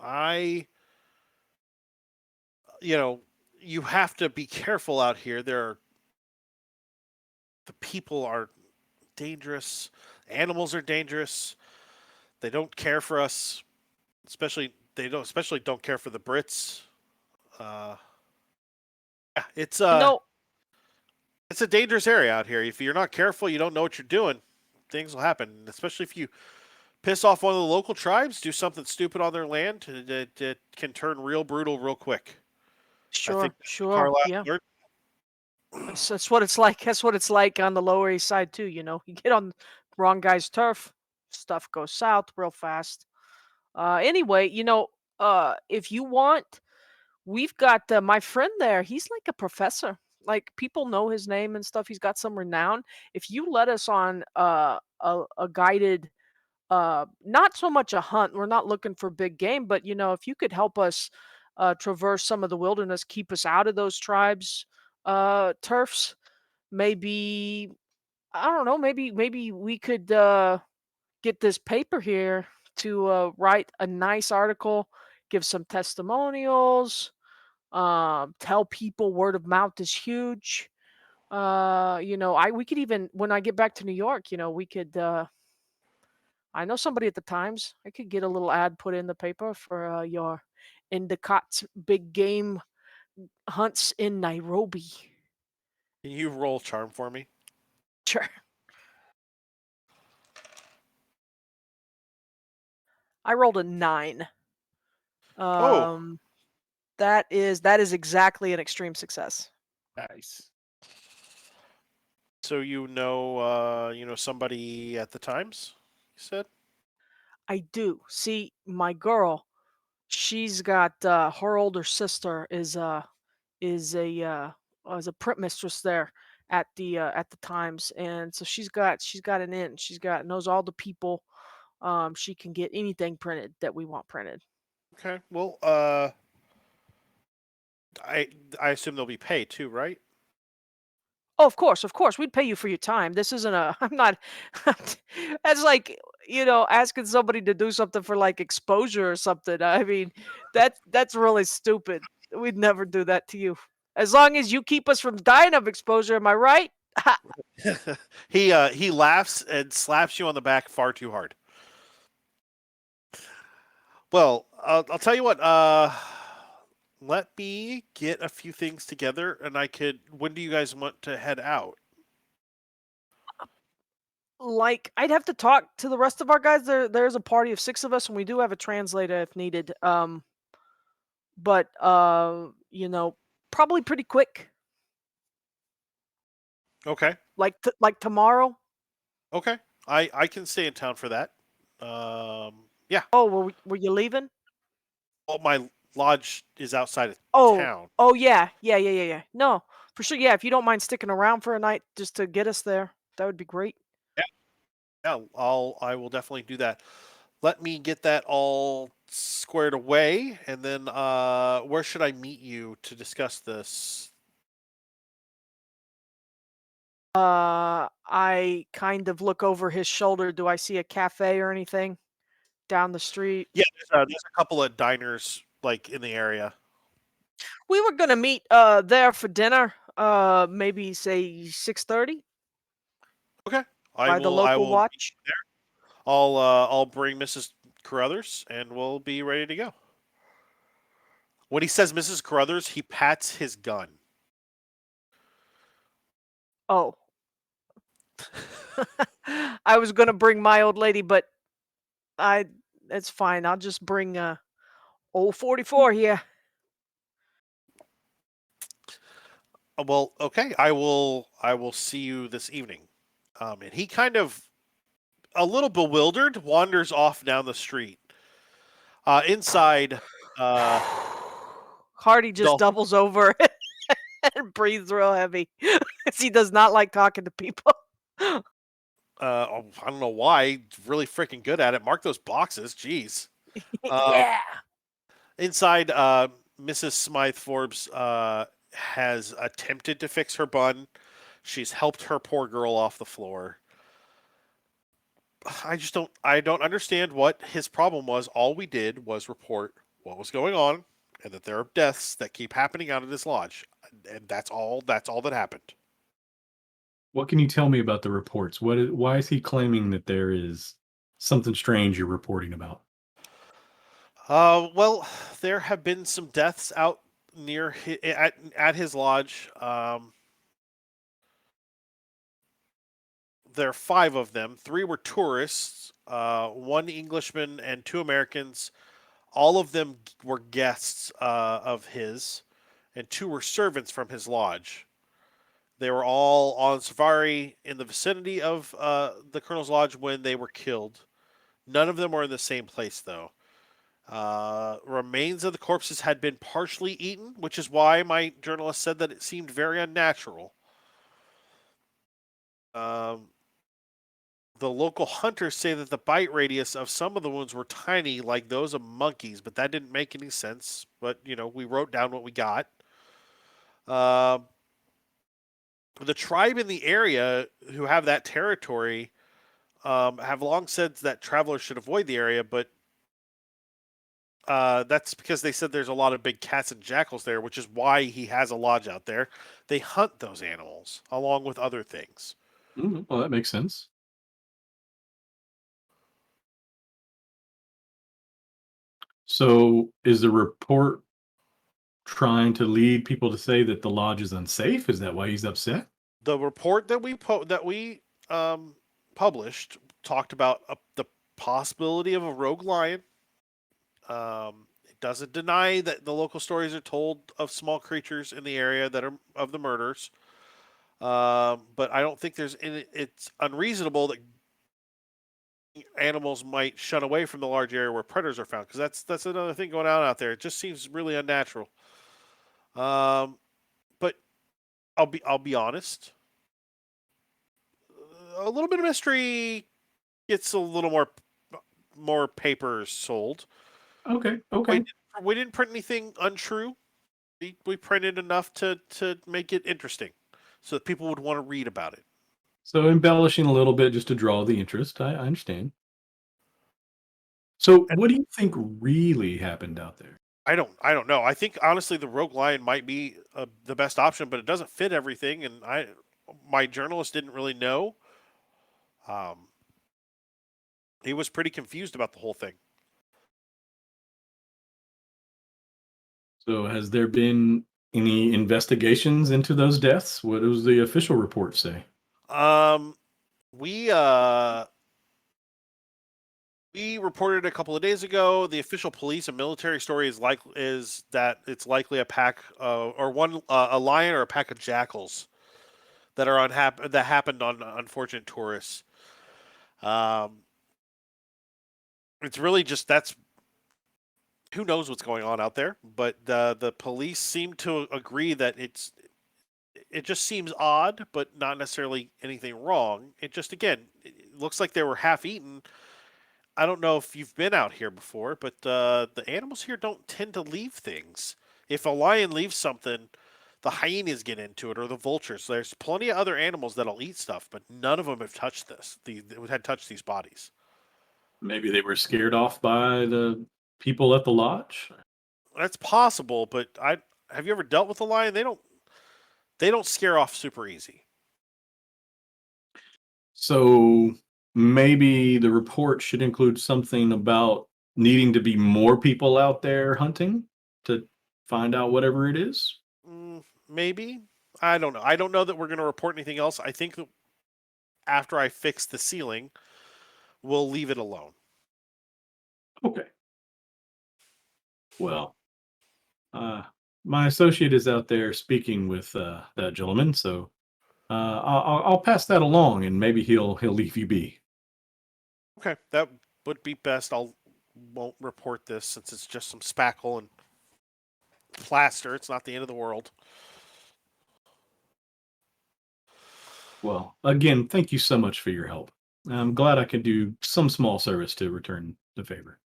You know, you have to be careful out here. The people are dangerous. Animals are dangerous. They don't care for us, especially don't care for the Brits. Uh, yeah, You know, it's a dangerous area out here. If you're not careful, you don't know what you're doing. Things will happen, especially if you piss off one of the local tribes, do something stupid on their land. It can turn real brutal real quick. I think sure, that's what sure, Carlisle yeah. learned. That's what it's like. That's what it's like on the Lower East Side too. You get on wrong guy's turf, stuff goes south real fast. Anyway, if you want, we've got my friend there. He's like a professor. Like people know his name and stuff. He's got some renown. If you let us on a guided, not so much a hunt. We're not looking for big game, but if you could help us traverse some of the wilderness, keep us out of those tribes, turfs. Maybe I don't know. Maybe we could get this paper here to write a nice article, give some testimonials, tell people word of mouth is huge. I we could even when I get back to New York, we could. I know somebody at the Times. I could get a little ad put in the paper for your Endicott's Big Game hunts in Nairobi. Can you roll charm for me? Sure. I rolled a 9. Oh. That is exactly an extreme success. Nice. So you know somebody at the Times, you said? I do. See, my girl, she's got her older sister is a print mistress there at the Times, and so she's got an in. Knows all the people. She can get anything printed that we want printed. Okay. Well, I assume they'll be paid too, right? Oh, of course. We'd pay you for your time. This isn't a. I'm not. That's like asking somebody to do something for like exposure or something. I mean, that's really stupid. We'd never do that to you. As long as you keep us from dying of exposure, am I right? Ha! He laughs and slaps you on the back far too hard. Well, I'll tell you what. Let me get a few things together, and I could. When do you guys want to head out? Like, I'd have to talk to the rest of our guys. There's a party of 6 of us, and we do have a translator if needed. But probably pretty quick. Okay. Like tomorrow. Okay. I can stay in town for that. Yeah. Oh, were you leaving? Well, my lodge is outside of Oh, town. oh yeah. No, for sure. Yeah, if you don't mind sticking around for a night just to get us there, that would be great. Yeah, I will definitely do that. Let me get that all squared away, and then where should I meet you to discuss this? I kind of look over his shoulder. Do I see a cafe or anything down the street? Yeah, there's a couple of diners like in the area. We were gonna meet there for dinner. Maybe say 6:30 Okay, by the I local will meet watch. you there. I'll bring Mrs. Carruthers, and we'll be ready to go. When he says Mrs. Carruthers, he pats his gun. Oh, I was gonna bring my old lady, but I it's fine. I'll just bring old 44 here. Well, okay, I will see you this evening. And he kind of a little bewildered wanders off down the street. Inside, Hardy just Dolph, doubles over and breathes real heavy 'cause he does not like talking to people. I don't know why, really freaking good at it. Mark those boxes, jeez. Um, Yeah. inside, Mrs. Smythe Forbes has attempted to fix her bun. She's helped her poor girl off the floor. I don't understand what his problem was. All we did was report what was going on and that there are deaths that keep happening out of this lodge. And that's all that happened. What can you tell me about the reports? Why is he claiming that there is something strange you're reporting about? Well, there have been some deaths out at his lodge. There are 5 of them. 3 were tourists, 1 Englishman and 2 Americans. All of them were guests of his, and 2 were servants from his lodge. They were all on safari in the vicinity of the Colonel's Lodge when they were killed. None of them were in the same place, though. Remains of the corpses had been partially eaten, which is why my journalist said that it seemed very unnatural. Um, the local hunters say that the bite radius of some of the wounds were tiny, like those of monkeys, but that didn't make any sense. But, we wrote down what we got. Um, the tribe in the area who have that territory have long said that travelers should avoid the area, but that's because they said there's a lot of big cats and jackals there, which is why he has a lodge out there. They hunt those animals along with other things. Well, that makes sense. So, is the report trying to lead people to say that the lodge is unsafe? Is that why he's upset? The report that we published talked about the possibility of a rogue lion. It doesn't deny that the local stories are told of small creatures in the area that are of the murders. But I don't think it's unreasonable that animals might shun away from the large area where predators are found, because that's another thing going on out there. It just seems really unnatural. But I'll be honest. A little bit of mystery gets a little more papers sold. Okay. We didn't print anything untrue. We printed enough to make it interesting, so that people would want to read about it. So embellishing a little bit just to draw the interest. I understand. So what do you think really happened out there? I don't know. I think honestly the rogue lion might be the best option, but it doesn't fit everything, and my journalist didn't really know. He was pretty confused about the whole thing. So has there been any investigations into those deaths? What does the official report say? We reported a couple of days ago. The official police and military story is that it's likely a pack or a lion or a pack of jackals that are that happened on unfortunate tourists. It's really just who knows what's going on out there, but the police seem to agree that it just seems odd, but not necessarily anything wrong. It just, again, it looks like they were half eaten. I don't know if you've been out here before, but the animals here don't tend to leave things. If a lion leaves something, the hyenas get into it, or the vultures. There's plenty of other animals that'll eat stuff, but none of them have touched this. Had touched these bodies. Maybe they were scared off by the people at the lodge. That's possible, but have you ever dealt with a lion? They don't scare off super easy. So maybe the report should include something about needing to be more people out there hunting to find out whatever it is. Maybe. I don't know. I don't know that we're going to report anything else. I think that after I fix the ceiling, we'll leave it alone. Okay. Well, my associate is out there speaking with that gentleman, so I'll pass that along, and maybe he'll leave you be. Okay, that would be best. Won't report this since it's just some spackle and plaster. It's not the end of the world. Well, again, thank you so much for your help. I'm glad I could do some small service to return the favor.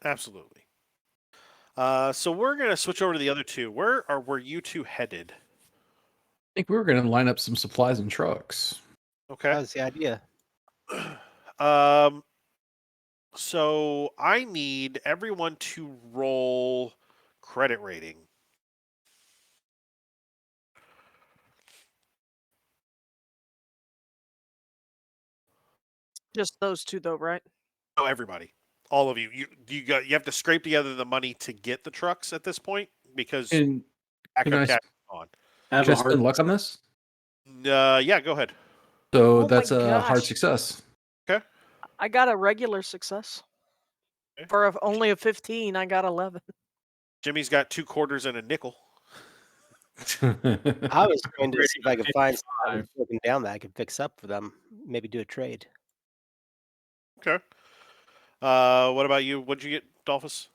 Absolutely. So we're gonna switch over to the other two. Were you two headed? I think we were going to line up some supplies and trucks. Okay. That was the idea. So I need everyone to roll credit rating. Just those two, though, right? Oh, everybody, all of you. You have to scrape together the money to get the trucks at this point because And can I backup cash is on. Have should a I spend hard luck on this? Yeah, go ahead. So Oh that's my a hard gosh. success. Okay. I got a regular success. Okay. For only a 15, I got 11. Jimmy's got 2 quarters and a nickel. I was going to see if I could find something 55. broken down that I could fix up for them. Maybe do a trade. Okay. What about you? What'd you get, Dolphus?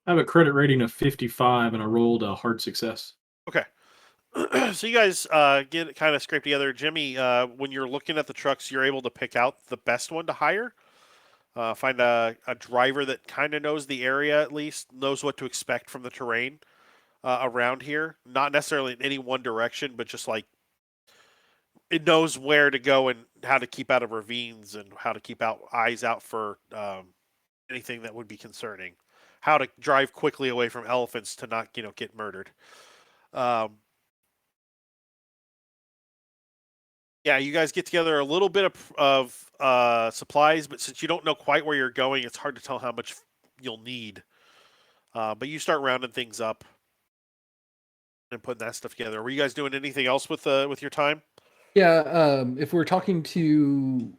I have a credit rating of 55, and I rolled a hard success. Okay. So you guys get kind of scraped together. Jimmy, when you're looking at the trucks, you're able to pick out the best one to hire. Find a driver that kind of knows the area, at least knows what to expect from the terrain around here. Not necessarily in any one direction, but just like it knows where to go and how to keep out of ravines and how to keep eyes out for anything that would be concerning. How to drive quickly away from elephants to not get murdered. Yeah, you guys get together a little bit of supplies, but since you don't know quite where you're going, it's hard to tell how much you'll need. But you start rounding things up. and putting that stuff together. Were you guys doing anything else with your time? Yeah, if we're talking to,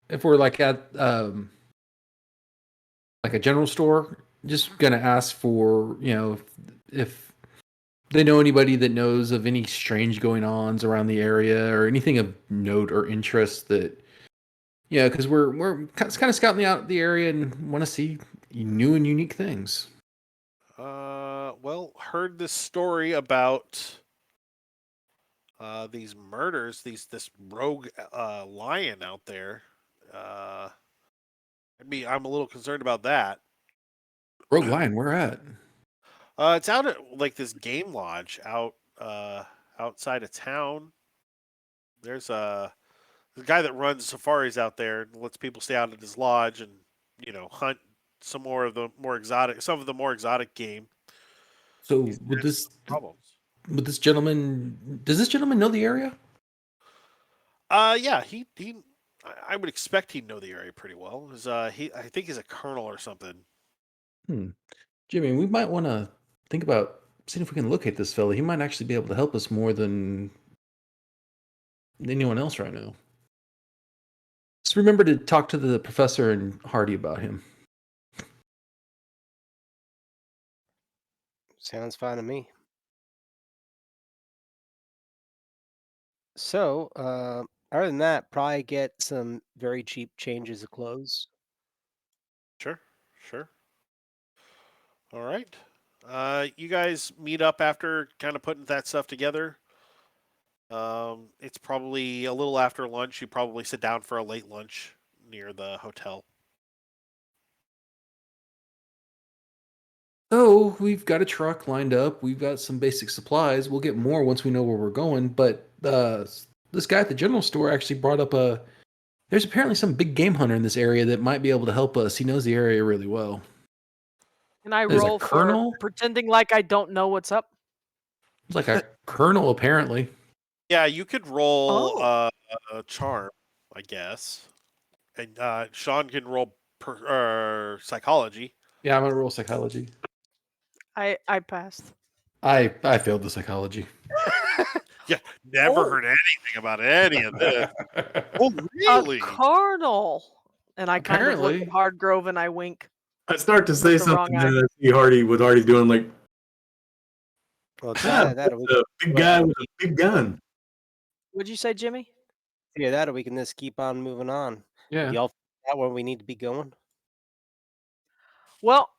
if we're like at like a general store, just gonna ask for, if they know anybody that knows of any strange going ons around the area or anything of note or interest that, because we're kind of scouting out the area and want to see new and unique things. Well, heard this story about these murders, this rogue lion out there. I'm a little concerned about that. Rogue Lion, where at? It's out at like this game lodge outside of town. There's the guy that runs safaris out there and lets people stay out at his lodge and hunt some more of the more exotic, some of the more exotic game. So He's would had this some problems. would this gentleman does this gentleman know the area? Yeah, I would expect he'd know the area pretty well. I think he's a colonel or something. Jimmy, we might want to think about seeing if we can locate this fella. He might actually be able to help us more than anyone else right now. Just remember to talk to the professor and Hardy about him. Sounds fine to me. So, other than that, probably get some very cheap changes of clothes. Sure. All right. You guys meet up after kind of putting that stuff together. It's probably a little after lunch. You probably sit down for a late lunch near the hotel. Oh, we've got a truck lined up. We've got some basic supplies. We'll get more once we know where we're going. But this guy at the general store actually brought up there's apparently some big game hunter in this area that might be able to help us. He knows the area really well. Can I There's a roll for colonel? pretending like I don't know what's up? It's like a colonel, apparently. Yeah, you could roll Oh. a charm, I guess, and Sean can roll psychology. Yeah, I'm gonna roll psychology. I passed. I failed the psychology. Yeah, never Oh. heard anything about any of this. Oh, A really? colonel. And I kind of look at Apparently. Hardgrove and I wink. I start to say the wrong something, eye. and I see Hardy with Hardy doing like, Well, ah, that we, that's a big guy with a big gun. What'd you say, Jimmy? yeah, that we can just keep on moving on. Yeah. Y'all figure out where we need to be going? Well,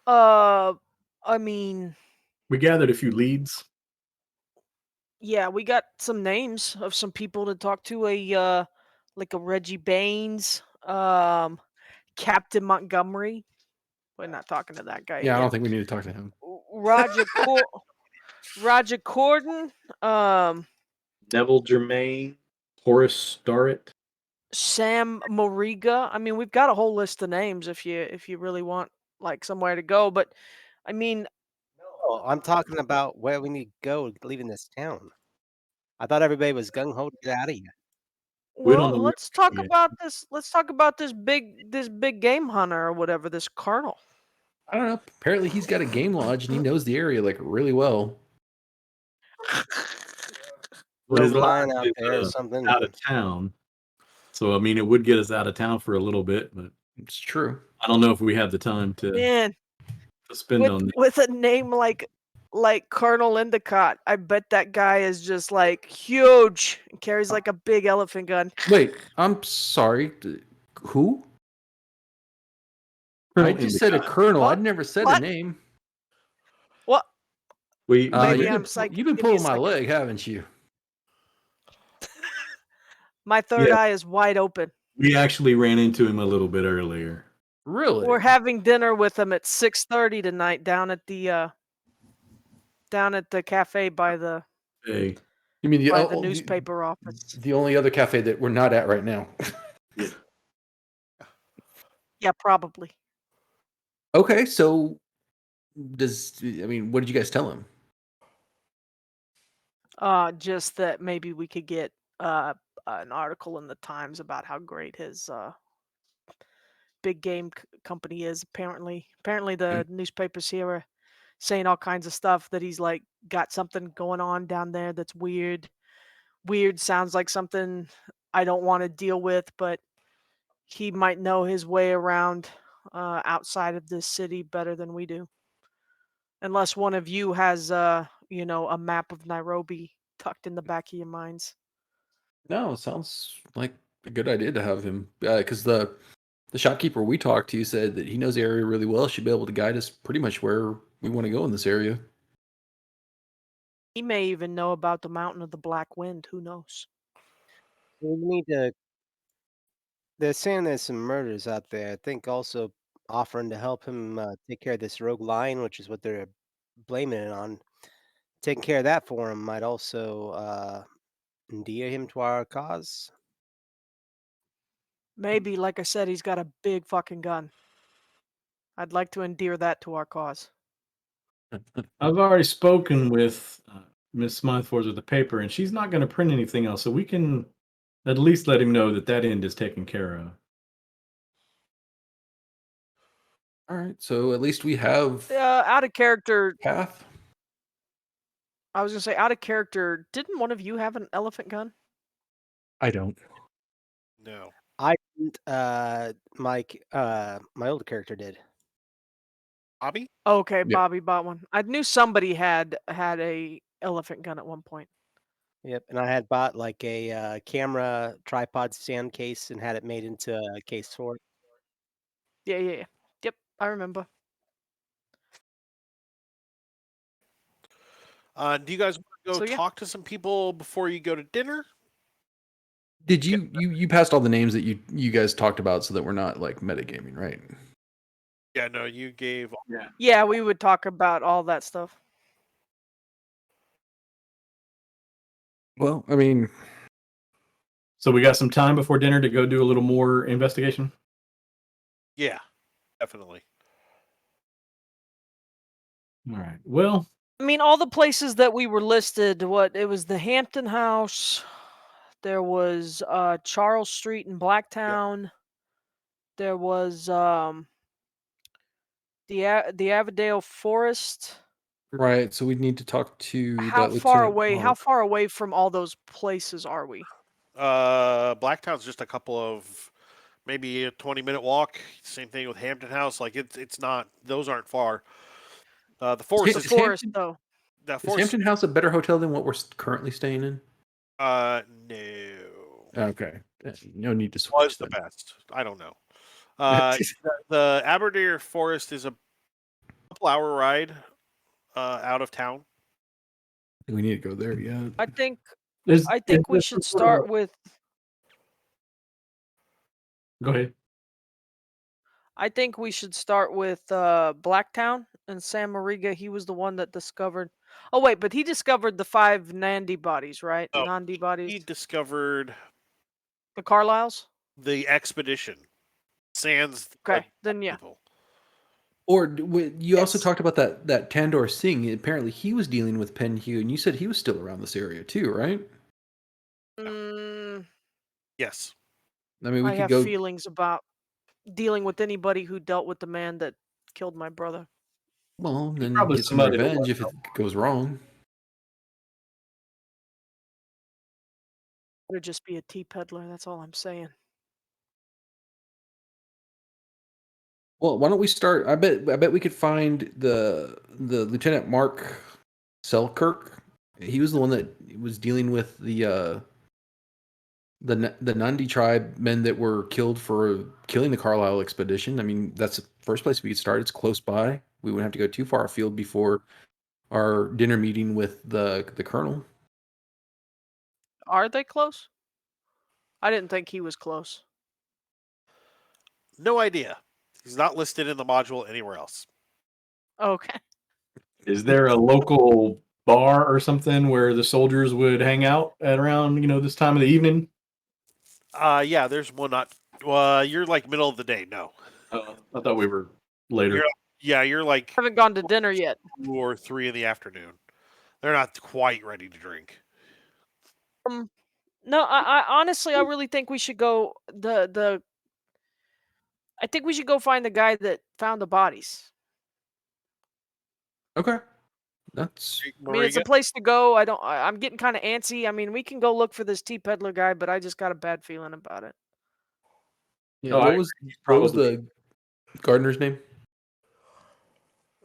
I mean, We gathered a few leads. yeah, we got some names of some people to talk to. Like a Reggie Baines, Captain Montgomery. We're not talking to that guy Yeah, I again. don't think we need to talk to him. Roger Corden, Neville Germain, Horace Starrett. Sam Moriga. I mean, we've got a whole list of names if you really want like somewhere to go. But I mean, Oh, I'm talking about where we need to go leaving this town. I thought everybody was gung ho to get out of here. We don't well, know where let's we're talk going. about this. Let's talk about this big game hunter or whatever. This colonel. I don't know. Apparently he's got a game lodge and he knows the area like really well. Well, his Rogue Lion lodge out is, there or something. out of town. So I mean, it would get us out of town for a little bit, but It's true. I don't know if we have the time to Man, spend on that. with a name like Colonel Endicott, I bet that guy is just like huge and carries like a big elephant gun. Wait, I'm sorry. Who? I just said a colonel. What? I'd never said a What? name. What? We Maybe you've I'm been, psychic. you've been Give me a pulling my second. leg, haven't you? My third Yeah. eye is wide open. we actually ran into him a little bit earlier. Really? We're having dinner with him at 6:30 tonight down at the cafe by the Hey, You mean the newspaper office. the only other cafe that we're not at right now? Yeah, probably. Okay, so what did you guys tell him? Just that maybe we could get an article in the Times about how great his big game company is. Apparently the newspapers here are saying all kinds of stuff that he's like got something going on down there that's weird. Weird sounds like something I don't want to deal with, but he might know his way around outside of this city better than we do. Unless one of you has a map of Nairobi tucked in the back of your minds. No, it sounds like a good idea to have him. Because the shopkeeper we talked to said that he knows the area really well. Should be able to guide us pretty much where we want to go in this area. He may even know about the Mountain of the Black Wind. Who knows? We need to. They're saying there's some murders out there. I think also offering to help him take care of this rogue lion, which is what they're blaming it on. Taking care of that for him might also endear him to our cause. Maybe, like I said, he's got a big fucking gun. I'd like to endear that to our cause. I've already spoken with Miss Smythefords with the paper, and she's not going to print anything else, so we can at least let him know that that end is taken care of. All right, so at least we have Out of character, path. I was gonna say out of character. Didn't one of you have an elephant gun? I don't. No. I didn't. My old character did. Bobby? Okay, Yep. Bobby bought one. I knew somebody had a elephant gun at one point. Yep, and I had bought like a camera tripod stand case and had it made into a case for it. Yeah. Yep, I remember. Do you guys want to go So, yeah. talk to some people before you go to dinner? Did you passed all the names that you guys talked about so that we're not like metagaming, right? Yeah, no, you gave. Yeah. Yeah, we would talk about all that stuff. Well, I mean, So we got some time before dinner to go do a little more investigation. Yeah, definitely. All right. Well, I mean, all the places that we were listed. It was the Hampton House. There was Charles Street in Blacktown. There was the Avondale Forest. right. So we need to talk to How that far Lieutenant away? How Mark. far away from all those places are we? Blacktown's just a couple of maybe a 20-minute walk. Same thing with Hampton House. Like it's not; those aren't far. The forest The is forest, Hampton, though. the is forest. Hampton House a better hotel than what we're currently staying in? No, Okay, no need to was switch the then. best. I don't know. The Aberdare Forest is a couple-hour ride out of town. We need to go there. Yeah. I think is we there should some sort of start with. Go ahead. I think we should start with Blacktown and Sam Mariga. He was the one that discovered. Oh wait, but he discovered the 5 Nandi bodies, right? Oh, Nandi He bodies. discovered The Carlyles. the expedition. Sans Okay, then yeah. people. Or you also Yes. talked about that Tandor Singh. Apparently, he was dealing with Penhew, and you said he was still around this area too, right? Mm, Yes. I mean, we I could have go. feelings about dealing with anybody who dealt with the man that killed my brother. Well, then Probably get some somebody that revenge was if it goes wrong. Or just be a tea peddler. That's all I'm saying. Well, why don't we start? I bet we could find the Lieutenant Mark Selkirk. He was the one that was dealing with the Nandi tribe men that were killed for killing the Carlisle expedition. I mean, that's the first place we could start. It's close by. We wouldn't have to go too far afield before our dinner meeting with the colonel. Are they close? I didn't think he was close. No idea. He's not listed in the module anywhere else. Okay. Is there a local bar or something where the soldiers would hang out at around this time of the evening? Yeah, there's one not. You're like middle of the day. No. I thought we were later. You're like Haven't gone to dinner yet. 2 or 3 in the afternoon. They're not quite ready to drink. No, I honestly, I really think we should go I think we should go find the guy that found the bodies. Okay. That's I mean, it's a Mariga? place to go. I'm getting kind of antsy. I mean, we can go look for this tea peddler guy, but I just got a bad feeling about it. yeah. Oh, I What agree. was He's what was probably the gardener's name?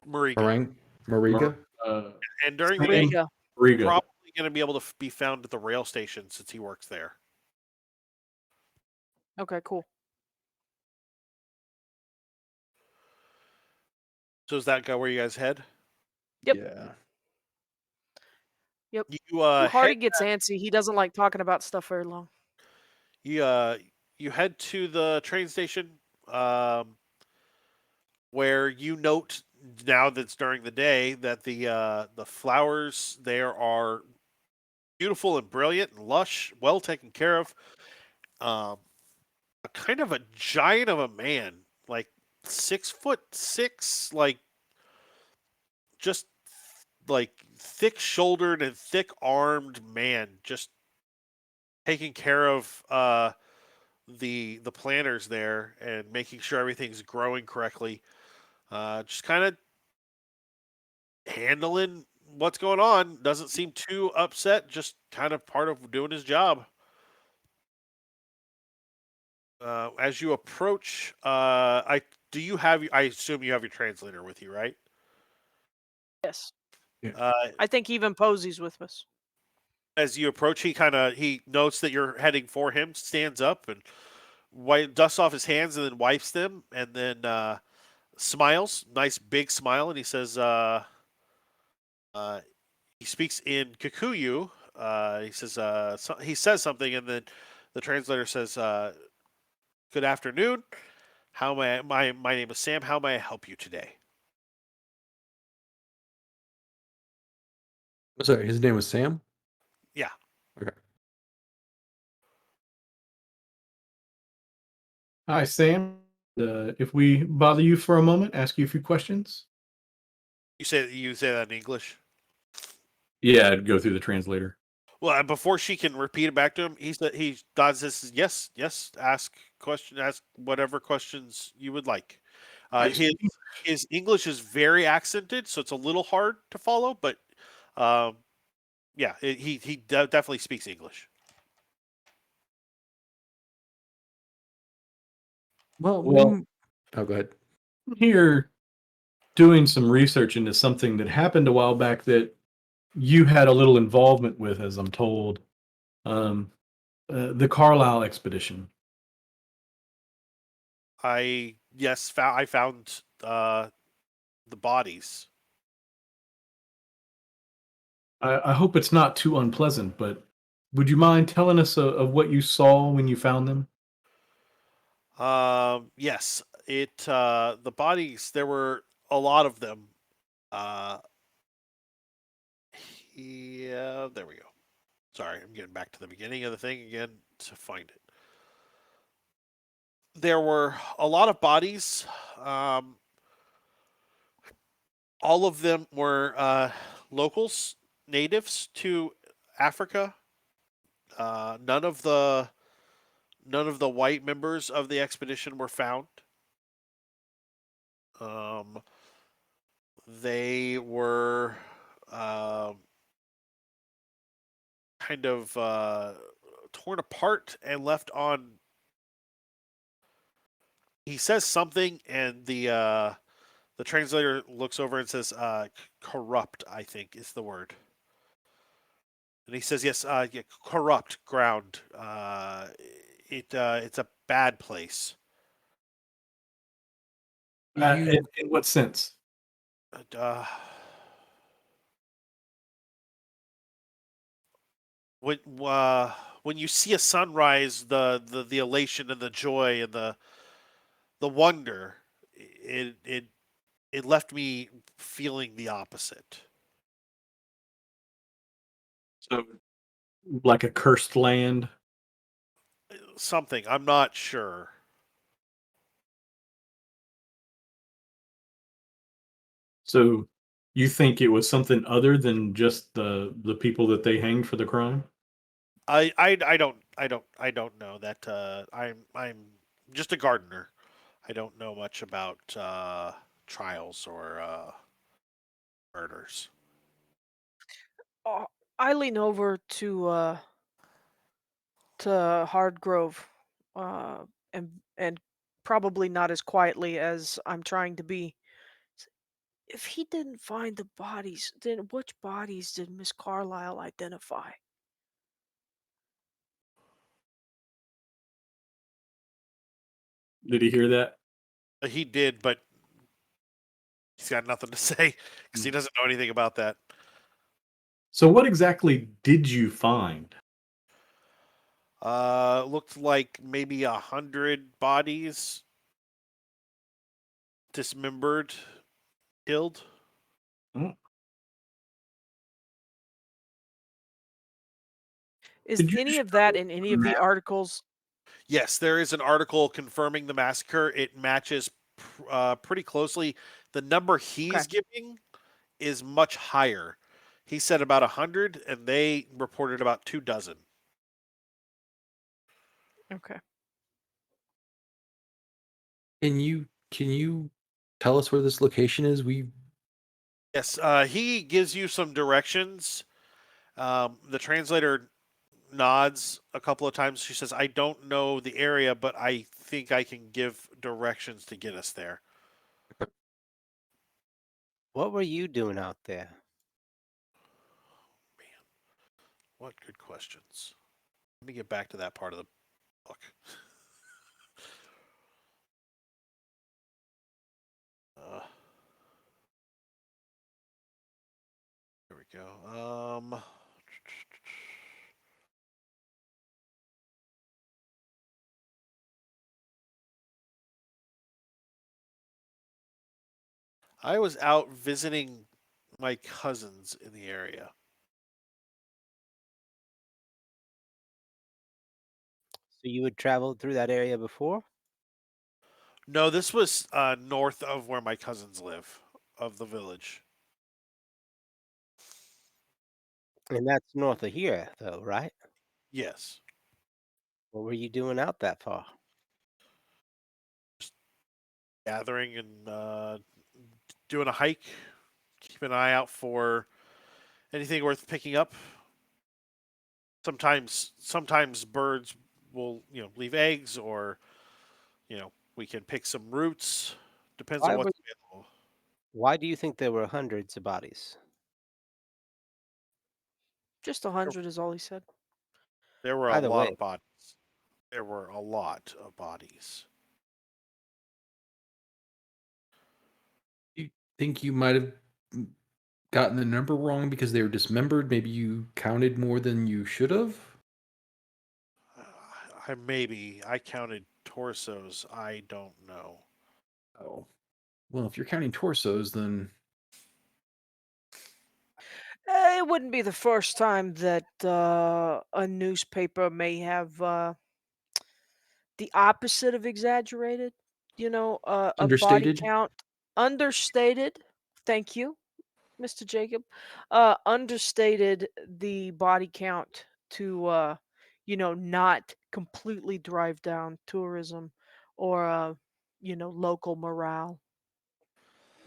Mariga. Mariga. uh, And during the day, Sam Riga. Riga. probably going to be able to be found at the rail station since he works there. Okay, cool. So does that go where you guys head? Yep. Yeah. Yep. You Hardy gets antsy. He doesn't like talking about stuff very long. you head to the train station, where you note now that it's during the day that the flowers there are beautiful and brilliant and lush, well taken care of. Um, a kind of a giant of a man, like 6'6", like just like thick shouldered and thick armed man, just taking care of the planters there and making sure everything's growing correctly. Just kind of handling what's going on. Doesn't seem too upset. Just kind of part of doing his job. As you approach, I do you have? I assume you have your translator with you, right? Yes. Uh, I think even Posey's with us. as you approach, he notes that you're heading for him, stands up and dusts off his hands and then wipes them, and then smiles, nice big smile, and he says, uh, he speaks in Kikuyu. He says something, and then the translator says, "Good afternoon. How may my name is Sam. How may I help you today?" Oh, sorry, his name was Sam. Yeah, Okay. Hi, Sam. If we bother you for a moment, ask you a few questions. you say that in English. Yeah, I'd go through the translator. Well, before she can repeat it back to him, he nods. Says, "Yes, yes. Ask whatever questions you would like." I His speak- his English is very accented, so it's a little hard to follow. But um, yeah, he definitely speaks English. Well, Well, oh, go ahead. I'm here doing some research into something that happened a while back that you had a little involvement with, as I'm told. Um, the Carlisle expedition. I found the bodies. I hope it's not too unpleasant, but would you mind telling us of what you saw when you found them? Yes, the bodies. There were a lot of them. Uh, yeah, there we go. Sorry, I'm getting back to the beginning of the thing again to find it. There were a lot of bodies. Um, all of them were locals, natives to Africa. Uh, none of the none of the white members of the expedition were found. Um, they were um kind of torn apart and left on. He says something, and the translator looks over and says, "Corrupt." I think is the word. And he says, "Yes, yeah, corrupt ground. It's a bad place." You In what sense? Uh, when uh, when you see a sunrise, the elation and the joy and the wonder, it it left me feeling the opposite. So, like a cursed land. Something I'm not sure. So, you think it was something other than just the people that they hanged for the crime? I don't know that. I'm just a gardener. I don't know much about trials or murders. I lean over to Hardgrove, and probably not as quietly as I'm trying to be. If he didn't find the bodies, then which bodies did Miss Carlyle identify? Did he hear that? He did, but he's got nothing to say because he doesn't know anything about that. So what exactly did you find? Looked like maybe 100 bodies dismembered, killed. Oh, Is could you any of show that in any a of the map? articles? Yes, there is an article confirming the massacre. It matches pretty closely. The number Okay. he's giving is much higher. He said about 100, and they reported about 24. Okay. Can you tell us where this location is? Yes, he gives you some directions. The translator nods a couple of times. She says, "I don't know the area, but I think I can give directions to get us there." What were you doing out there? Man, what good questions. Let me get back to that part of the book. Uh, there we go. I was out visiting my cousins in the area. So you had traveled through that area before? No, this was north of where my cousins live, of the village. And that's north of here, though, right? Yes. What were you doing out that far? Gathering and doing a hike. Keep an eye out for anything worth picking up. Sometimes birds will leave eggs, or we can pick some roots. Depends on Why what's were, available. why do you think there were hundreds of bodies? Just There, 100 is all he said. there were a Either lot way, of bodies. There were a lot of bodies. You think you might have gotten the number wrong because they were dismembered? Maybe you counted more than you should have? I counted torsos. I don't know. Oh. Well, if you're counting torsos, then It wouldn't be the first time that a newspaper may have the opposite of exaggerated. A body understated. count understated. Thank you, Mr. Jacob. Understated the body count to not completely drive down tourism or local morale.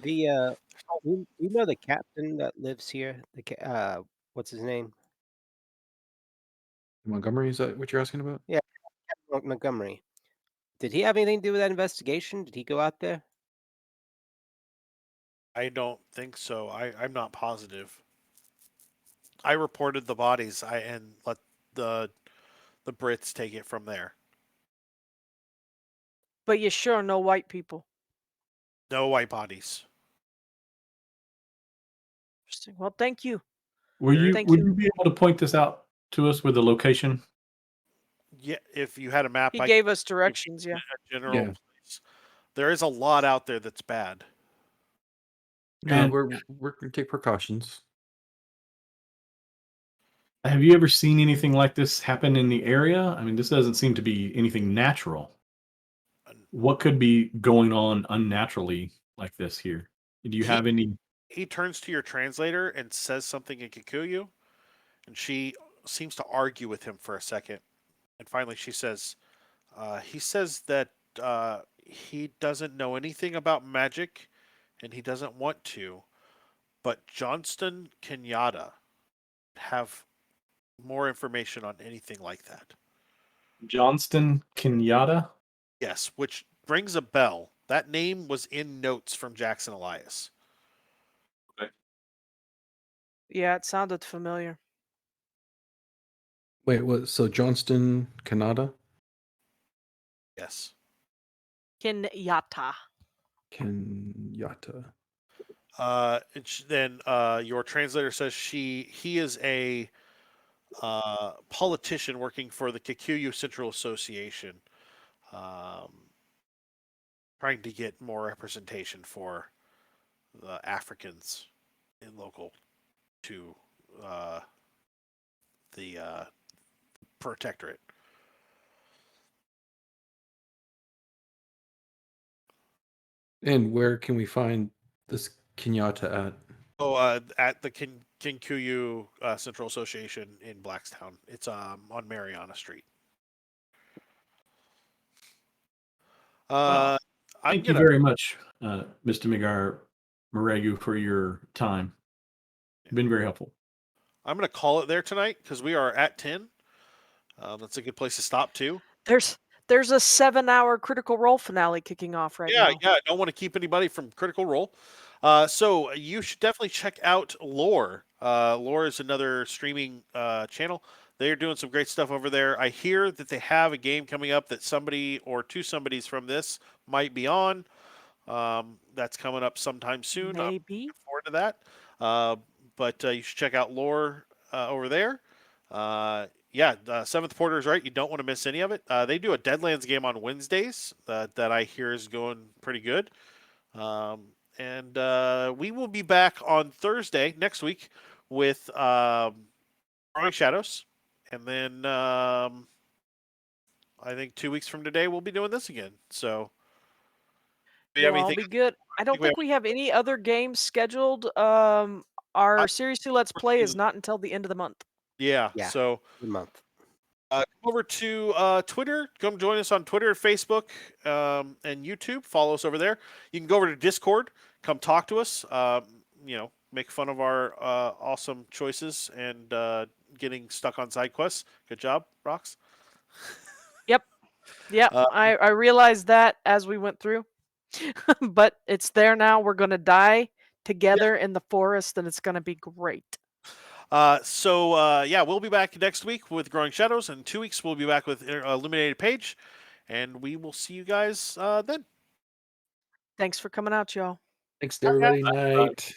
the you know the captain that lives here. What's his name? Montgomery, is that what you're asking about? Yeah, Montgomery. Did he have anything to do with that investigation? Did he go out there? I don't think so. I'm not positive. I reported the bodies. And let the the Brits take it from there. But you sure no white people. No white bodies. Interesting. Well, thank you. There is, Thank Would you you. be able to point this out to us with the location? yeah. If you had a map, He I could gave us give directions, you yeah. a general Yeah. place. There is a lot out there that's bad. No, And we're gonna take precautions. have you ever seen anything like this happen in the area? I mean, this doesn't seem to be anything natural. What could be going on unnaturally like this here? Do you He have any? he turns to your translator and says something in Kikuyu, and she seems to argue with him for a second, and finally she says, "He says that he doesn't know anything about magic, and he doesn't want to. but Johnston Kenyatta have more information on anything like that. Johnston Kenyatta. Yes, which rings a bell. That name was in notes from Jackson Elias. Yeah, it sounded familiar. Wait, what? So Johnston, Canada? Yes. Kenyatta. Kenyatta. Then your translator says he is a politician working for the Kikuyu Central Association, trying to get more representation for the Africans in local to the protectorate. And where can we find this Kenyatta at? Oh, at the Kikuyu Central Association in Blackstown. It's on Mariana Street. Well, I'm thank you gonna. very much, Mr. Migar Maregu, for your time. You've been very helpful. I'm gonna call it there tonight because we are at 10. That's a good place to stop too. There's a 7-hour Critical Role finale kicking off right now. Yeah. I don't want to keep anybody from Critical Role. So you should definitely check out Lore. Lore is another streaming channel. They're doing some great stuff over there. I hear that they have a game coming up that somebody or two somebodies from this might be on. That's coming up sometime soon. I'm Maybe. looking forward to that. But you should check out Lore over there. Seventh Porter is right. You don't want to miss any of it. They do a Deadlands game on Wednesdays that I hear is going pretty good. And we will be back on Thursday next week with Growing Shadows. And then I think 2 weeks from today, we'll be doing this again. So, do you have We'll all anything? be good. I don't we think we have any other games scheduled. Our Series 2 Let's Play is not until the end of the month. Yeah. Yeah. So, Good month. come over to Twitter. Come join us on Twitter, Facebook, and YouTube. Follow us over there. You can go over to Discord. Come talk to us. Make fun of our awesome choices and getting stuck on side quests. Good job, Rox. Yep, I realized that as we went through. But it's there now. We're going to die together in the forest, and it's going to be great. We'll be back next week with Growing Shadows. In 2 weeks, we'll be back with Illuminated Page. And we will see you guys then. Thanks for coming out, y'all. Thanks, everybody. Night.